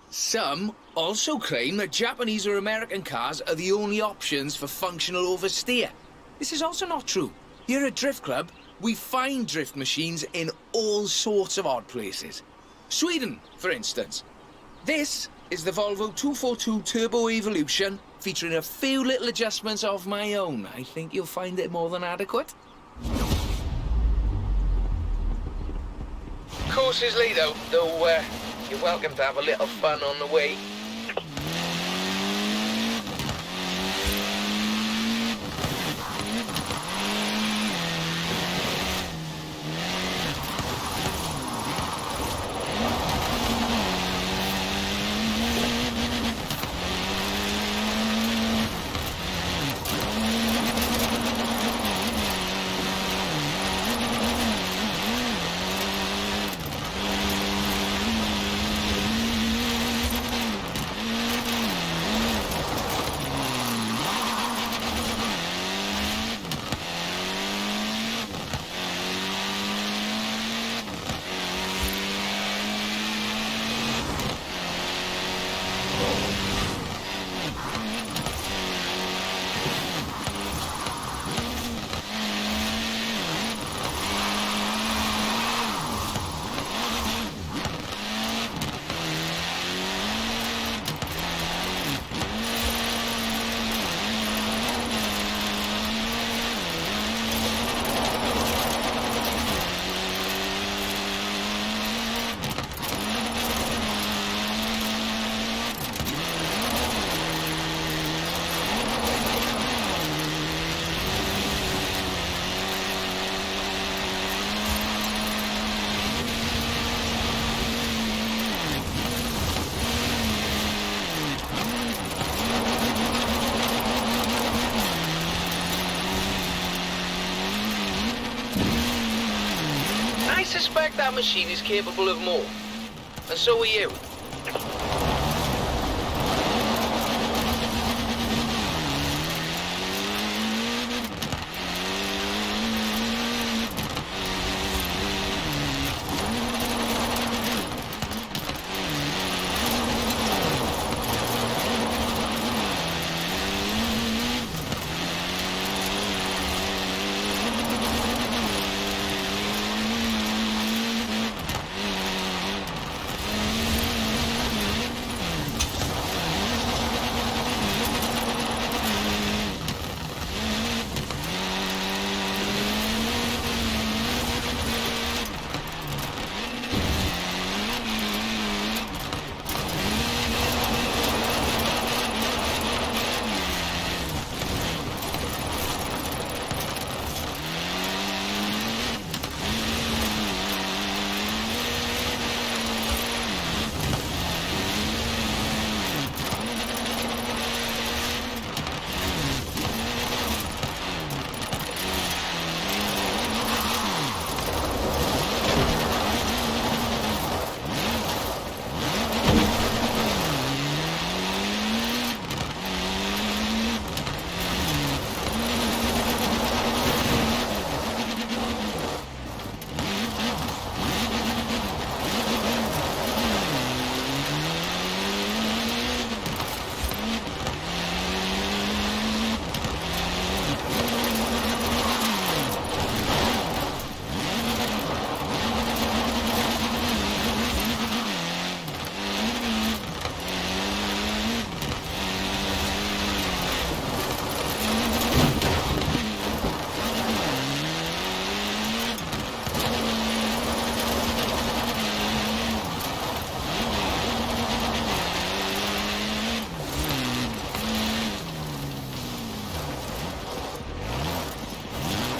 Some also claim that Japanese or American cars are the only options for functional oversteer. This is also not true. Here at Drift Club, we find drift machines in all sorts of odd places. Sweden, for instance. This is the Volvo 242 Turbo Evolution, featuring a few little adjustments of my own. I think you'll find it more than adequate. Course is late though, you're welcome to have a little fun on the way. I suspect that machine is capable of more. And so are you.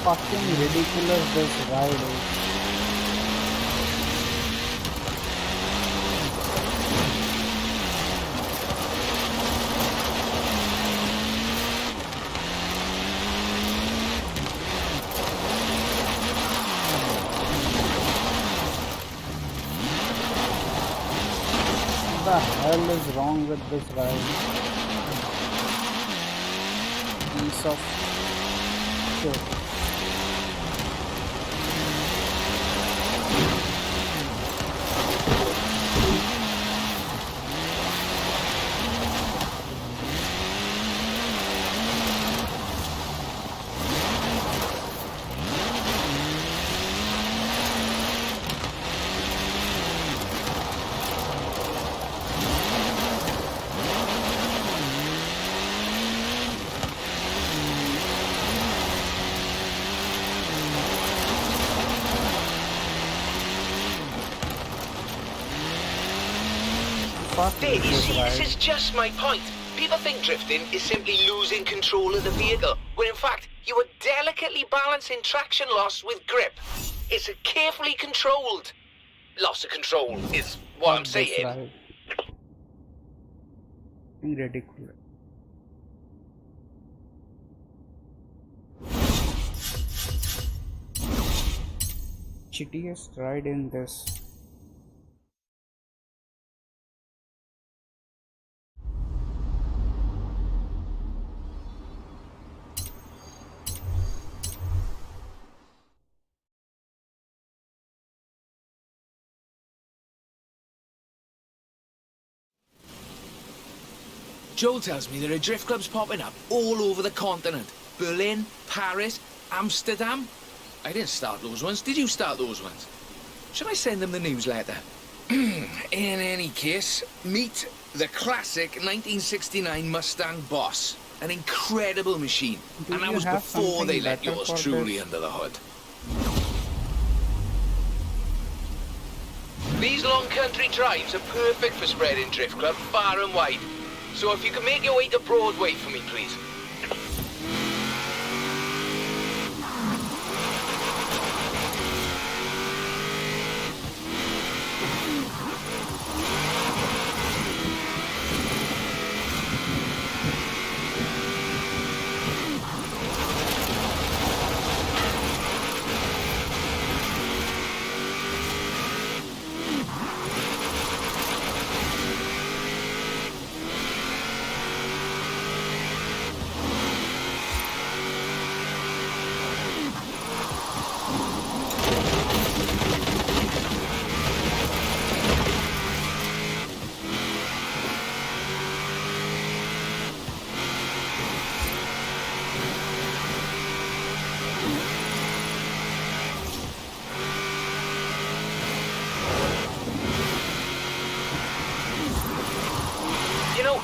fucking ridiculous this ride is. What the hell is wrong with this ride? Piece of shit. This is just my point. People think drifting is simply losing control of the vehicle, when in fact, you are delicately balancing traction loss with grip. It's a carefully controlled loss of control, is what I'm saying. Ridiculous. Shittiest ride in this. Joel tells me there are drift clubs popping up all over the continent. Berlin, Paris, Amsterdam. I didn't start those ones. Did you start those ones? Should I send them the newsletter? In any case, meet the classic 1969 Mustang Boss. An incredible machine. And that was before they let yours truly under the hood. These long country drives are perfect for spreading drift club far and wide. So if you can make your way to Broadway for me, please.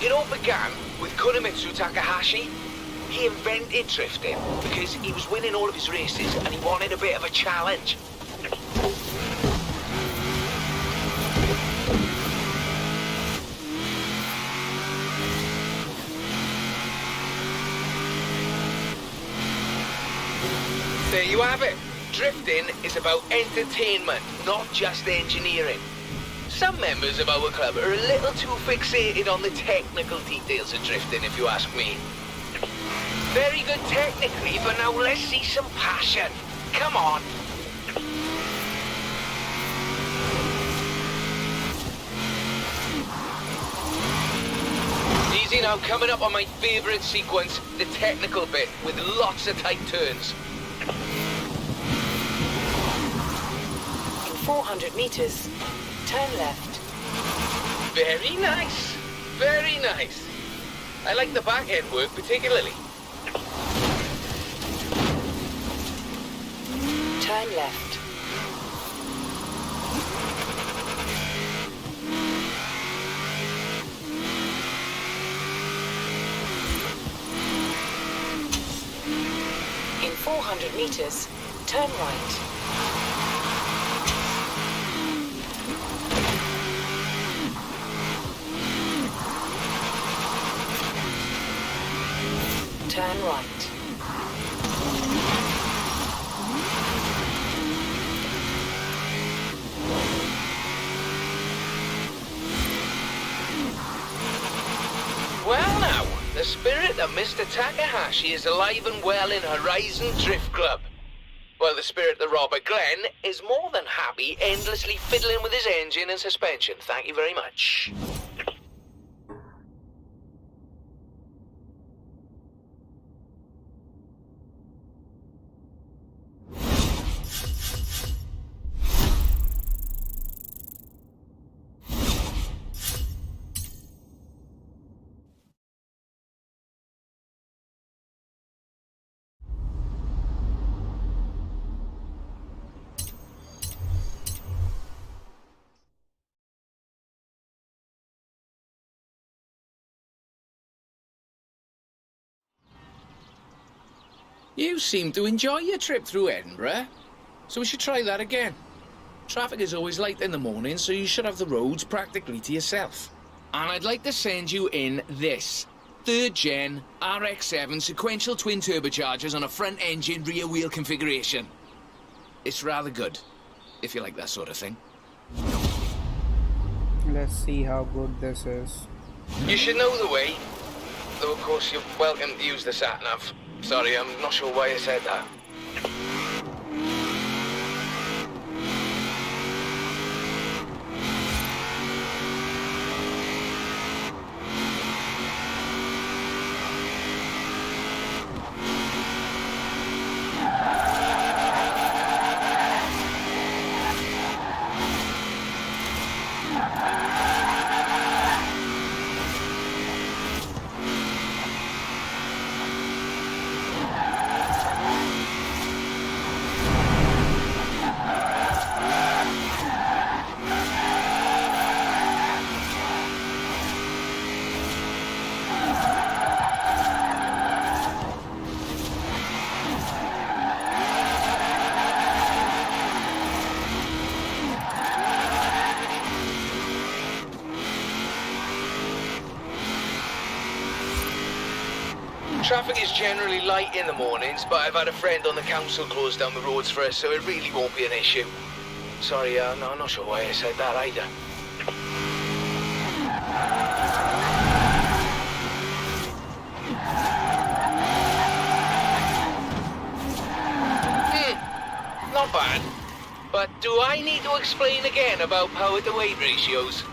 It all began with Kunimitsu Takahashi. He invented drifting because he was winning all of his races and he wanted a bit of a challenge. There you have it. Drifting is about entertainment, not just engineering. Some members of our club are a little too fixated on the technical details of drifting, if you ask me. Very good technically, but now let's see some passion. Come on. Easy now, coming up on my favourite sequence, the technical bit, with lots of tight turns. In 400 meters, turn left. Very nice. Very nice. I like the back end work particularly. Turn left. In 400 meters, turn right. Turn right. spirit of Mr. Takahashi is alive and well in Horizon Drift Club. While the spirit of Robert Glenn is more than happy endlessly fiddling with his engine and suspension. Thank you very much. You seem to enjoy your trip through Edinburgh, so we should try that again. Traffic is always light in the morning, so you should have the roads practically to yourself. And I'd like to send you in this 3rd gen RX7 sequential twin turbochargers on a front engine rear wheel configuration. It's rather good, if you like that sort of thing. Let's see how good this is. You should know the way, though of course you're welcome to use the sat-nav. Sorry, I'm not sure why I said that. Traffic is generally light in the mornings, but I've had a friend on the council close down the roads for us, so it really won't be an issue. Sorry, no, I'm not sure why I said that either. Not bad. But do I need to explain again about power to weight ratios?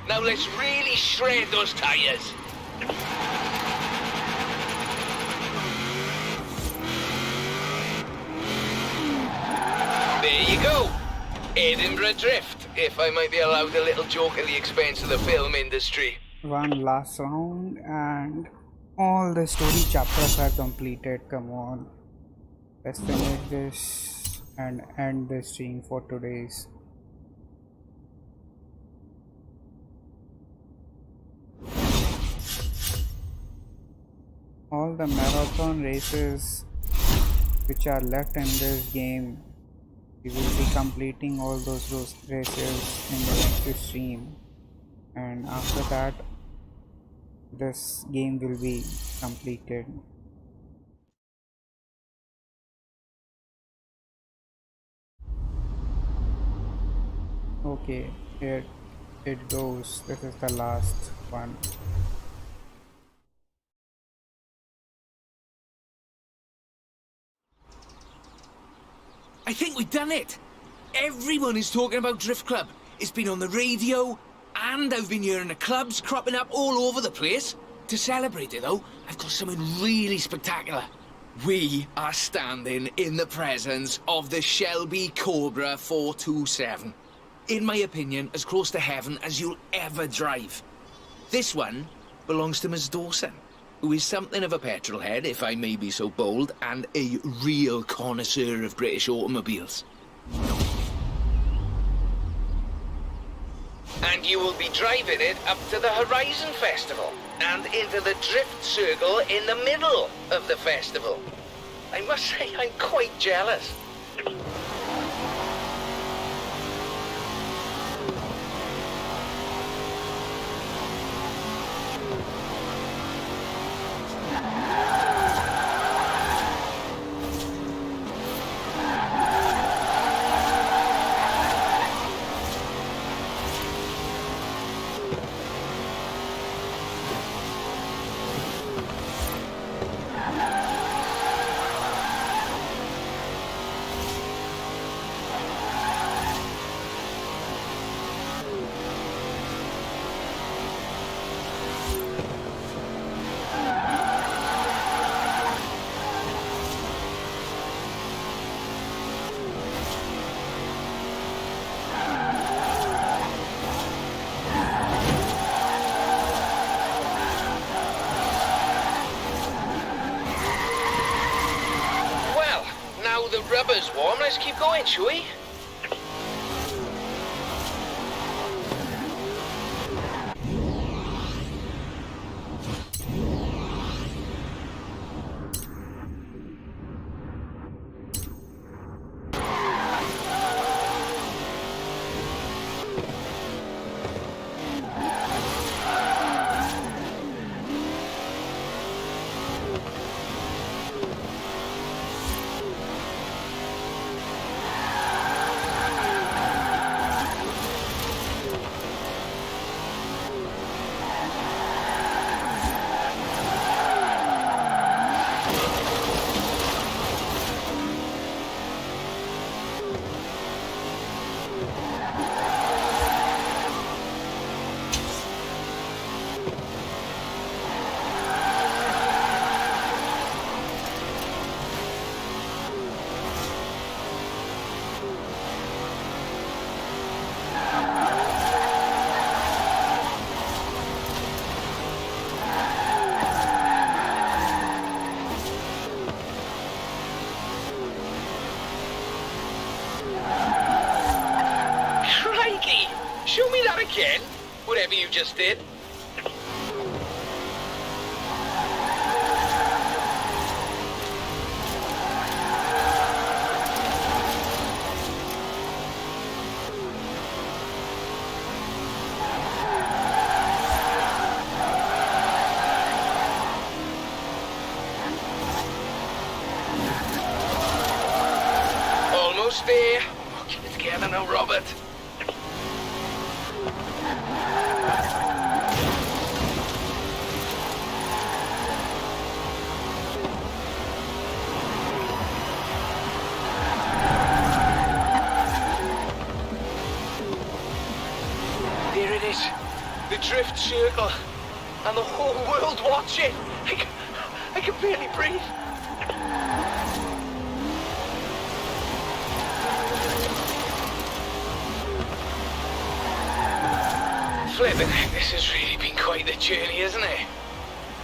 Now let's really shred those tires. There you go. Edinburgh Drift, if I might be allowed a little joke at the expense of the film industry. One last round and all the story chapters are completed. Come on, let's finish this and end the stream for today's. All the marathon races which are left in this game, we will be completing all those races in the next stream, and after that this game will be completed. Okay, here it goes. This is the last one. I think we've done it. Everyone is talking about Drift Club. It's been on the radio, and I've been hearing the clubs cropping up all over the place. To celebrate it, though, I've got something really spectacular. We are standing in the presence of the Shelby Cobra 427. In my opinion, as close to heaven as you'll ever drive. This one belongs to Miss Dawson, who is something of a petrol head, if I may be so bold, and a real connoisseur of British automobiles. And you will be driving it up to the Horizon Festival, and into the drift circle in the middle of the festival. I must say, I'm quite jealous. Rubber's warm, let's keep going, shall we? Show me that again, whatever you just did. Almost there. Keep it together now, Robert. drift circle, and the whole world watching. I can barely breathe. Flippin', this has really been quite the journey, hasn't it?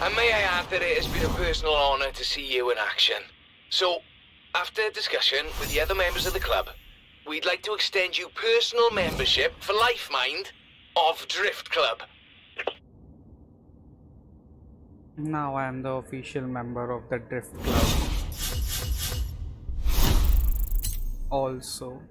And may I add that it has been a personal honour to see you in action. So, after discussion with the other members of the club, we'd like to extend you personal membership for life, mind, of Drift Club. Now I am the official member of the Drift Club. Also,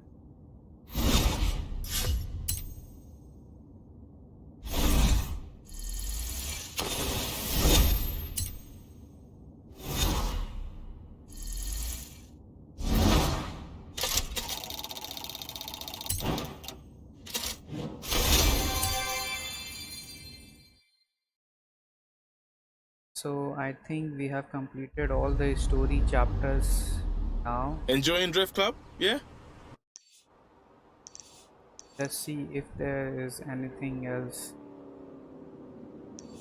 so I think we have completed all the story chapters now. Enjoying Drift Club? Yeah? Let's see if there is anything else,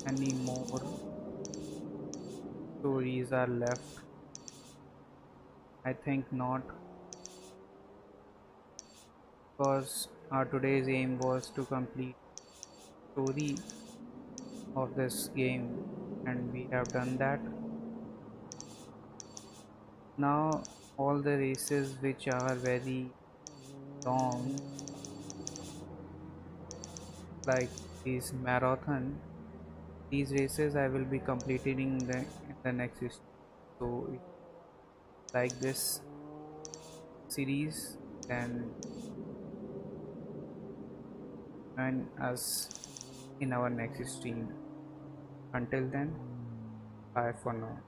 any more stories are left. I think not, because our today's aim was to complete story of this game, and we have done that. Now all the races which are very long, like these marathon, these races I will be completing in the next season. So if you like this series, then join us in our next stream. Until then, bye for now.